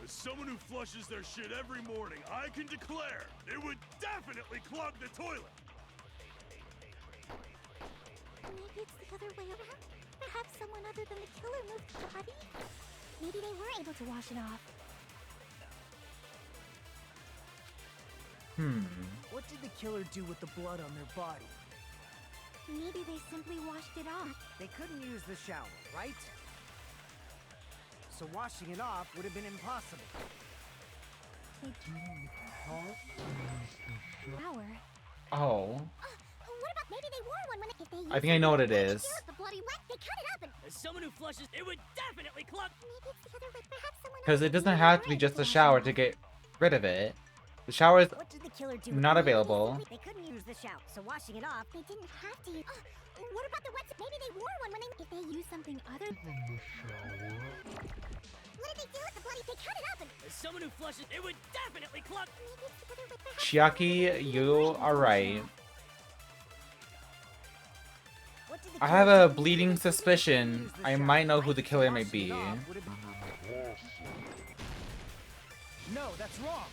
As someone who flushes their shit every morning, I can declare it would definitely clog the toilet. maybe it's the other way around. Perhaps someone other than the killer moved the body. Maybe they were able to wash it off. What did the killer do with the blood on their body? Maybe they simply washed it off. They couldn't use the shower, right? So washing it off would have been impossible. They shower. Oh. What about maybe they wore one when they, if they used I think I know what it something is. to do with the bloody wet, they cut it up and As someone who flushes, it would definitely clog. maybe it's the other way. Perhaps someone Because else it doesn't was have to be right. just a shower to get rid of it. The shower is What did the killer do? not available. They couldn't use the shower, so washing it off. They didn't have to. What about the wetsuit? Maybe they wore one when they. If they used something other than the shower. What did they do with the bloody? They cut it up and As someone who flushes, it would definitely clog. maybe it's the other way. Perhaps Chiaki, you are right. What did the I killer have a do? bleeding suspicion I might know who the killer may be. No, that's wrong.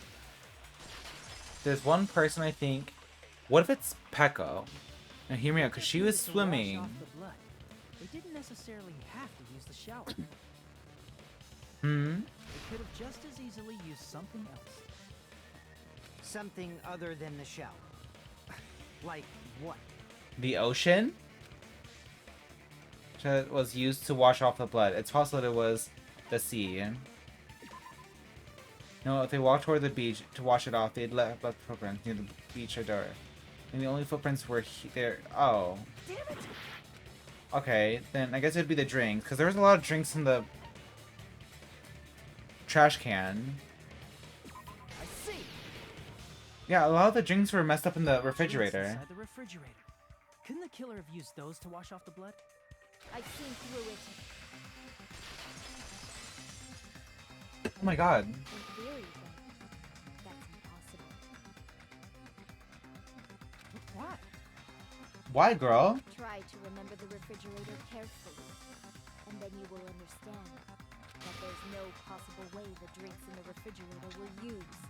There's one person I think. What if it's Pekko? Now hear me out, because she was To wash swimming. off the blood. They didn't necessarily have to use the shower. Hmm? They could have just as easily used something else. Something other than the shower. Like what? The ocean? That was used to wash off the blood. It's possible it was the sea. No, if they walked toward the beach to wash it off, they'd left footprints near the beach or door. And the only footprints were there. Oh. Damn it! Okay, then I guess it'd be the drinks, because there was a lot of drinks in the trash can. I see. Yeah, a lot of the drinks were messed up in the Drinks refrigerator. inside the refrigerator. Couldn't the killer have used those to wash off the blood? I've seen through it. Oh my god. In theory, then, that's impossible. Why? Why, girl? Try to remember the refrigerator carefully, and then you will understand that there's no possible way the drinks in the refrigerator were used.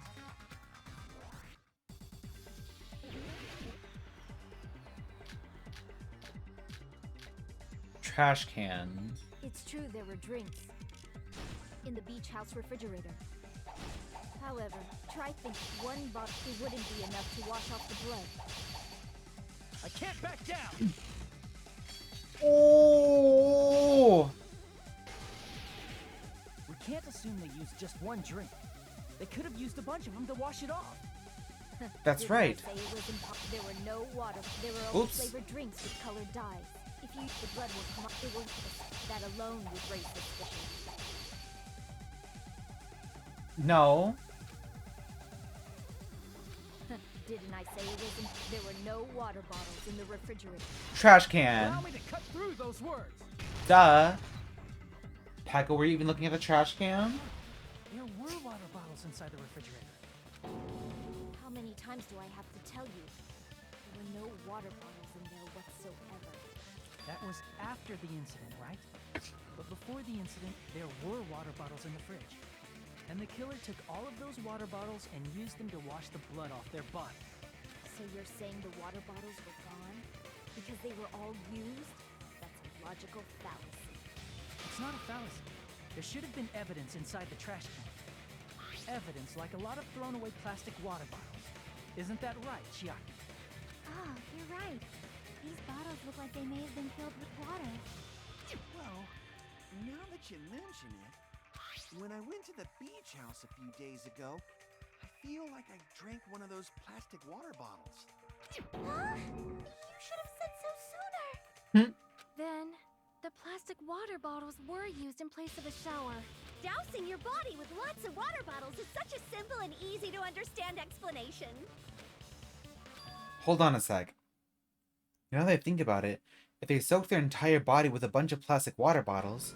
Trash can. It's true there were drinks in the beach house refrigerator. However, try thinking one bottle wouldn't be enough to wash off the blood. I can't back down! Oh! We can't assume they used just one drink. They could have used a bunch of them to wash it off. That's Didn't I right. say it was there were no water. There were only Oops. flavored drinks with colored dyes. If you the blood will come up, it will. That alone would raise suspicion. No. Didn't I say it was there were no water bottles in the refrigerator? Trash can. Allow me to cut through those words. Duh. Pekka, were you even looking at the trash can? There were water bottles inside the refrigerator. How many times do I have to tell you? There were no water bottles in there whatsoever. That was after the incident, right? But before the incident, there were water bottles in the fridge. And the killer took all of those water bottles and used them to wash the blood off their body. So you're saying the water bottles were gone because they were all used? That's a logical fallacy. It's not a fallacy. There should have been evidence inside the trash can. Evidence like a lot of thrown away plastic water bottles. Isn't that right, Chiaki? Ah, you're right. These bottles look like they may have been filled with water. Well, now that you mention it, when I went to the beach house a few days ago, I feel like I drank one of those plastic water bottles. Huh? You should have said so sooner. Then, the plastic water bottles were used in place of a shower. Dousing your body with lots of water bottles is such a simple and easy to understand explanation. Hold on a sec. Now that I think about it, if they soaked their entire body with a bunch of plastic water bottles,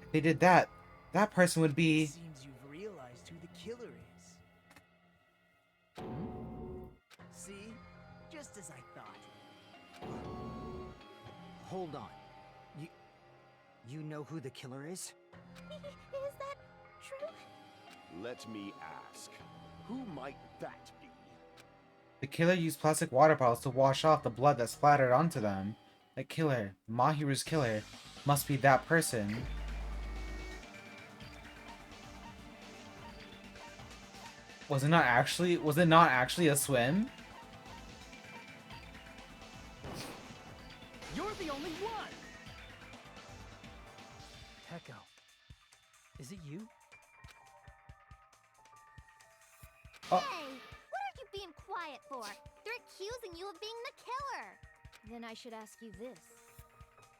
if they did that, that person would be... Seems you've realized who the killer is. See? Just as I thought. Hold on. You know who the killer is? Is that true? Let me ask. Who might that be? The killer used plastic water bottles to wash off the blood that splattered onto them. The killer, Mahiru's killer, must be that person. Was it not actually a swim? You're the only one! Peko, is it you? Oh. Hey, what are you being quiet for? They're accusing you of being the killer. Then I should ask you this.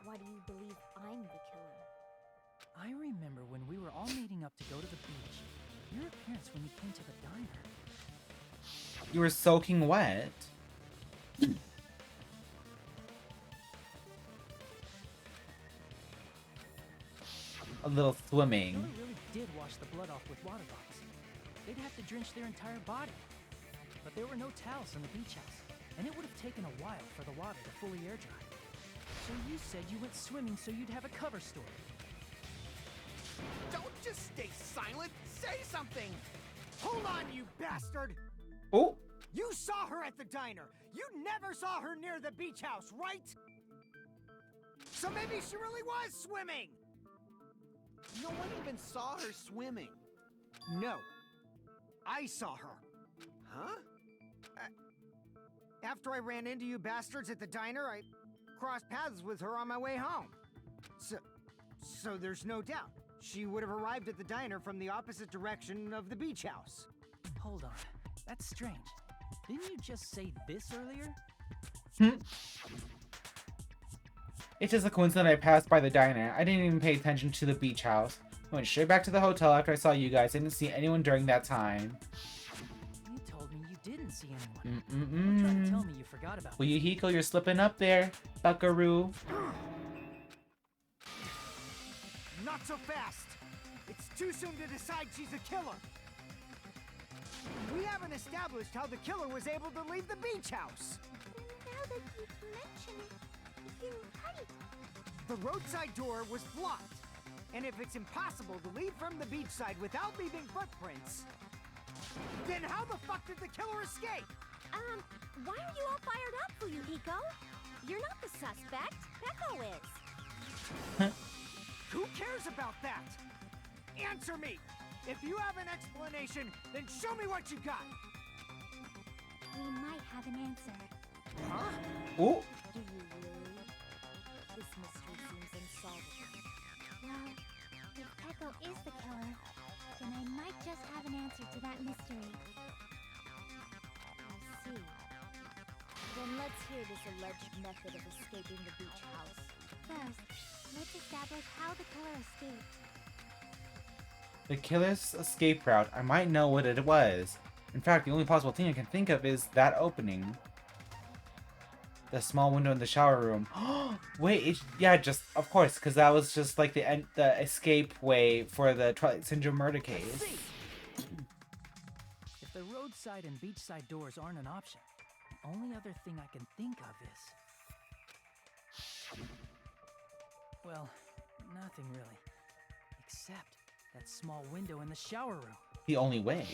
Why do you believe I'm the killer? I remember when we were all meeting up to go to the beach. Your appearance when you came to the diner. You were soaking wet. A little swimming. Killer really did wash the blood off with water bottles. They'd have to drench their entire body. But there were no towels in the beach house, and it would have taken a while for the water to fully air dry. So you said you went swimming so you'd have a cover story. Don't just stay silent. Say something. Hold on, you bastard! Oh, You saw her at the diner. You never saw her near the beach house, right? So maybe she really was swimming. No one even saw her swimming. No. I saw her. Huh? After I ran into you bastards at the diner, I crossed paths with her on my way home. So there's no doubt. she would have arrived at the diner from the opposite direction of the beach house. Hold on. That's strange. Didn't you just say this earlier? It's just a coincidence I passed by the diner. I didn't even pay attention to the beach house. I went straight back to the hotel after I saw you guys. I didn't see anyone during that time. You told me you didn't see anyone. Don't try to tell me you forgot about Well, Yuhiko, you're slipping up there, buckaroo. Not so fast! It's too soon to decide she's a killer! We haven't established how the killer was able to leave the beach house! Now that you mention it, you're right. The roadside door was blocked. And if it's impossible to leave from the beachside without leaving footprints, then how the fuck did the killer escape? Why are you all fired up, Fuyuhiko? You're not the suspect. Peko is. Who cares about that? Answer me! If you have an explanation, then show me what you got! We might have an answer. Huh? Oh. Do you really? This mystery seems unsolvable. Well, if Peko is the killer, then I might just have an answer to that mystery. I see. Then let's hear this alleged method of escaping the beach house. First, let's establish how the killer escaped. The killer's escape route. I might know what it was. In fact, the only possible thing I can think of is that opening. The small window in the shower room. Wait, yeah, just of course, because that was just like the escape way for the Twilight Syndrome murder case. If the roadside and beachside doors aren't an option, the only other thing I can think of is... well, nothing really. Except that small window in the shower room. The only way.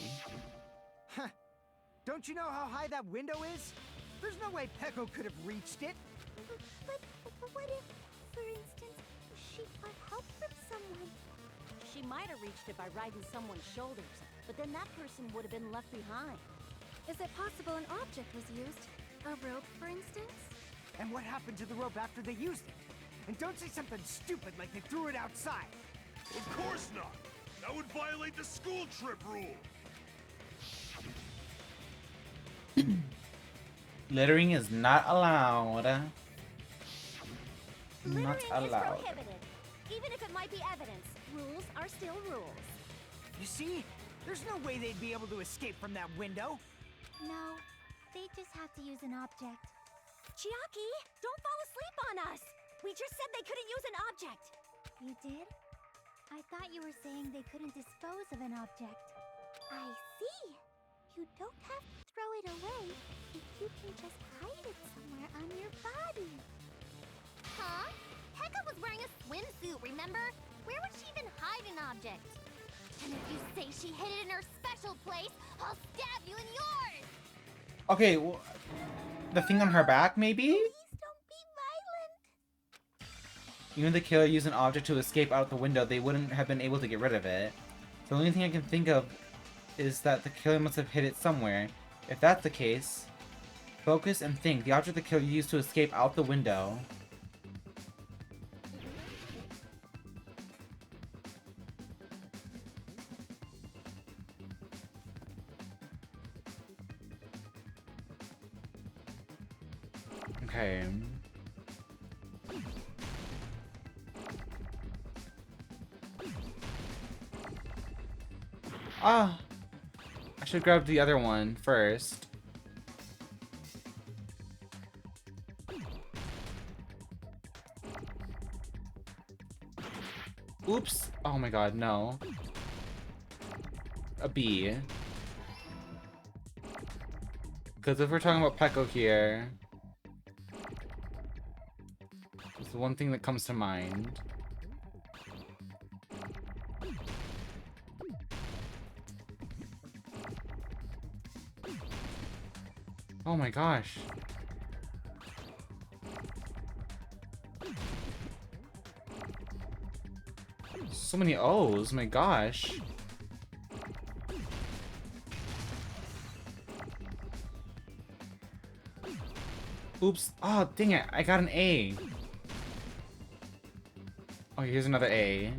Huh. Don't you know how high that window is? There's no way Peko could have reached it. But what if, for instance, she got help from someone? She might have reached it by riding someone's shoulders, but then that person would have been left behind. Is it possible an object was used? A rope, for instance? And what happened to the rope after they used it? And don't say something stupid like they threw it outside. Of course not! That would violate the school trip rule! Littering is not allowed. Littering Not is allowed. prohibited. Even if it might be evidence, rules are still rules. You see? There's no way they'd be able to escape from that window. No, they just have to use an object. Chiaki, don't fall asleep on us! We just said they couldn't use an object! You did? I thought you were saying they couldn't dispose of an object. I see. You don't have to throw it away if you can just hide it somewhere on your body. Huh? Pekka was wearing a swimsuit, remember? Where would she even hide an object? And if you say she hid it in her special place, I'll stab you in yours! Okay, well, the thing on her back, maybe? Please don't be violent. Even if the killer used an object to escape out the window, they wouldn't have been able to get rid of it. The only thing I can think of is that the killer must have hid it somewhere. If that's the case, focus and think. The object the killer used to escape out the window. Okay. Ah! I should grab the other one first. Oops! Oh my god, no. A B. Because if we're talking about Peko here, it's the one thing that comes to mind. Oh my gosh. So many O's, my gosh. Oops. Oh, dang it. I got an A. Oh, here's another A.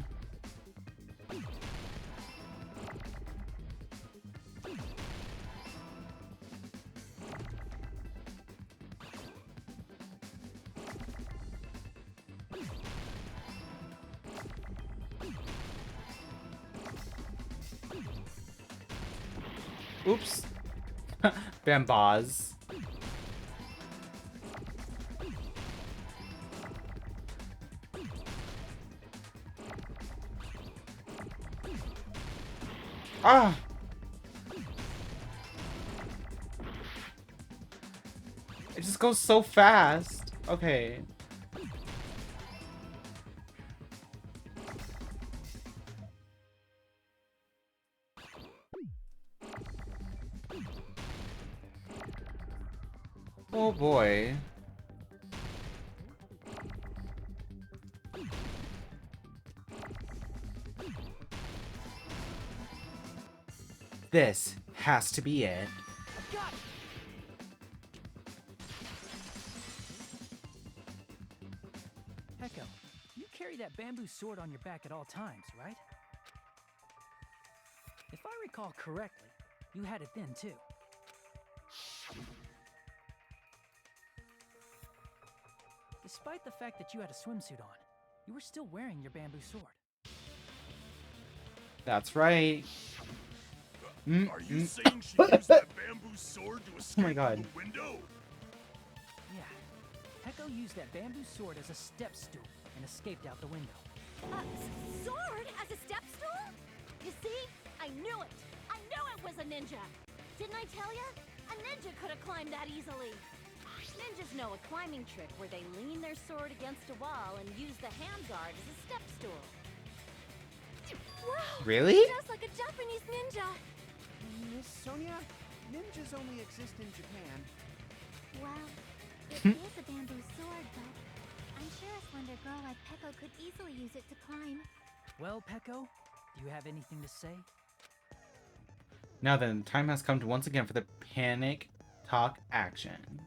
Oops. Bambaz. Ah! It just goes so fast. Okay. Oh boy. This has to be it. Got it. Echo, you carry that bamboo sword on your back at all times, right? If I recall correctly, you had it then too. Despite the fact that you had a swimsuit on, you were still wearing your bamboo sword. That's right. Are you saying she used that bamboo sword to escape Oh my god. through the window? Yeah. Echo used that bamboo sword as a step stool and escaped out the window. Sword as a step stool? You see? I knew it! I knew it was a ninja! Didn't I tell ya? A ninja could have climbed that easily. Ninjas know a climbing trick where they lean their sword against a wall and use the handguard as a step stool. Wow! Really? Just like a Japanese ninja! Miss Sonia, ninjas only exist in Japan. Well, it is a bamboo sword, but I'm sure a slender girl like Peko could easily use it to climb. Well, Peko, do you have anything to say? Now then, time has come to once again for the panic talk action.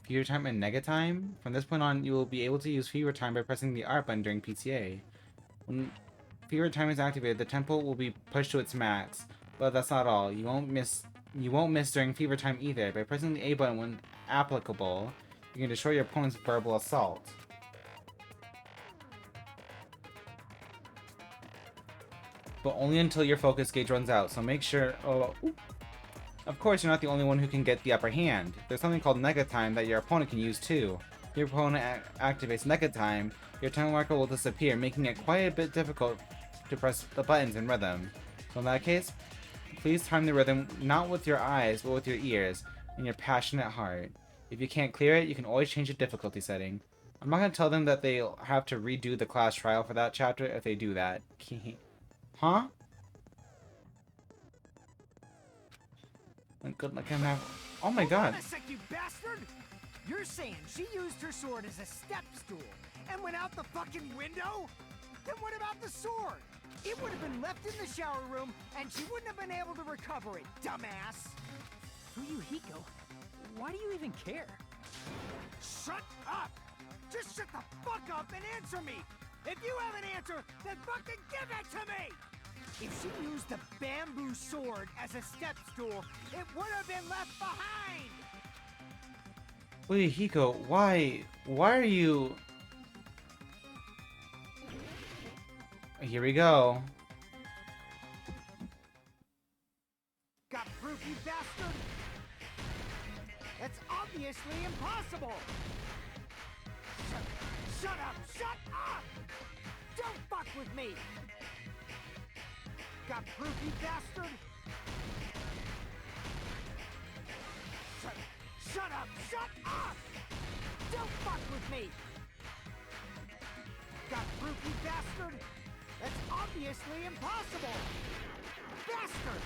Fever time and nega time. From this point on, you will be able to use fever time by pressing the R button during PTA. When fever time is activated, the tempo will be pushed to its max. But that's not all. You won't miss during fever time either. By pressing the A button when applicable, you can destroy your opponent's verbal assault. But only until your focus gauge runs out, so make sure... Of course, you're not the only one who can get the upper hand. There's something called nega time that your opponent can use too. If your opponent activates nega time, your time marker will disappear, making it quite a bit difficult to press the buttons in rhythm. So in that case, please time the rhythm not with your eyes, but with your ears and your passionate heart. If you can't clear it, you can always change the difficulty setting. I'm not going to tell them that they'll have to redo the class trial for that chapter if they do that. Huh? Good luck, oh my god. Hold on a sec, you bastard! You're saying she used her sword as a step stool and went out the fucking window? Then what about the sword? It would have been left in the shower room and she wouldn't have been able to recover it, dumbass! Fuyuhiko, why do you even care? Shut up! Just shut the fuck up and answer me! If you have an answer, then fucking give it to me! If she used the bamboo sword as a step stool, it would have been left behind! Wait, Hiko, why are you... Here we go. Got proof, you bastard? That's obviously impossible! Shut up! Shut up! Don't fuck with me! Got proof, you bastard? Shut up! Shut up! Don't fuck with me! Got proof, you bastard? That's obviously impossible! Bastard!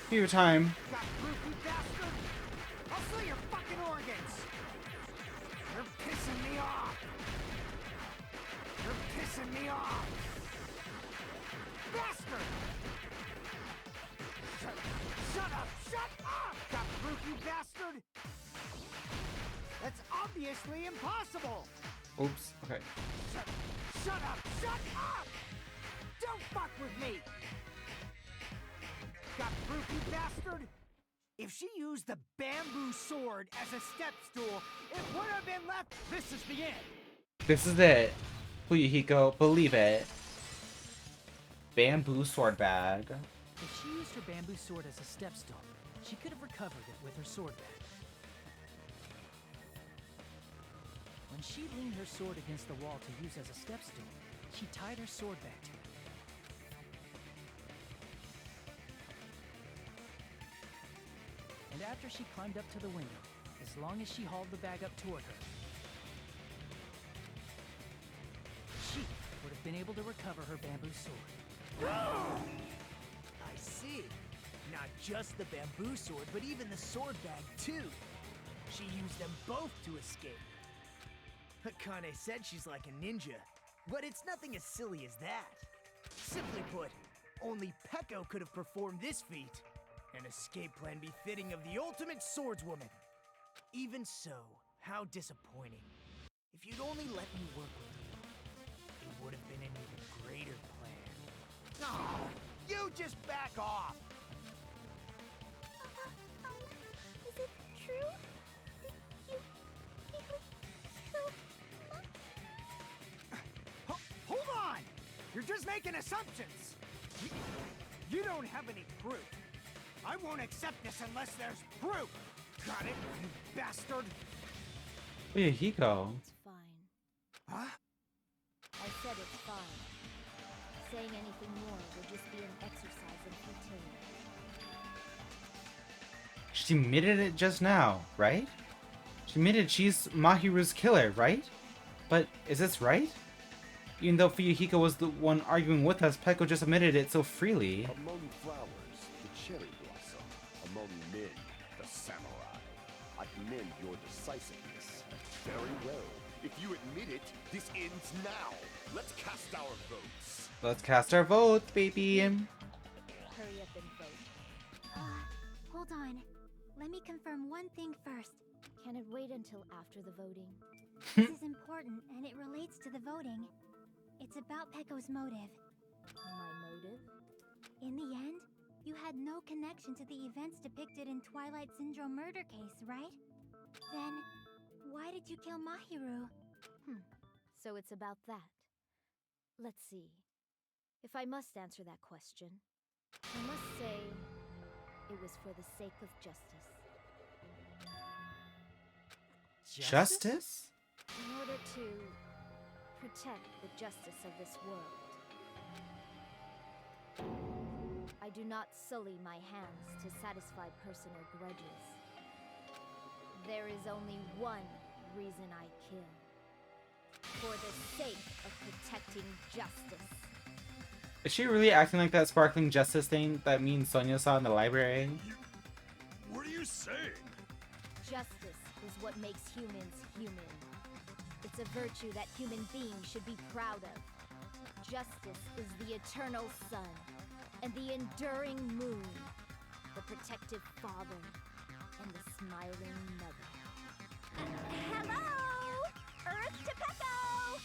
Fever time. Got proof, you bastard? I'll sell your fucking organs! You're pissing me off! You're pissing me off! Bastard! Shut up! Shut up! Got proof, you bastard? That's obviously impossible! Oops, okay. Shut up! Shut up! Don't fuck with me! Got proof, you bastard? If she used the bamboo sword as a step stool, it would have been left... This is the end! This is it. Fuyuhiko, believe it. Bamboo sword bag. If she used her bamboo sword as a stepstone, she could have recovered it with her sword bag. When she leaned her sword against the wall to use as a stepstone, she tied her sword back to it. And after she climbed up to the window, as long as she hauled the bag up toward her, she would have been able to recover her bamboo sword. I see. Not just the bamboo sword, but even the sword bag, too. She used them both to escape. Akane said she's like a ninja, but it's nothing as silly as that. Simply put, only Peko could have performed this feat. An escape plan befitting of the ultimate swordswoman. Even so, how disappointing. If you'd only let me work with you, it would have been an even greater plan. Oh, you just back off! Is it true? Did you Hold on! You're just making assumptions! You don't have any proof. I won't accept this unless there's proof! Got it, you bastard? Wait, Hiko. It's fine. Huh? I said it's fine. Saying anything more would just be an exercise in futility. She admitted it just now, right? She admitted she's Mahiru's killer, right? But is this right? Even though Fuyuhiko was the one arguing with us, Peko just admitted it so freely. Among flowers, the cherry blossom. Among men, the samurai. I commend your decisiveness. Very well. If you admit it, this ends now. Let's cast our votes. Let's cast our votes, baby. Hurry up and vote. Hold on. Let me confirm one thing first. Can it wait until after the voting? This is important, and it relates to the voting. It's about Peko's motive. My motive? In the end, you had no connection to the events depicted in Twilight Syndrome murder case, right? Then, why did you kill Mahiru? So it's about that. Let's see. If I must answer that question, I must say it was for the sake of justice. Justice? In order to protect the justice of this world. I do not sully my hands to satisfy personal grudges. There is only one reason I kill. For the sake of protecting justice. Is she really acting like that sparkling justice thing that me and Sonia saw in the library? What are you saying? Justice is what makes humans human. It's a virtue that human beings should be proud of. Justice is the eternal sun and the enduring moon, the protective father and the smiling mother. Hello! Earth to Peko!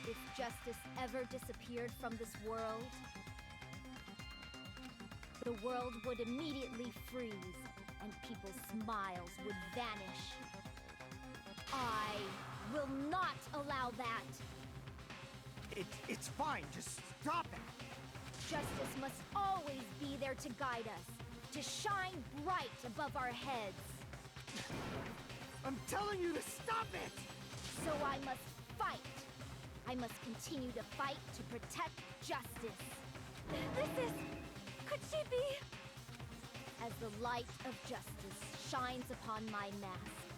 If justice ever disappeared from this world, the world would immediately freeze and people's smiles would vanish. I will not allow that. It's fine, just stop it. Justice must always be there to guide us, to shine bright above our heads. I'm telling you to stop it! So I must fight. I must continue to fight to protect justice. Could she be? As the light of justice shines upon my mask,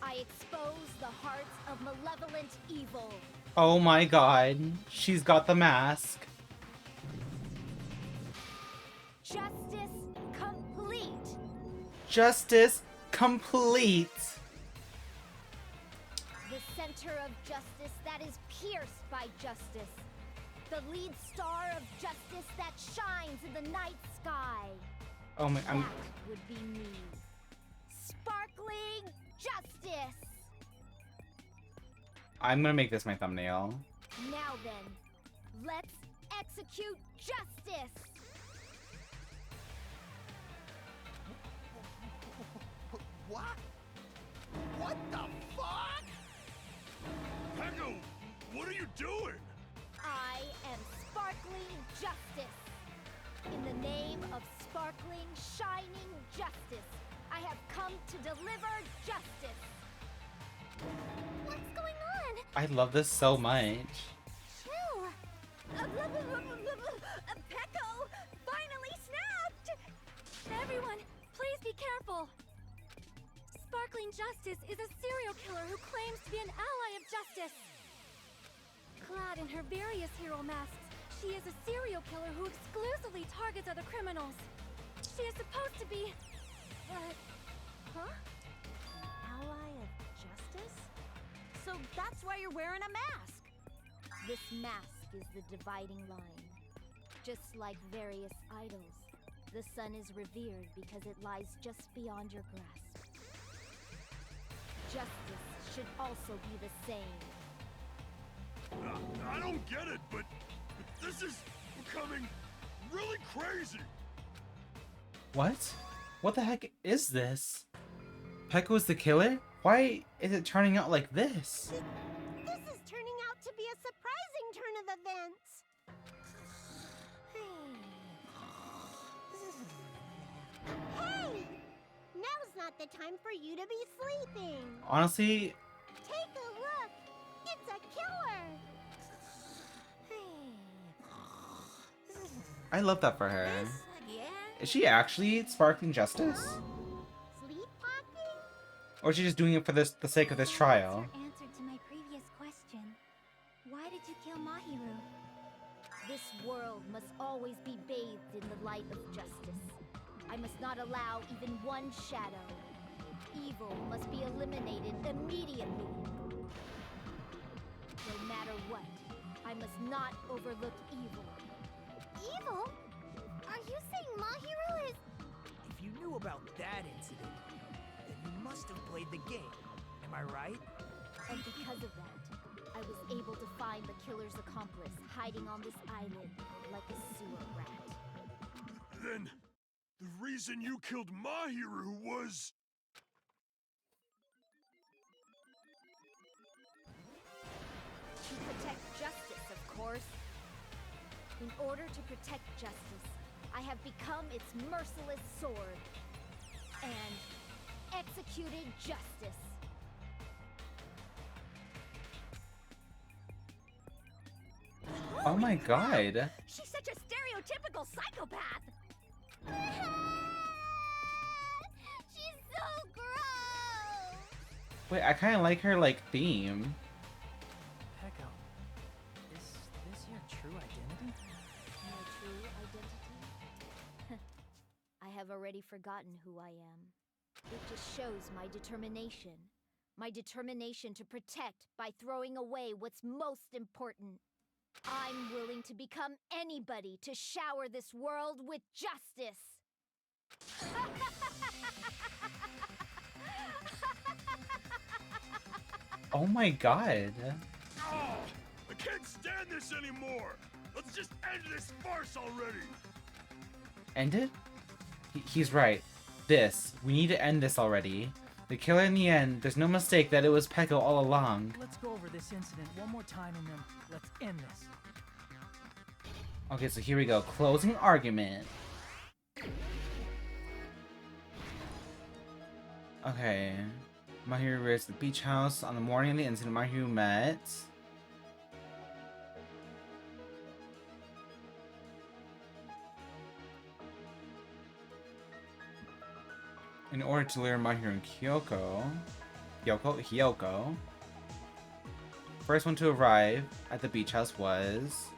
I expose the hearts of malevolent evil. Oh my god, she's got the mask. Justice complete. Justice complete. The center of justice that is pierced by justice. The lead star of justice that shines in the night sky. Oh my, That would be me. Sparkling justice. I'm gonna make this my thumbnail. Now then, let's execute justice. What? What the fuck? Peko, what are you doing? I am sparkling justice. In the name of sparkling, shining justice, I have come to deliver justice. What's going on? I love this so much. Chill. Pecco finally snapped! Everyone, please be careful. Sparkling Justice is a serial killer who claims to be an ally of justice. Clad in her various hero masks, she is a serial killer who exclusively targets other criminals. She is supposed to be... huh? Ally of justice? So that's why you're wearing a mask. This mask is the dividing line. Just like various idols, the sun is revered because it lies just beyond your grasp. Justice should also be the same. I don't get it, but this is becoming really crazy. What? What the heck is this? Pecco is the killer? Why is it turning out like this? This is turning out to be a surprising turn of events. Hey! Now's not the time for you to be sleeping. Honestly, Take a look. It's a killer. I love that for her. Yeah. Is she actually sparkling justice? Sleepwalking? Or is she just doing it for the sake of this trial? That's your answer to my previous question. Why did you kill Mahiru? This world must always be bathed in the light of justice. I must not allow even one shadow. Evil must be eliminated immediately. No matter what, I must not overlook evil. Evil? Are you saying Mahiru is... If you knew about that incident, then you must have played the game. Am I right? And because of that, I was able to find the killer's accomplice hiding on this island like a sewer rat. Then, the reason you killed Mahiru was... To protect justice, of course. In order to protect justice, I have become its merciless sword. And executed justice. Oh my god. She's such a stereotypical psychopath! She's so gross. Wait, I kind of like her, like, theme. Pecco, is this your true identity? My true identity? I have already forgotten who I am. It just shows my determination. My determination to protect by throwing away what's most important. I'm willing to become anybody to shower this world with justice. Oh my god. Oh, I can't stand this anymore. Let's just end this farce already. End it? He's right. We need to end this already. The killer in the end, there's no mistake that it was Pecco all along. Let's go over this incident one more time and then let's end this. Okay, so here we go. Closing argument. Okay. Mahiru reached the beach house. On the morning of the incident, Mahiru met... In order to lure Mahiru and Hyoko, first one to arrive at the beach house was...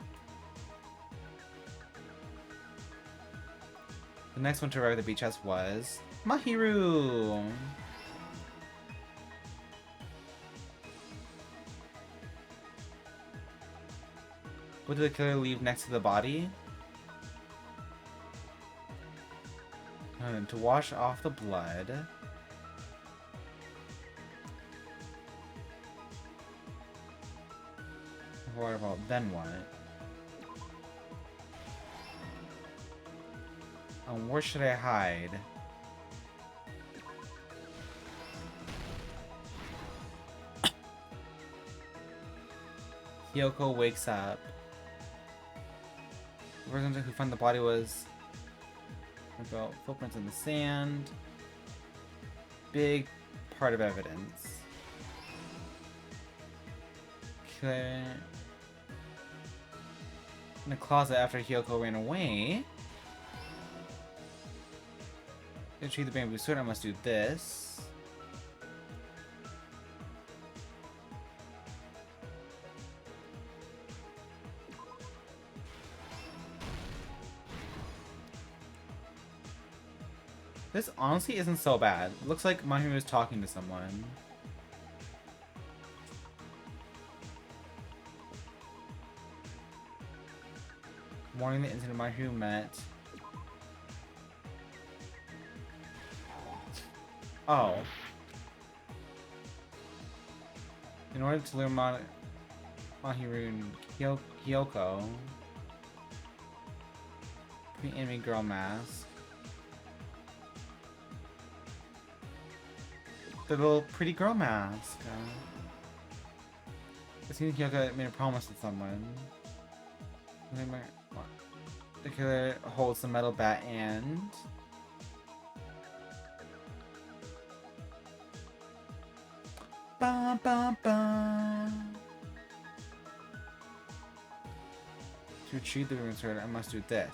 The next one to arrive at the beach house was... Mahiru! What did the killer leave next to the body? And to wash off the blood. What about then what? Where should I hide? Hyoko wakes up. The person who found the body was About footprints in the sand. Big part of evidence. Okay. In the closet after Hyoko ran away. To retrieve the bamboo sword, I must do this. This honestly isn't so bad. Looks like Mahiru is talking to someone. Morning the incident Mahiru met. Oh. In order to lure Mahiru and Hyoko, the enemy girl mask. The little pretty girl mask. It seems Hyoko made a promise to someone. The killer holds the metal bat and... Ba, ba, ba. To retrieve the ruined sword, I must do this.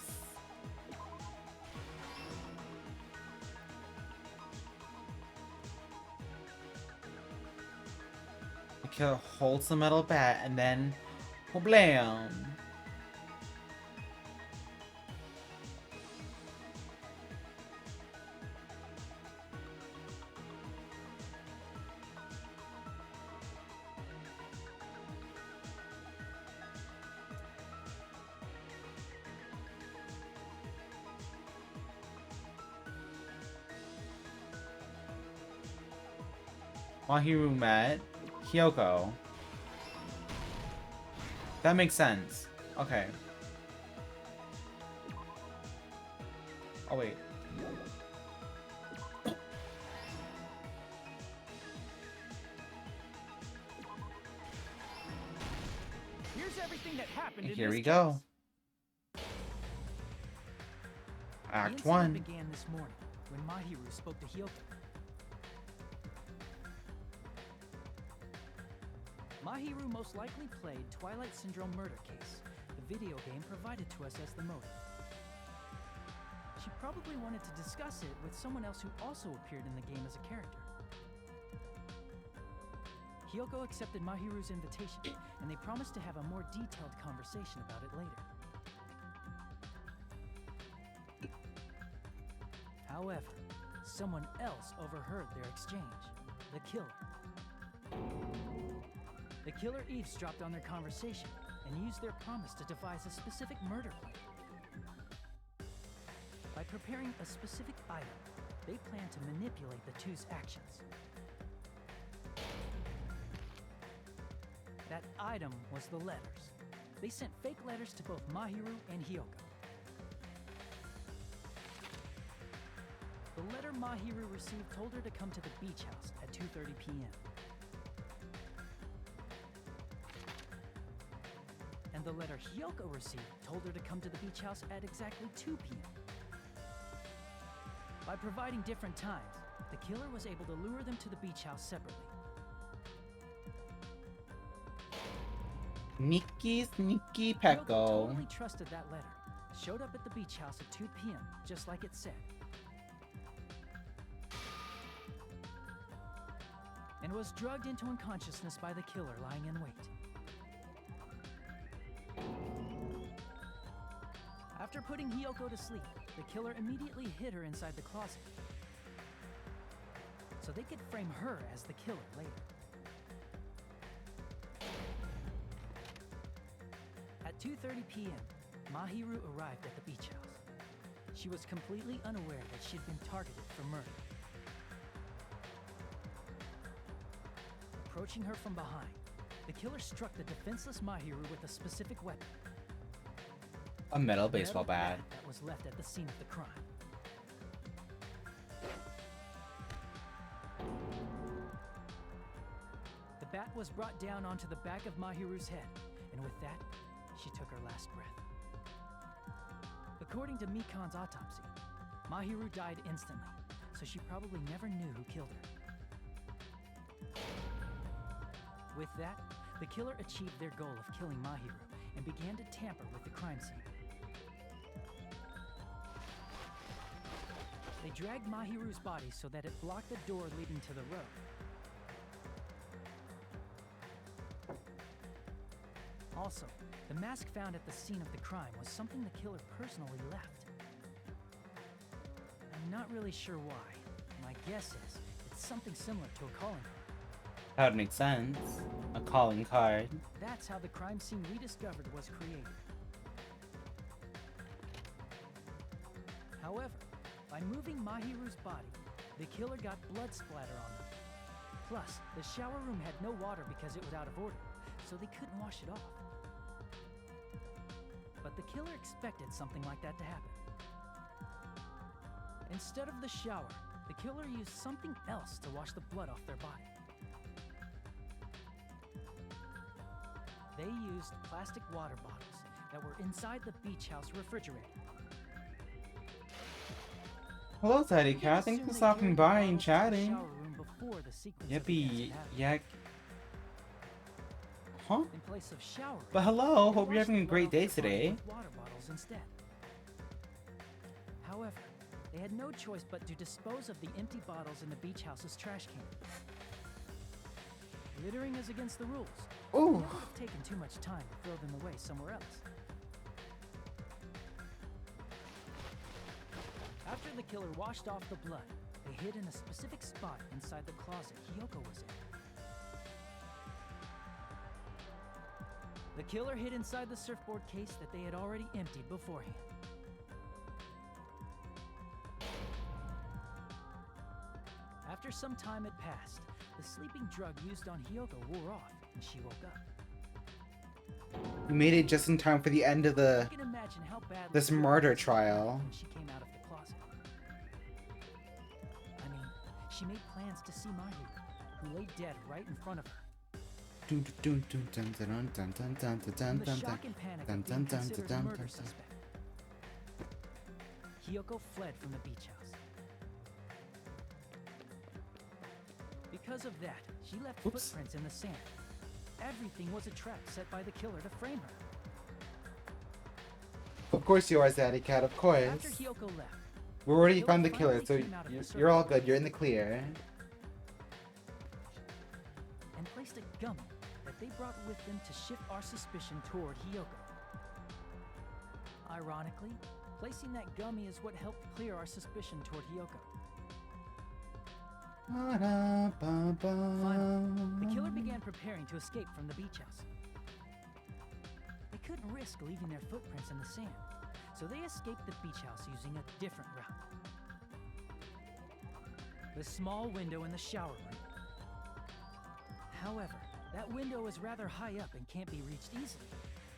The killer holds the metal bat and then... Blam! Mahiru met Hyoko. That makes sense. Okay. Oh wait. Here's everything that happened. Here we go. Act 1 began this morning when Mahiru spoke to Hyoko. Mahiru most likely played Twilight Syndrome Murder Case, the video game provided to us as the motive. She probably wanted to discuss it with someone else who also appeared in the game as a character. Hyoko accepted Mahiru's invitation, and they promised to have a more detailed conversation about it later. However, someone else overheard their exchange, the killer. The killer eavesdropped on their conversation and used their promise to devise a specific murder plan. By preparing a specific item, they planned to manipulate the two's actions. That item was the letters. They sent fake letters to both Mahiru and Hyoko. The letter Mahiru received told her to come to the beach house at 2:30 p.m. And the letter Hyoko received told her to come to the beach house at exactly 2 p.m. By providing different times, the killer was able to lure them to the beach house separately. Sneaky Hyoko Pecco. totally trusted that letter, showed up at the beach house at 2 p.m., just like it said. And was drugged into unconsciousness by the killer lying in wait. After putting Hyoko to sleep, the killer immediately hid her inside the closet, so they could frame her as the killer later. At 2:30 p.m., Mahiru arrived at the beach house. She was completely unaware that she'd been targeted for murder. Approaching her from behind, the killer struck the defenseless Mahiru with a specific weapon. A metal baseball bat. That was left at the scene of the crime. The bat was brought down onto the back of Mahiru's head, and with that, she took her last breath. According to Mikan's autopsy, Mahiru died instantly, so she probably never knew who killed her. With that, the killer achieved their goal of killing Mahiru and began to tamper with the crime scene. They dragged Mahiru's body so that it blocked the door leading to the road. Also, the mask found at the scene of the crime was something the killer personally left. I'm not really sure why. My guess is it's something similar to a calling card. That would make sense. A calling card. That's how the crime scene we discovered was created. However, by moving Mahiru's body, the killer got blood splatter on them. Plus, the shower room had no water because it was out of order, so they couldn't wash it off. But the killer expected something like that to happen. Instead of the shower, the killer used something else to wash the blood off their body. They used plastic water bottles that were inside the beach house refrigerator. Hello, Teddy Cat. Thanks for stopping by and chatting. Yippee, yak. Huh? In place of showering, But hello, hope you're having a great day today. water bottles instead. However, they had no choice but to dispose of the empty bottles in the beach house's trash can. Littering is against the rules. Ooh. It would have taken too much time to throw them away somewhere else. After the killer washed off the blood, they hid in a specific spot inside the closet Hiyoko was in. The killer hid inside the surfboard case that they had already emptied beforehand. After some time had passed, the sleeping drug used on Hiyoko wore off, and she woke up. We made it just in time for the end of You can imagine how badly this Hiyoko murder was trial. when she came out of the closet. I mean, she made plans to see Mahiru, who lay dead right in front of her. Dun dun dun dun dun dun dun dun dun In the dun shock and panic dun of being dun considered a dun murder dun. suspect, Hiyoko fled from the beach house. Because of that, she left Oops. footprints in the sand. Everything was a trap set by the killer to frame her. Of course you are, Zaddy Cat, of After course. Hiyoko left, We already Killer found the killer, so finally came out of the you're all good. You're in the clear. and placed a gummy that they brought with them to shift our suspicion toward Hiyoko. Ironically, placing that gummy is what helped clear our suspicion toward Hiyoko. Finally, the killer began preparing to escape from the beach house. They couldn't risk leaving their footprints in the sand, so they escaped the beach house using a different route. The small window in the shower room. However, that window is rather high up and can't be reached easily,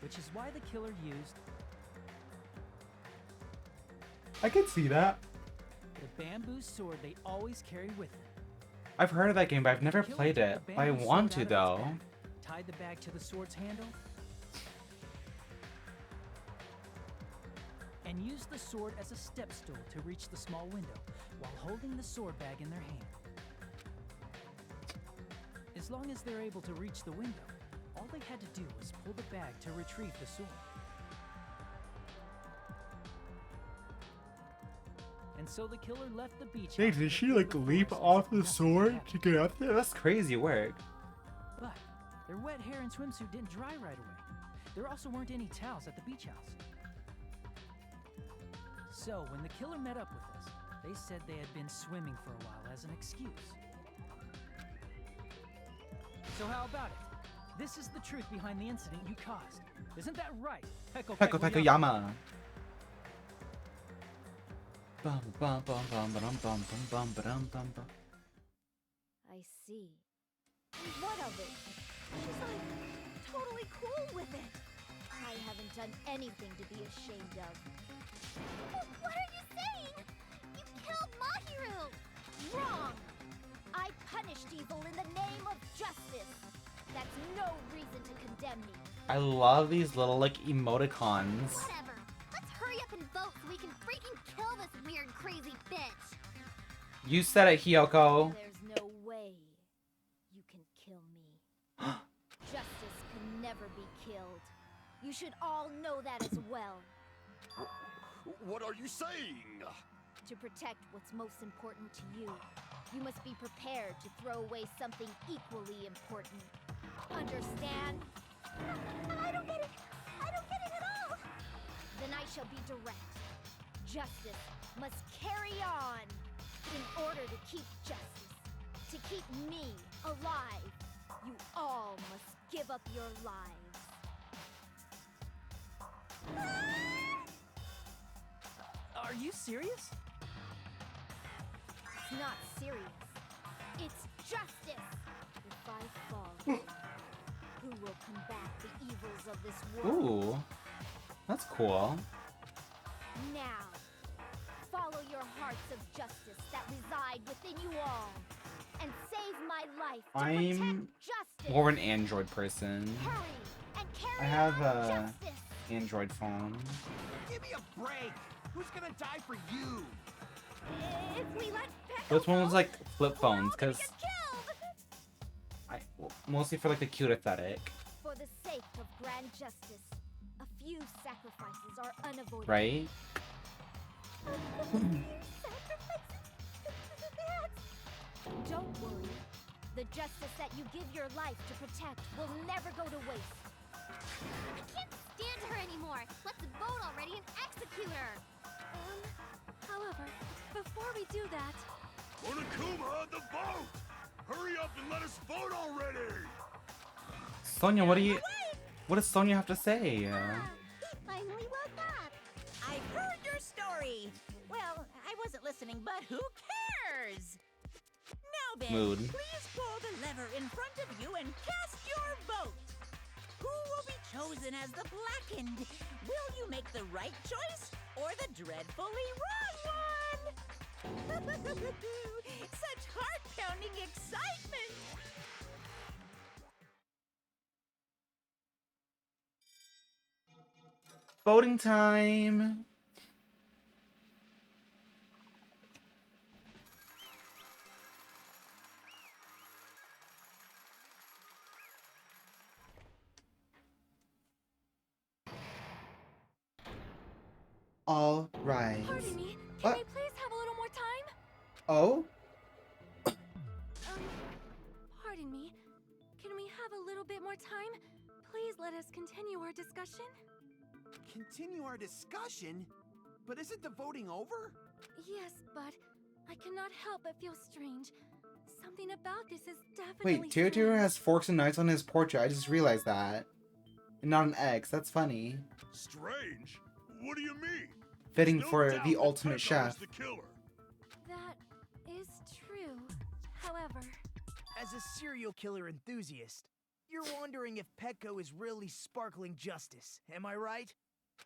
which is why the killer used I can see that. the bamboo sword they always carry with them. I've heard of that game, but I've never The killer played took it. the I bamboo want sword to out of its though. bag, tied the bag to the sword's handle, and used the sword as a step stool to reach the small window while holding the sword bag in their hand. As long as they're able to reach the window, all they had to do was pull the bag to retrieve the sword. And so the killer left the beach. Hey, house did with she the like killer leap force off as if the nothing sword happened. to get up there? That's crazy work. But their wet hair and swimsuit didn't dry right away. There also weren't any towels at the beach house. So when the killer met up with us, they said they had been swimming for a while as an excuse. So how about it? This is the truth behind the incident you caused. Isn't that right, Peko Peko Peko Yama? Yama. Bum bum bum bum bum bum bum bum bum bum. I see. And what of it? She's like totally cool with it. I haven't done anything to be ashamed of. What are you saying? You killed Mahiru! Wrong! I punished evil in the name of justice. That's no reason to condemn me. I love these little like emoticons. Whatever. Let's hurry up and vote so we can freaking kill this weird, crazy bitch. You said it, Hiyoko. There's no way you can kill me. Justice can never be killed. You should all know that as well. What are you saying? To protect what's most important to you, you must be prepared to throw away something equally important. Understand? I don't get it. I don't get it at all. Then I shall be direct. Justice must carry on. In order to keep justice, to keep me alive, you all must give up your lives. Are you serious? It's not serious. It's justice. If I fall here, who will combat the evils of this world? Ooh. That's cool. Now, follow your hearts of justice that reside within you all, and save my life to I'm protect justice. more of an Android person. Hurry and carry I have on a justice. Android phone. Give me a break. Who's gonna die for you? If we let This one was like flip we're all phones, gonna because get killed. mostly for like the cute aesthetic, For the sake of grand justice, a few sacrifices are unavoidable. right? Don't worry. The justice that you give your life to protect will never go to waste. I can't stand her anymore. Let's vote already and execute her. However, before we do that, Onokuma, the vote! Hurry up and let us vote already! Sonia, what does Sonia have to say? He finally woke up. I've heard your story. Well, I wasn't listening, but who cares? Now then, Mood. please pull the lever in front of you and cast your vote. Who will be chosen as the blackened? Will you make the right choice or the dreadfully wrong one? Such heart-pounding excitement! Voting time! All right. pardon me, can What? we please have a little more time? Oh? Pardon me, can we have a little bit more time? Please let us continue our discussion. Continue our discussion? But isn't the voting over? Yes, but I cannot help but feel strange. Something about this is definitely Wait, Tiro strange. has forks and knives on his portrait. I just realized that. And not an X. That's funny. Strange? What do you mean? Fitting There's no for doubt the that ultimate Peko chef. is the killer. That is true. However, As a serial killer enthusiast, you're wondering if Petco is really sparkling justice. Am I right?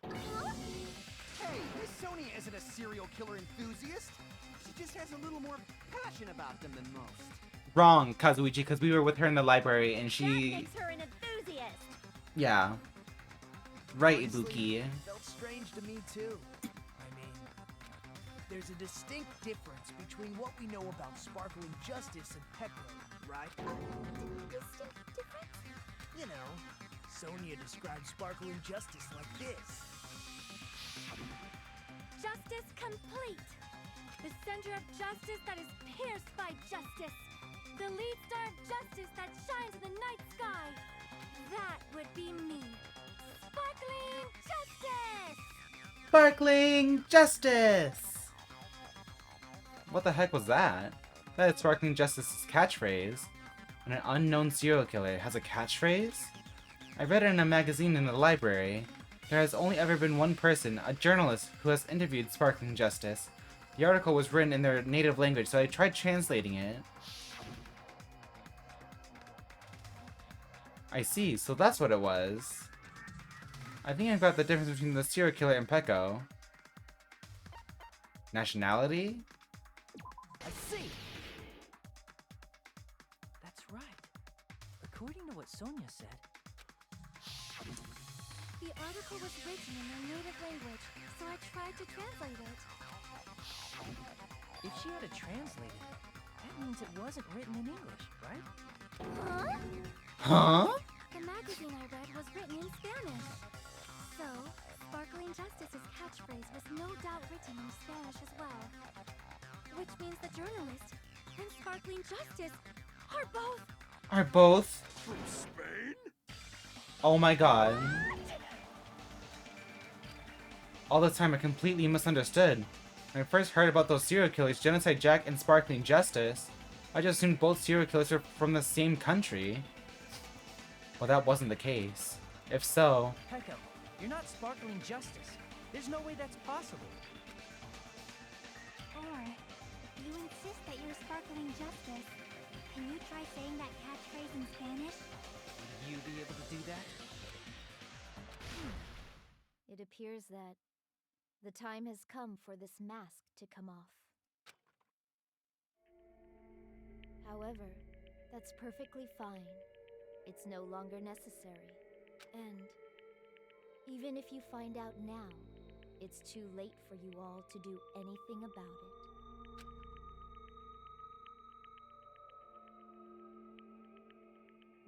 Hey, Miss Sonia isn't a serial killer enthusiast. She just has a little more passion about them than most. Wrong, Kazuichi, because we were with her in the library and That she... makes her an enthusiast. Yeah. Right, Honestly, Ibuki. felt strange to me too. I mean, there's a distinct difference between what we know about sparkling justice and Petco, right? Distinct difference? You know, Sonia describes sparkling justice like this. justice complete. The center of justice that is pierced by justice. The lead star of justice that shines in the night sky. That would be me. Sparkling justice! Sparkling Justice! What the heck was that? That is Sparkling Justice's catchphrase. And an unknown serial killer has a catchphrase? I read it in a magazine in the library. There has only ever been one person, a journalist, who has interviewed Sparkling Justice. The article was written in their native language, so I tried translating it. I see, so that's what it was. I think I got the difference between the serial killer and Peko. Nationality? I see. That's right. According to what Sonia said, The article was written in their native language, so I tried to translate it. she had it translated, that means it wasn't written in English, right? Huh? Huh? The magazine I read was written in Spanish. So, Sparkling Justice's catchphrase was no doubt written in Spanish as well. Which means the journalist and Sparkling Justice are both... Are both? From Spain? Oh my god. All this time I completely misunderstood. When I first heard about those serial killers, Genocide Jack and Sparkling Justice, I just assumed both serial killers were from the same country. Well, that wasn't the case. If so... Peko, you're not Sparkling Justice. There's no way that's possible. Or, if you insist that you're Sparkling Justice, can you try saying that catchphrase in Spanish? Will you be able to do that? It appears that the time has come for this mask to come off. However, that's perfectly fine. It's no longer necessary. And even if you find out now, it's too late for you all to do anything about it.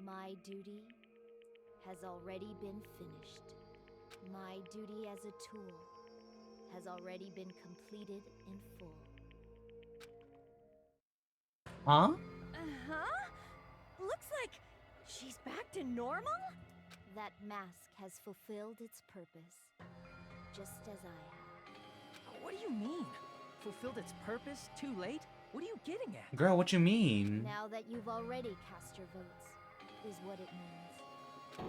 My duty has already been finished. My duty as a tool has already been completed in full. Huh? Uh-huh. Looks like she's back to normal? That mask has fulfilled its purpose, just as I have. What do you mean? Fulfilled its purpose? Too late? What are you getting at? Girl, what you mean? Now that you've already cast your votes, is what it means.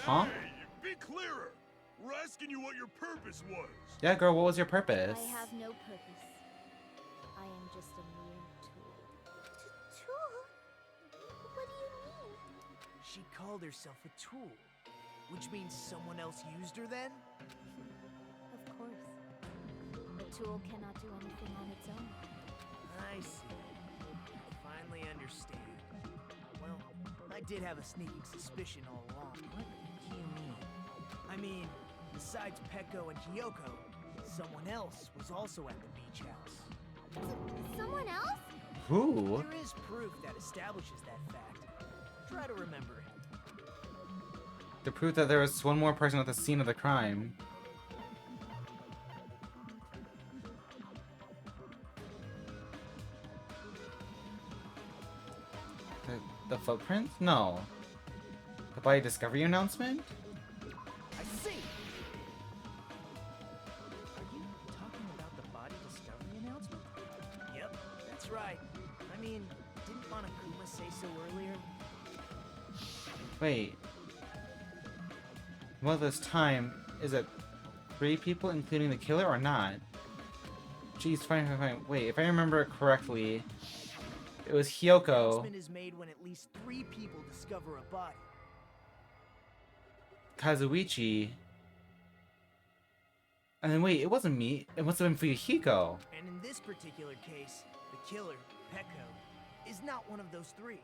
Huh? Hey, be clearer! We're asking you what your purpose was! Yeah, girl, what was your purpose? I have no purpose. I am just a mere tool. Tool? What do you mean? She called herself a tool, which means someone else used her then? Of course. A tool cannot do anything on its own. I see. I finally understand. Well, I did have a sneaking suspicion all along. What do you mean? I mean, besides Peko and Hiyoko, someone else was also at the beach house. Someone else? Who? There is proof that establishes that fact. Try to remember it. To prove that there was one more person at the scene of the crime. The footprints? No. The body discovery announcement? I see! Are you talking about the body discovery announcement? Yep, that's right. I mean, didn't Monokuma say so earlier? Wait. Well, this time, is it 3 people including the killer or not? Jeez, fine. Wait, if I remember it correctly, it was Hiyoko, Announcement is made when at least 3 people discover a body. Kazuichi, and then wait, it wasn't me. It must have been Fuyuhiko. And in this particular case, the killer, Peko, is not one of those 3.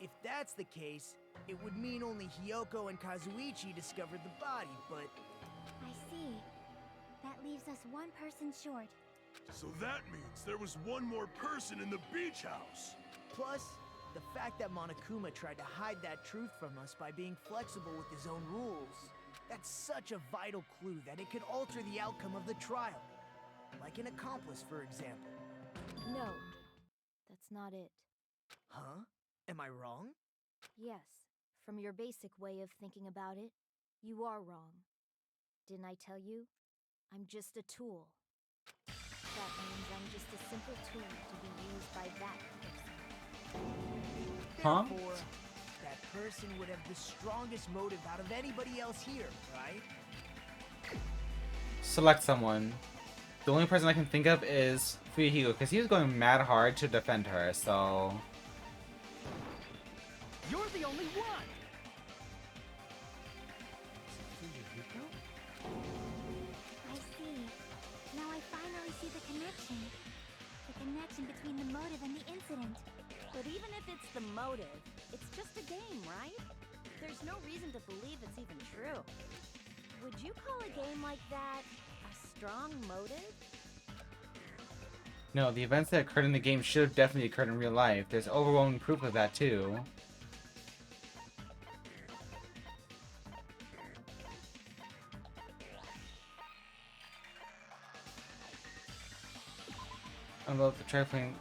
If that's the case, it would mean only Hiyoko and Kazuichi discovered the body, but... I see. That leaves us one person short. So that means there was one more person in the beach house! Plus, the fact that Monokuma tried to hide that truth from us by being flexible with his own rules. That's such a vital clue that it could alter the outcome of the trial. Like an accomplice, for example. No, that's not it. Huh? Am I wrong? Yes, from your basic way of thinking about it, you are wrong. Didn't I tell you? I'm just a tool. That means I'm just a simple tool to be used by that person. Huh? Therefore, that person would have the strongest motive out of anybody else here, right? Select someone. The only person I can think of is Fuyuhiko, because he was going mad hard to defend her, so... You're the only one! Fuyuhiko? I see. Now I finally see the connection. The connection between the motive and the incident. But even if it's the motive, it's just a game, right? There's no reason to believe it's even true. Would you call a game like that a strong motive? No, the events that occurred in the game should have definitely occurred in real life. There's overwhelming proof of that, too. About the trifling...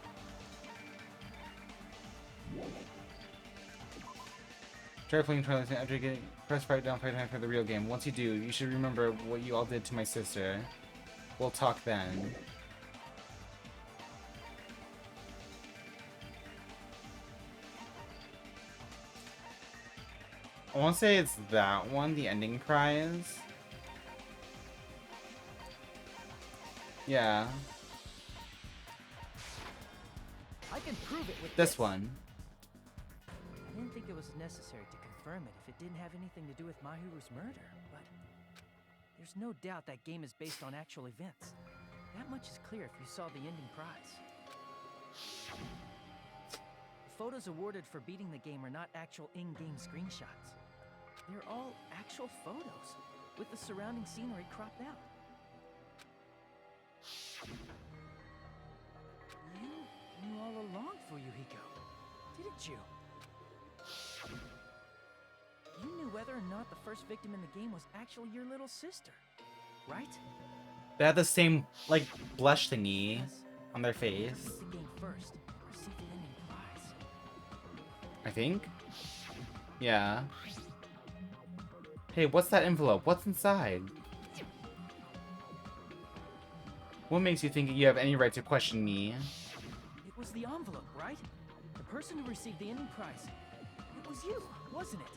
Trifling trailing after getting press right down playtime for the real game. Once you do, you should remember what you all did to my sister. We'll talk then. I want to say it's that one, the ending prize. Yeah. I can prove it with This one. I didn't think it was necessary to confirm it if it didn't have anything to do with Mahiru's murder, but there's no doubt that game is based on actual events. That much is clear if you saw the ending prize. The photos awarded for beating the game are not actual in-game screenshots. They're all actual photos, with the surrounding scenery cropped out. You knew all along, Fuyuhiko, didn't you? You knew whether or not the first victim in the game was actually your little sister, right? They had the same, like, blush thingy on their face. Beat the game first, receive the ending prize. I think? Yeah. Hey, what's that envelope? What's inside? What makes you think you have any right to question me? It was the envelope, right? The person who received the ending prize. It was you, wasn't it?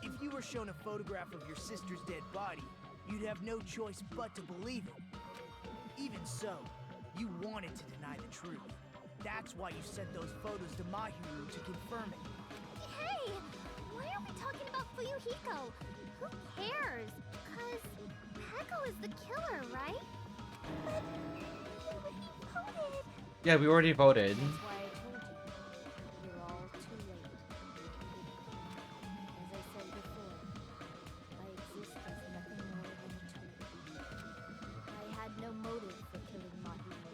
If you were shown a photograph of your sister's dead body, you'd have no choice but to believe it. Even so, you wanted to deny the truth. That's why you sent those photos to Mahiru to confirm it. Hey! Why are we talking about Fuyuhiko? Who cares? 'Cause Peko is the killer, right? But you already voted. Yeah, we already voted. That's why I told you. You're all too late. As I said before, I exist as nothing more than a tool. I had no motive for killing Mahiru.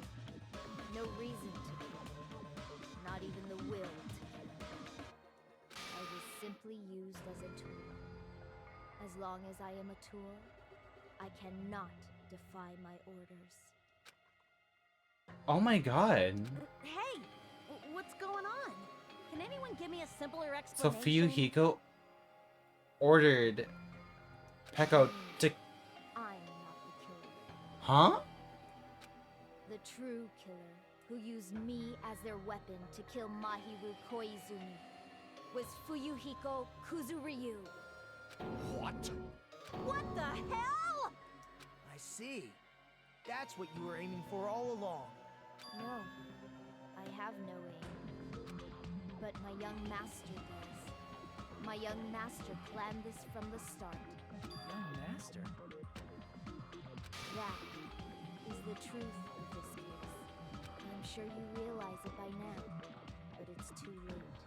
No reason to kill. Not even the will to kill. I was simply used as a tool. As long as I am a tool, I cannot defy my orders. Oh my god. Hey, what's going on? Can anyone give me a simpler So explanation? Fuyuhiko ordered Peko to... I'm not the killer. Huh? The true killer, who used me as their weapon to kill Mahiru Koizumi, was Fuyuhiko Kuzuryu. What? What the hell? I see. That's what you were aiming for all along. No, I have no aim. But my young master does. My young master planned this from the start. Young master? That is the truth of this case. I'm sure you realize it by now, but it's too late.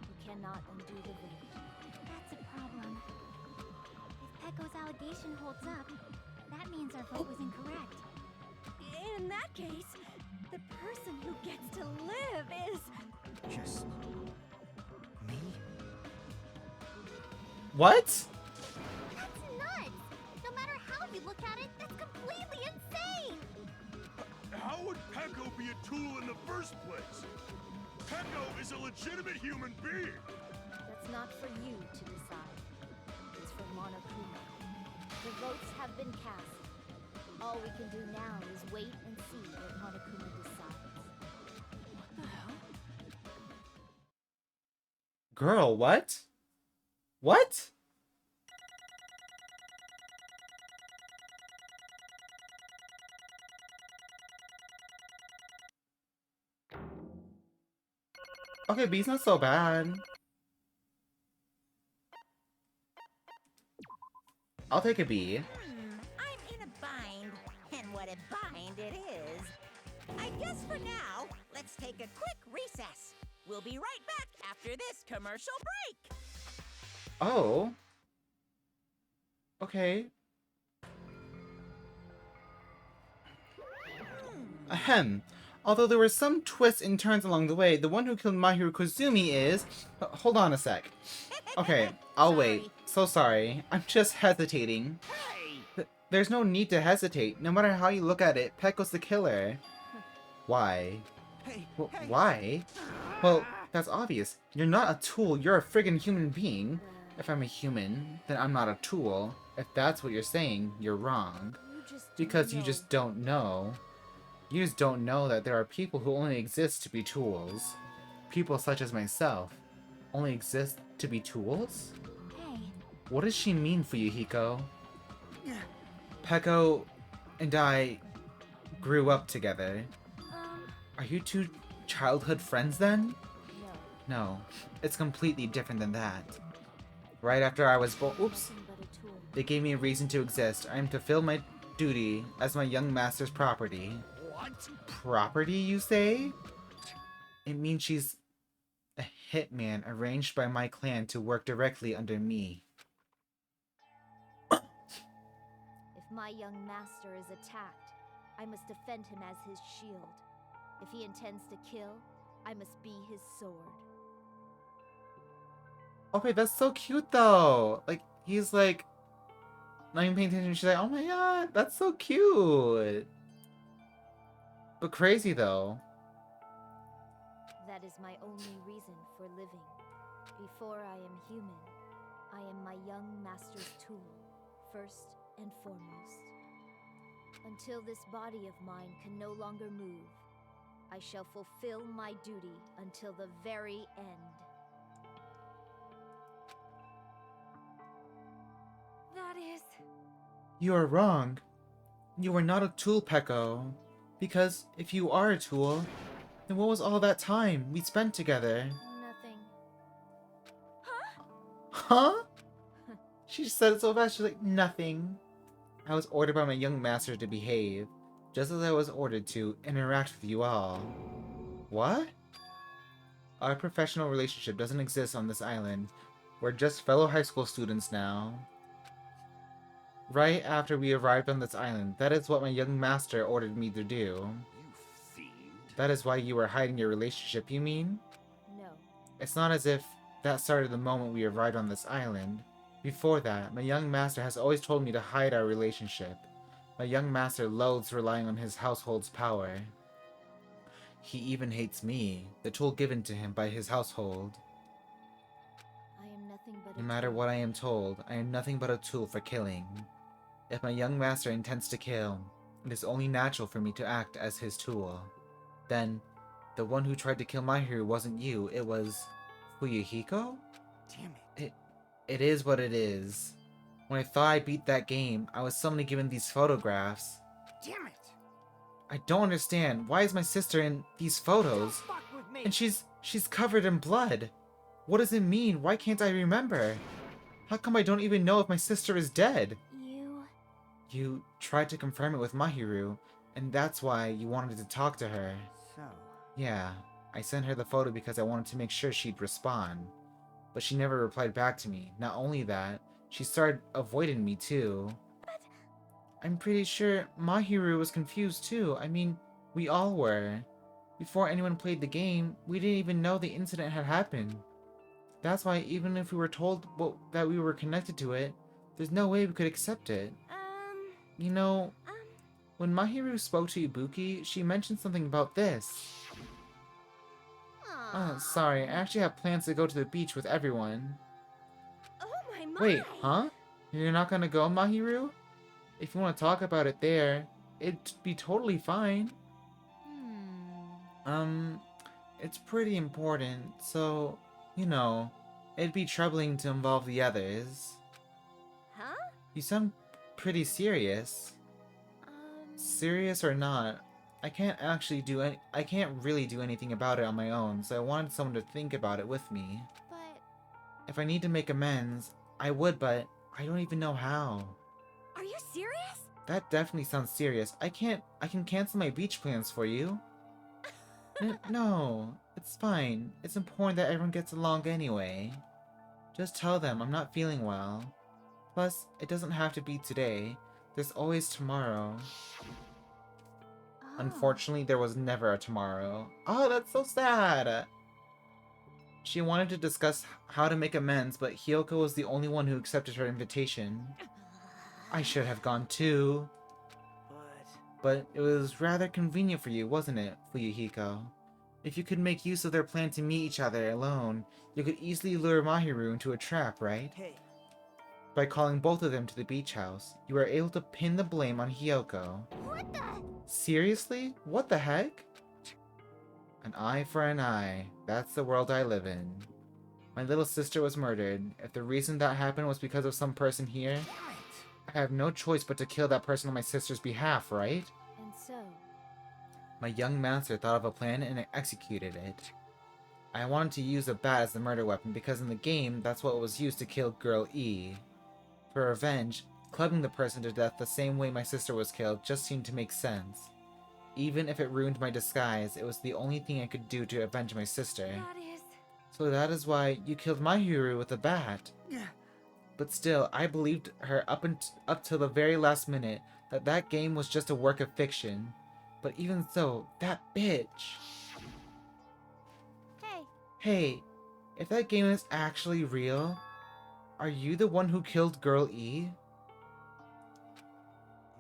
You cannot undo the vote. That's a problem. If Peko's allegation holds up, that means our vote was incorrect. In that case, the person who gets to live is... Just... me? What? That's nuts! No matter how you look at it, that's completely insane! How would Peko be a tool in the first place? Peko is a legitimate human being! That's not for you to decide. It's for Monokuma. The votes have been cast. All we can do now is wait and see what Monokuma decides. What the hell? Girl, what? What? Okay, B's not so bad. I'll take a B. I'm in a bind, and what a bind it is. I guess for now, let's take a quick recess. We'll be right back after this commercial break. Oh. Okay. Ahem. Although there were some twists and turns along the way, the one who killed Mahiru Kozumi is... hold on a sec. Okay, I'll wait. So sorry. I'm just hesitating. There's no need to hesitate. No matter how you look at it, Pecco's the killer. Why? Why? Well, that's obvious. You're not a tool, you're a friggin' human being. If I'm a human, then I'm not a tool. If that's what you're saying, you're wrong. Because you just don't know. You just don't know that there are people who only exist to be tools. People such as myself only exist to be tools? Hey. What does she mean for you, Hiko? Pecco and I grew up together. Are you two childhood friends then? No, it's completely different than that. Right after I was born, oops, they gave me a reason to exist. I am to fulfill my duty as my young master's property. What? Property, you say? It means she's a hitman arranged by my clan to work directly under me. If my young master is attacked, I must defend him as his shield. If he intends to kill, I must be his sword. Okay, that's so cute though. Like, he's like, not even paying attention. She's like, oh my god, that's so cute. But crazy though. That is my only reason for living. Before I am human, I am my young master's tool, first and foremost. Until this body of mine can no longer move, I shall fulfill my duty until the very end. That is... You are wrong. You are not a tool, Pecco. Because if you are a tool, then what was all that time we spent together? Nothing. Huh? She said it so fast, she's like, nothing. I was ordered by my young master to behave, just as I was ordered to interact with you all. What? Our professional relationship doesn't exist on this island. We're just fellow high school students now. Right after we arrived on this island, that is what my young master ordered me to do. You fiend. That is why you were hiding your relationship, you mean? No. It's not as if that started the moment we arrived on this island. Before that, my young master has always told me to hide our relationship. My young master loathes relying on his household's power. He even hates me, the tool given to him by his household. I am nothing but No matter what I am told, I am nothing but a tool for killing. If my young master intends to kill, it is only natural for me to act as his tool. Then, the one who tried to kill Mahiru wasn't you, it was... Fuyuhiko? Damn it. It is what it is. When I thought I beat that game, I was suddenly given these photographs. Damn it. I don't understand. Why is my sister in these photos? Don't fuck with me. And she's covered in blood. What does it mean? Why can't I remember? How come I don't even know if my sister is dead? You tried to confirm it with Mahiru, and that's why you wanted to talk to her. So... Yeah, I sent her the photo because I wanted to make sure she'd respond. But she never replied back to me. Not only that, she started avoiding me too. But... I'm pretty sure Mahiru was confused too. I mean, we all were. Before anyone played the game, we didn't even know the incident had happened. That's why even if we were told that we were connected to it, there's no way we could accept it. You know, when Mahiru spoke to Ibuki, she mentioned something about this. Oh, sorry, I actually have plans to go to the beach with everyone. Oh my. Wait, huh? You're not gonna go, Mahiru? If you want to talk about it there, it'd be totally fine. It's pretty important, so, you know, it'd be troubling to involve the others. Huh? You sound pretty serious. Serious or not, I can't really do anything about it on my own, so I wanted someone to think about it with me. But... If I need to make amends, I would, but I don't even know how. Are you serious? That definitely sounds serious. I can cancel my beach plans for you. No, it's fine. It's important that everyone gets along anyway. Just tell them I'm not feeling well. Plus, it doesn't have to be today. There's always tomorrow. Unfortunately, there was never a tomorrow. Oh, that's so sad! She wanted to discuss how to make amends, but Hyoko was the only one who accepted her invitation. I should have gone too. But it was rather convenient for you, wasn't it, Fuyuhiko? If you could make use of their plan to meet each other alone, you could easily lure Mahiru into a trap, right? Hey, By calling both of them to the beach house, you were able to pin the blame on Hyoko. What the? Seriously? What the heck? An eye for an eye. That's the world I live in. My little sister was murdered. If the reason that happened was because of some person here, I have no choice but to kill that person on my sister's behalf, right? And so, My young master thought of a plan and executed it. I wanted to use a bat as the murder weapon because in the game, that's what was used to kill Girl E. For revenge, clubbing the person to death the same way my sister was killed just seemed to make sense. Even if it ruined my disguise, it was the only thing I could do to avenge my sister. that is... So that is why you killed Mahiru with a bat. But still, I believed her up till the very last minute that that game was just a work of fiction. But even so, that bitch. Hey, Hey, if that game is actually real, are you the one who killed Girl E?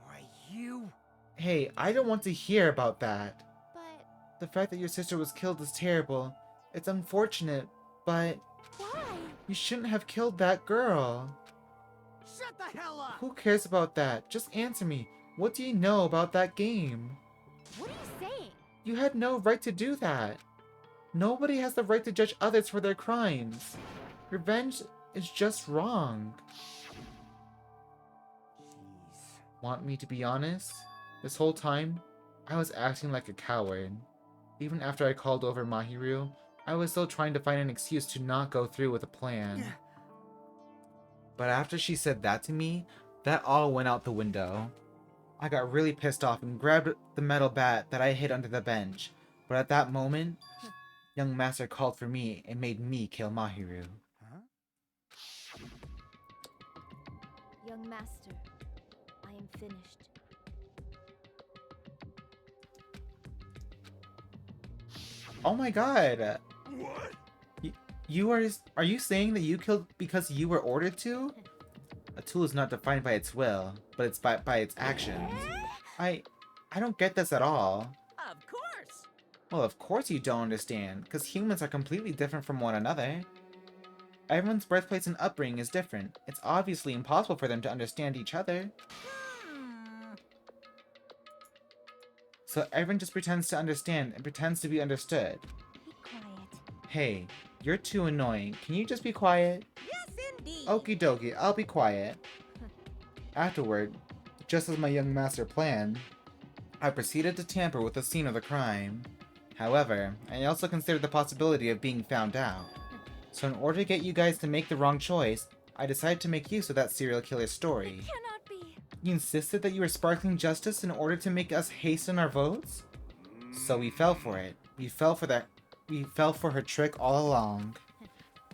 why you? Hey, I don't want to hear about that. but The fact that your sister was killed is terrible. It's unfortunate, but why? you shouldn't have killed that girl. Shut the hell up! Who cares about that? Just answer me. What do you know about that game? What are you saying? You had no right to do that. Nobody has the right to judge others for their crimes. Revenge is just wrong. Want me to be honest? This whole time, I was acting like a coward. Even after I called over Mahiru, I was still trying to find an excuse to not go through with the plan. But after she said that to me, that all went out the window. I got really pissed off and grabbed the metal bat that I hid under the bench. But at that moment, young master called for me and made me kill Mahiru. Young master, I am finished. Oh my god! What? Are you saying that you killed because you were ordered to? A tool is not defined by its will, but it's by its actions. I don't get this at all. Of course. Well, of course you don't understand, because humans are completely different from one another. Everyone's birthplace and upbringing is different. It's obviously impossible for them to understand each other. Hmm. So everyone just pretends to understand and pretends to be understood. Be quiet. Hey, you're too annoying. Can you just be quiet? Yes, indeed. Okie dokie, I'll be quiet. Afterward, just as my young master planned, I proceeded to tamper with the scene of the crime. However, I also considered the possibility of being found out. So in order to get you guys to make the wrong choice, I decided to make use of that serial killer story. Cannot be. You insisted that you were sparkling justice in order to make us hasten our votes? So we fell for it. We fell for her trick all along.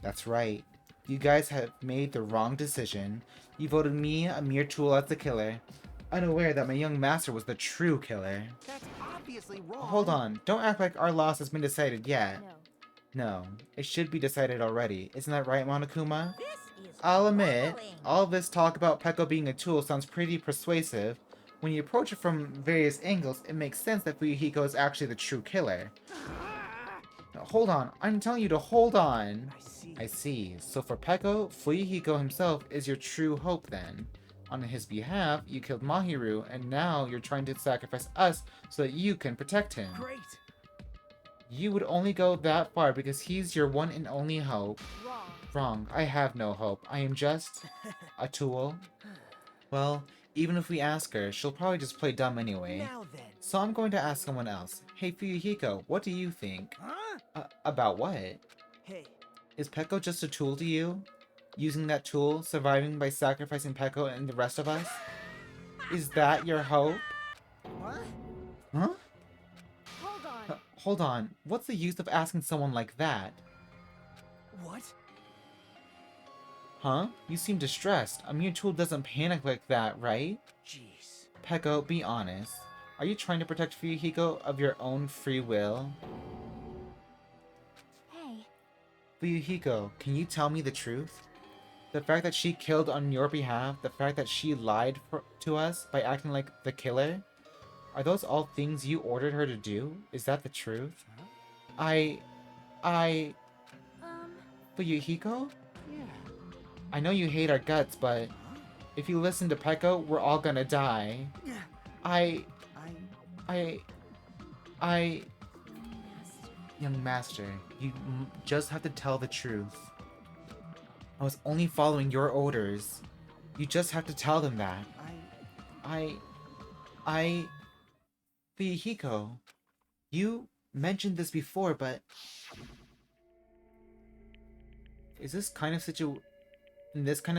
That's right. You guys have made the wrong decision. You voted me, a mere tool, as the killer, unaware that my young master was the true killer. That's obviously wrong. Hold on, don't act like our loss has been decided yet. No. No, it should be decided already. Isn't that right, Monokuma? This is I'll admit, rolling. all this talk about Peko being a tool sounds pretty persuasive. When you approach it from various angles, it makes sense that Fuyuhiko is actually the true killer. Now, hold on, I'm telling you to hold on. I see. So for Peko, Fuyuhiko himself is your true hope then. On his behalf, you killed Mahiru, and now you're trying to sacrifice us so that you can protect him. Great. You would only go that far because he's your one and only hope. Wrong. Wrong. I have no hope. I am just a tool. Well, even if we ask her, she'll probably just play dumb anyway. Now then. So I'm going to ask someone else. Hey Fuyuhiko, what do you think? Huh? About what? Hey, Is Peko just a tool to you? Using that tool, surviving by sacrificing Peko and the rest of us? Is that your hope? what? Huh? Hold on. Hold on. What's the use of asking someone like that? What? Huh? You seem distressed. A mere tool doesn't panic like that, right? Jeez. Peko, be honest. Are you trying to protect Fuyuhiko of your own free will? Hey, Fuyuhiko, can you tell me the truth? The fact that she killed on your behalf, the fact that she lied to us by acting like the killer, are those all things you ordered her to do? Is that the truth? I... Fuyuhiko? Yeah. I know you hate our guts, but if you listen to Peko, we're all gonna die. I... Young Master, you just have to tell the truth. I was only following your orders. You just have to tell them that. Fuyuhiko, you mentioned this before, but... in this kind of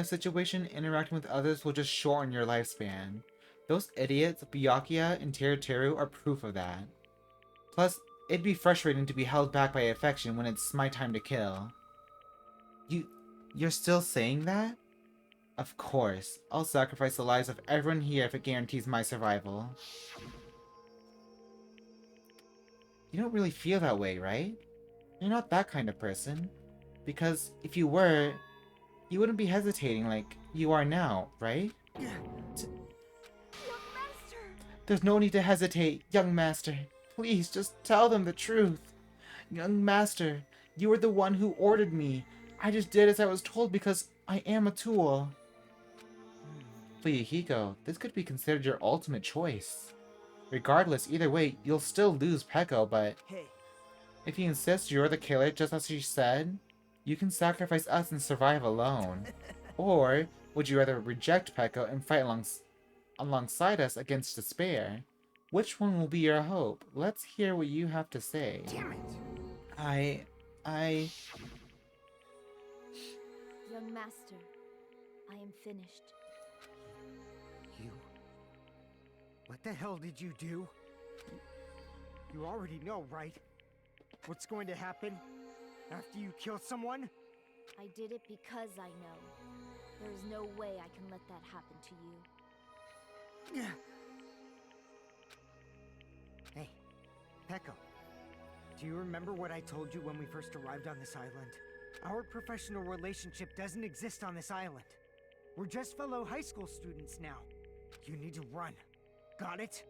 situation, interacting with others will just shorten your lifespan. Those idiots, Byakuya and Teruteru, are proof of that. Plus, it'd be frustrating to be held back by affection when it's my time to kill. You're still saying that? Of course. I'll sacrifice the lives of everyone here if it guarantees my survival. You don't really feel that way, right? You're not that kind of person. Because if you were, you wouldn't be hesitating like you are now, right? There's no need to hesitate, young master. Please, just tell them the truth. Young master, you were the one who ordered me. I just did as I was told because I am a tool. Fuyuhiko, this could be considered your ultimate choice. Regardless, either way, you'll still lose Peko, but... Hey. If you insist you're the killer just as she said, you can sacrifice us and survive alone. Or, would you rather reject Peko and fight alongside us against despair? Which one will be your hope? Let's hear what you have to say. Damn it! Young master, I am finished. You... what the hell did you do? You already know, right? What's going to happen after you kill someone? I did it because I know. There is no way I can let that happen to you. Hey, Peko. Do you remember what I told you when we first arrived on this island? Our professional relationship doesn't exist on this island. We're just fellow high school students now. You need to run. Got it?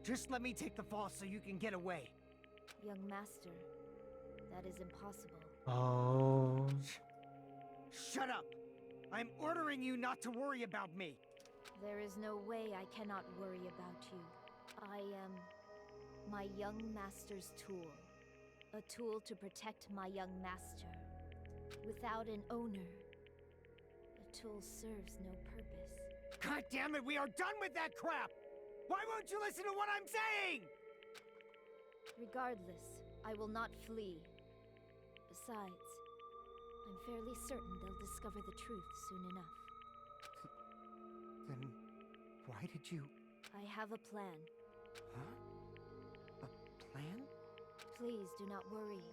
Just let me take the fall so you can get away. Young master, that is impossible. Oh... Shut up! I'm ordering you not to worry about me! There is no way I cannot worry about you. I am my young master's tool. A tool to protect my young master. Without an owner, the tool serves no purpose. God damn it, we are done with that crap! Why won't you listen to what I'm saying? Regardless, I will not flee. Besides, I'm fairly certain they'll discover the truth soon enough. Then why did you... I have a plan. Huh? A plan? Please do not worry.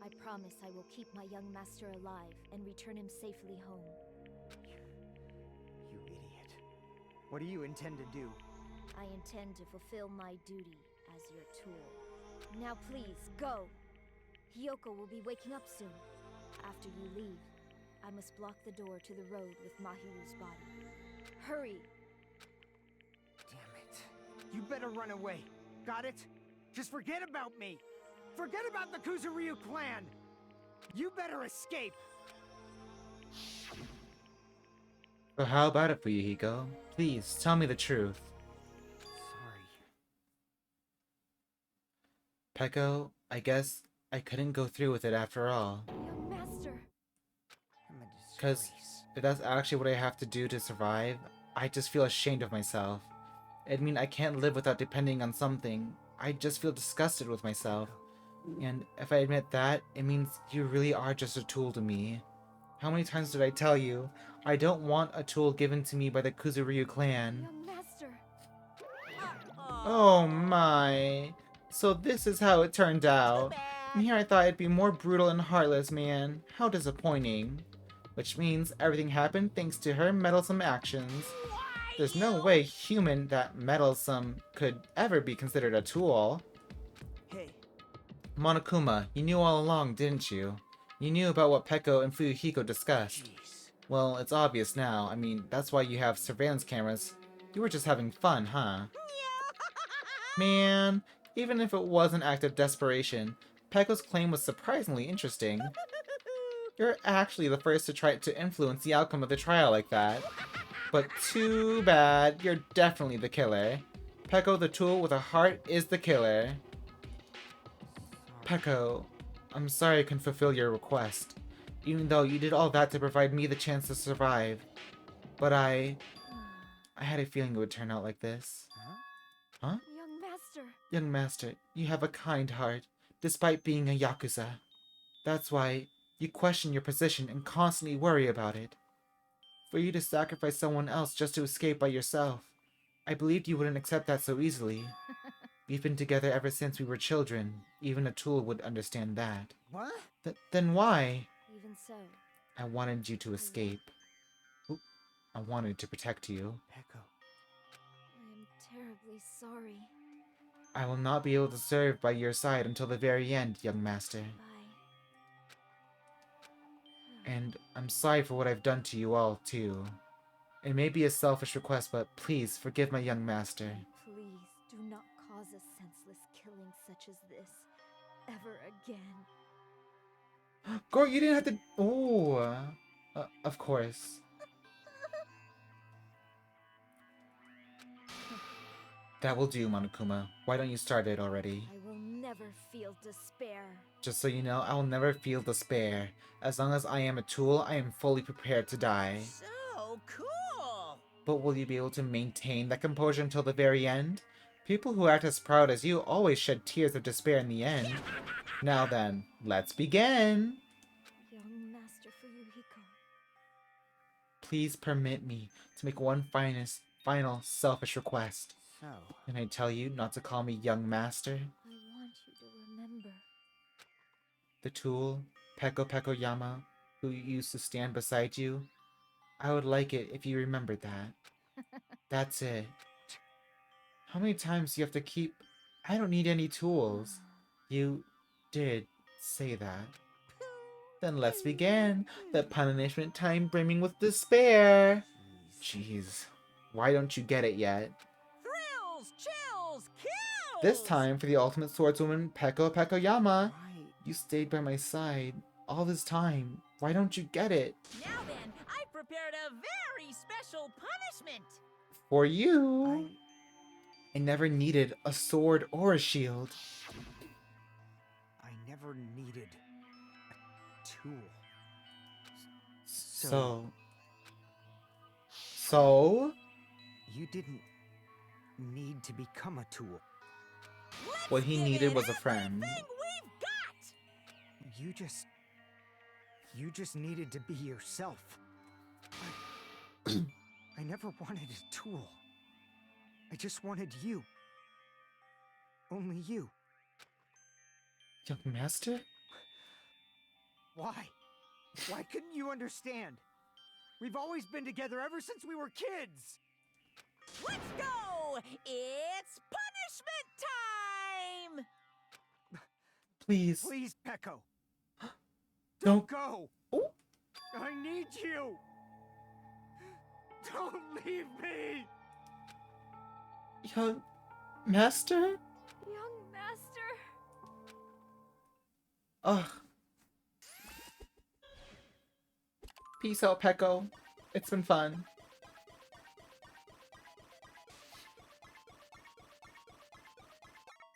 I promise I will keep my young master alive and return him safely home. You idiot. What do you intend to do? I intend to fulfill my duty as your tool. Now please, go! Hiyoko will be waking up soon. After you leave, I must block the door to the road with Mahiru's body. Hurry! Damn it. You better run away. Got it? Just forget about me! Forget about the Kuzuryu clan! You better escape! So how about it, Fuyuhiko? Please, tell me the truth. Sorry. Peko, I guess I couldn't go through with it after all. Young master! I'm a Because disgrace. if that's actually what I have to do to survive, I just feel ashamed of myself. It'd mean I can't live without depending on something. I just feel disgusted with myself. And if I admit that, it means you really are just a tool to me. How many times did I tell you, I don't want a tool given to me by the Kuzuryu clan? Young master! Oh my. So this is how it turned out. And here I thought it'd be more brutal and heartless, man. How disappointing. Which means everything happened thanks to her meddlesome actions. There's no way human that meddlesome could ever be considered a tool. Hey, Monokuma, you knew all along, didn't you? You knew about what Peko and Fuyuhiko discussed. jeez. Well, it's obvious now. I mean, that's why you have surveillance cameras. You were just having fun, huh? Man, even if it was an act of desperation, Peko's claim was surprisingly interesting. You're actually the first to try to influence the outcome of the trial like that. But too bad, you're definitely the killer. Peko the tool with a heart is the killer. Peko, I'm sorry I couldn't fulfill your request, even though you did all that to provide me the chance to survive. But I had a feeling it would turn out like this. Huh? Young master. Young master, you have a kind heart, despite being a Yakuza. That's why you question your position and constantly worry about it. For you to sacrifice someone else just to escape by yourself, I believed you wouldn't accept that so easily. We've been together ever since we were children. Even a tool would understand that. What? Then why? Even so. I wanted you to escape. Oop. I wanted to protect you. Peko. I am terribly sorry. I will not be able to serve by your side until the very end, young master. Bye. And I'm sorry for what I've done to you all, too. It may be a selfish request, but please forgive my young master. Please do not cause a senseless killing such as this ever again. Girl, you didn't have to... Ooh. Of course. That will do, Monokuma. Why don't you start it already? I will never feel despair. Just so you know, I will never feel despair. As long as I am a tool, I am fully prepared to die. So cool! But will you be able to maintain that composure until the very end? People who act as proud as you always shed tears of despair in the end. Now then, let's begin! Young Master Fuyuhiko. Please permit me to make one final selfish request. So, Can I tell you not to call me young master? I want you to remember. The tool, Peko Yama, who used to stand beside you? I would like it if you remembered that. That's it. How many times do you have to keep... I don't need any tools. You did say that. Then let's begin. The punishment time brimming with despair. Jeez. Why don't you get it yet? Thrills, chills, kills! This time for the ultimate swordswoman, Peko Yama. right. You stayed by my side all this time. Why don't you get it? Now then, I prepared a very special punishment. For you. I never needed a sword or a shield. I never needed a tool. So? You didn't need to become a tool. Let's What he give needed it was a friend. everything we've got. You just needed to be yourself. I never wanted a tool. I just wanted you. Only you. Young master? Why? Why couldn't you understand? We've always been together ever since we were kids! Let's go! It's punishment time! Please. Please, Peko. Don't go! Oh. I need you! Don't leave me! Young master? Young master. Ugh. Peace out, Peko. It's been fun.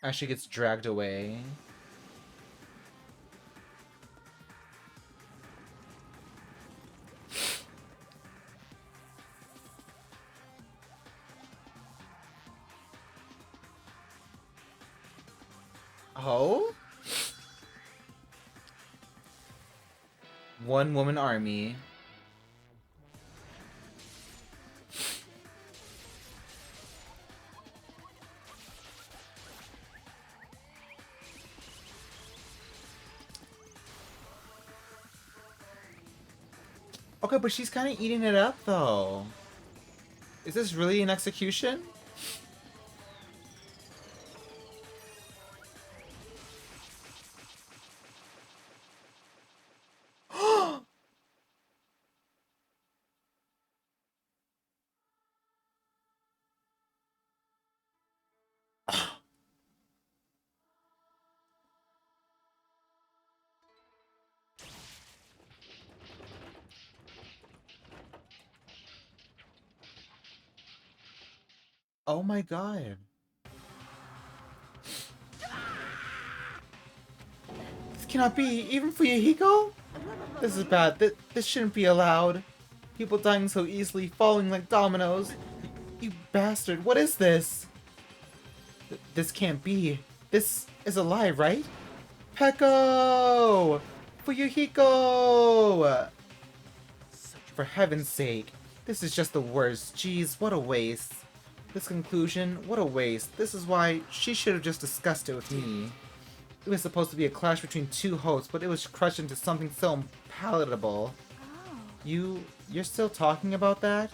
As she gets dragged away. Oh? One woman army. Okay, but she's kind of eating it up, though. Is this really an execution? Oh my god. This cannot be, even for Yahiko? This is bad. This shouldn't be allowed. People dying so easily, falling like dominoes. You bastard, what is this? This can't be. This is a lie, right? Peko! Fuyuhiko! For heaven's sake. This is just the worst. Jeez, what a waste. This conclusion, what a waste. This is why she should have just discussed it with me. It was supposed to be a clash between two hosts, but it was crushed into something so unpalatable. Oh. You're still talking about that?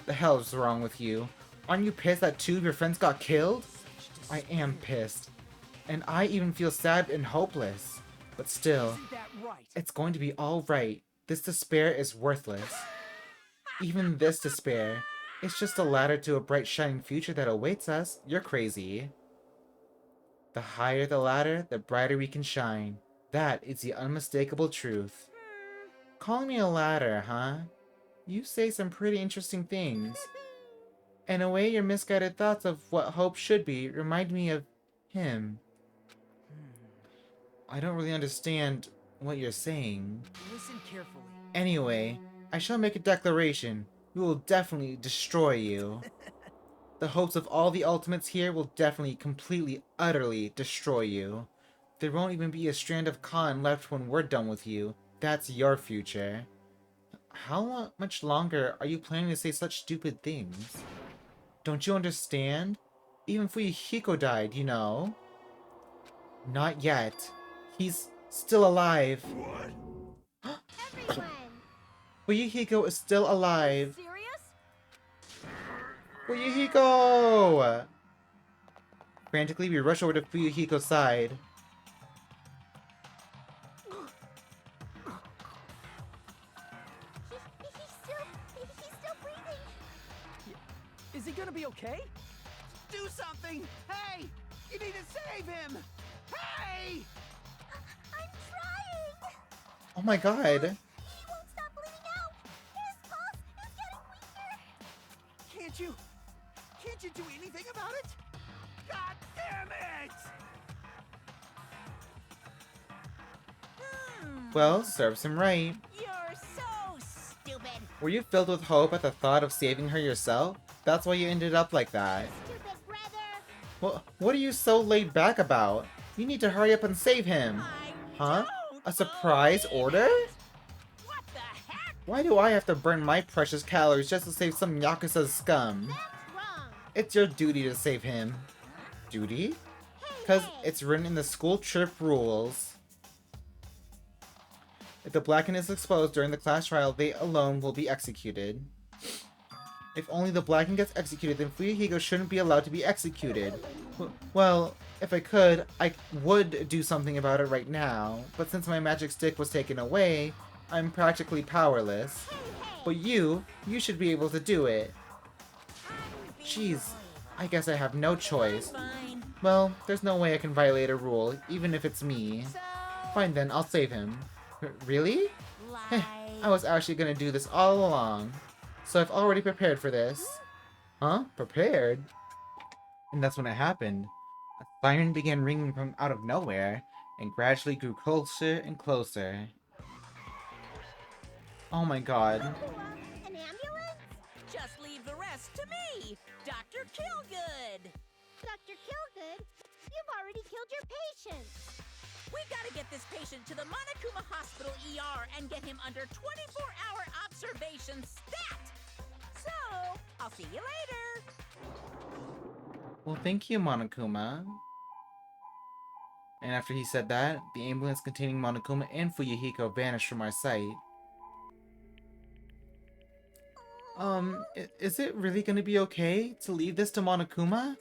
The hell is wrong with you? Aren't you pissed that two of your friends got killed? I am pissed. And I even feel sad and hopeless. But still, Isn't that right? it's going to be alright. This despair is worthless. Even this despair, it's just a ladder to a bright shining future that awaits us. You're crazy. The higher the ladder, the brighter we can shine. That is the unmistakable truth. Calling me a ladder, huh? You say some pretty interesting things. In a way, your misguided thoughts of what hope should be remind me of him. I don't really understand what you're saying. Listen carefully. Anyway, I shall make a declaration. We will definitely destroy you. The hopes of all the ultimates here will definitely, completely, utterly destroy you. There won't even be a strand of con left when we're done with you. That's your future. How much longer are you planning to say such stupid things? Don't you understand? Even Fuyuhiko died, you know. Not yet. He's still alive. What? Everyone! Fuyuhiko is still alive. Serious? Fuyuhiko! Frantically, we rush over to Fuyuhiko's side. He's still breathing. Is he gonna be okay? Do something! Hey! You need to save him! Hey! I'm trying. Oh my god. He won't stop bleeding out. His pulse is getting weaker. Can't you do anything about it? God damn it! Well, serves him right. You're so stupid. Were you filled with hope at the thought of saving her yourself? That's why you ended up like that. Stupid brother. Well, what are you so laid back about? You need to hurry up and save him. I Huh? don't A surprise believe order? it. What the heck? Why do I have to burn my precious calories just to save some Yakuza's scum? That's wrong. It's your duty to save him. Duty? Because it's written in the school trip rules. If the Blacken is exposed during the class trial, they alone will be executed. If only the Blacken gets executed, then Fuyuhiko shouldn't be allowed to be executed. Well, if I could, I would do something about it right now, but since my magic stick was taken away, I'm practically powerless. But you should be able to do it. Jeez, I guess I have no choice. Fine. Well, there's no way I can violate a rule, even if it's me. So, Fine then, I'll save him. Really? Heh, I was actually gonna do this all along. So I've already prepared for this. Huh? Prepared? And that's when it happened. A siren began ringing from out of nowhere, and gradually grew closer and closer. Oh my god. An ambulance? just leave the rest to me, Dr. Killgood. Dr. Killgood, you've already killed your patient. We gotta get this patient to the Monokuma Hospital ER and get him under 24-hour observation stat. So, I'll see you later. Well, thank you, Monokuma. And after he said that, the ambulance containing Monokuma and Fuyuhiko vanished from our sight. Is it really gonna be okay to leave this to Monokuma?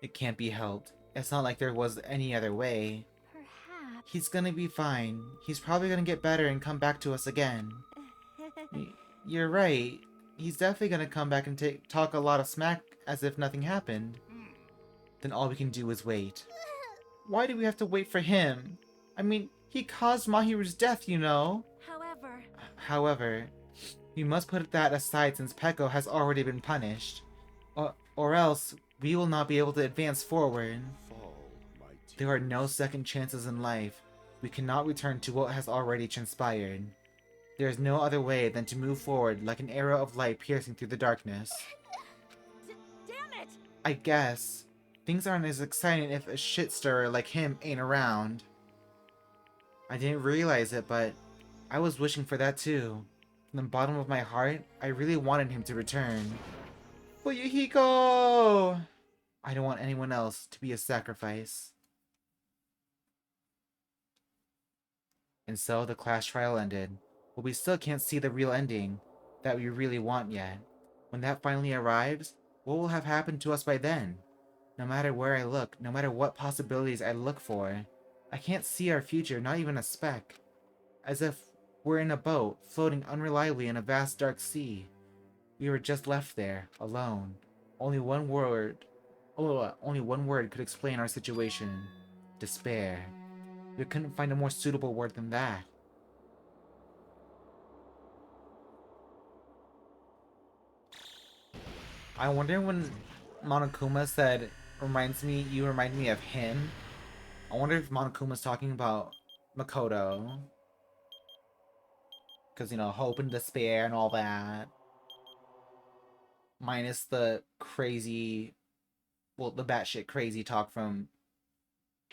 It can't be helped. It's not like there was any other way. Perhaps. He's gonna be fine. He's probably gonna get better and come back to us again. You're right. He's definitely gonna come back and talk a lot of smack as if nothing happened. Then all we can do is wait. Why do we have to wait for him? I mean, he caused Mahiru's death, you know. However, we must put that aside since Peko has already been punished. Or else, we will not be able to advance forward. There are no second chances in life. We cannot return to what has already transpired. There is no other way than to move forward like an arrow of light piercing through the darkness. Damn it! I guess. Things aren't as exciting if a shit stirrer like him ain't around. I didn't realize it, but I was wishing for that too. From the bottom of my heart, I really wanted him to return. But Yuhiko! I don't want anyone else to be a sacrifice. And so the class trial ended. But we still can't see the real ending that we really want yet. When that finally arrives, what will have happened to us by then? No matter where I look, no matter what possibilities I look for, I can't see our future, not even a speck. As if we're in a boat, floating unreliably in a vast dark sea. We were just left there, alone. Only one word could explain our situation. Despair. We couldn't find a more suitable word than that. I wonder when Monokuma said, you remind me of him. I wonder if Monokuma's talking about Makoto. Because, you know, hope and despair and all that. Minus the crazy, well, the batshit crazy talk from,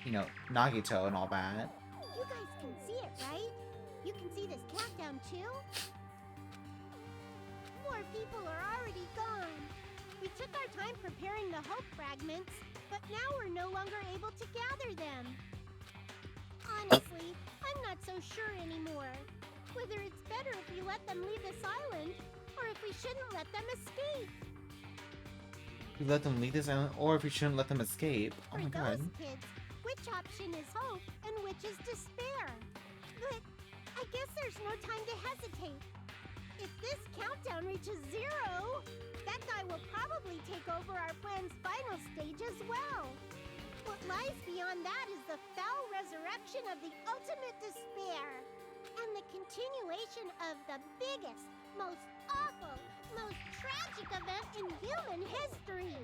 you know, Nagito and all that. You guys can see it, right? You can see this countdown too? More people are already gone. We took our time preparing the hope fragments, but now we're no longer able to gather them. Honestly, I'm not so sure anymore. Whether it's better if we let them leave this island, or if we shouldn't let them escape. We let them leave this island, or if we shouldn't let them escape. Oh my god. For those kids, which option is hope and which is despair? But I guess there's no time to hesitate. If this countdown reaches 0, that guy will probably take over our plan's final stage as well. What lies beyond that is the foul resurrection of the ultimate despair, and the continuation of the biggest, most awful, most tragic event in human history.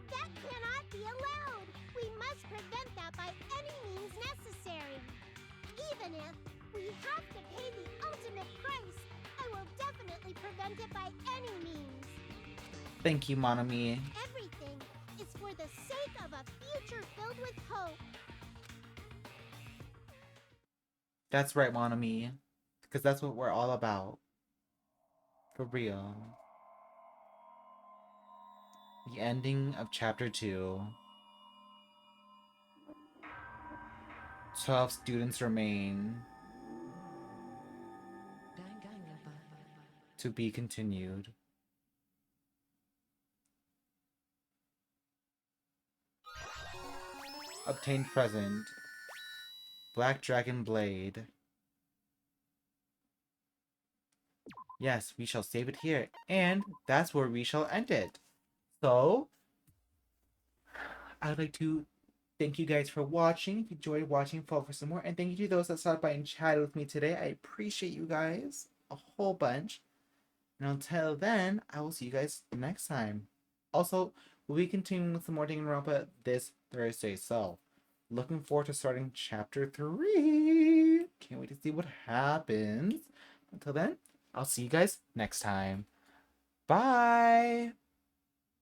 That cannot be allowed. We must prevent that by any means necessary. Even if we have to pay the ultimate price, I will definitely prevent it by any means. Thank you, Monami. Everything is for the sake of a future filled with hope. That's right, Monami. Because that's what we're all about. For real. The ending of Chapter 2. 12 students remain. To be continued. Obtain present. Black Dragon Blade. Yes, we shall save it here. And that's where we shall end it. So, I'd like to thank you guys for watching. If you enjoyed watching, follow for some more. And thank you to those that stopped by and chatted with me today. I appreciate you guys a whole bunch. And until then, I will see you guys next time. Also, we'll be continuing with some more Danganronpa this Thursday. So, looking forward to starting Chapter 3. Can't wait to see what happens. Until then, I'll see you guys next time. Bye!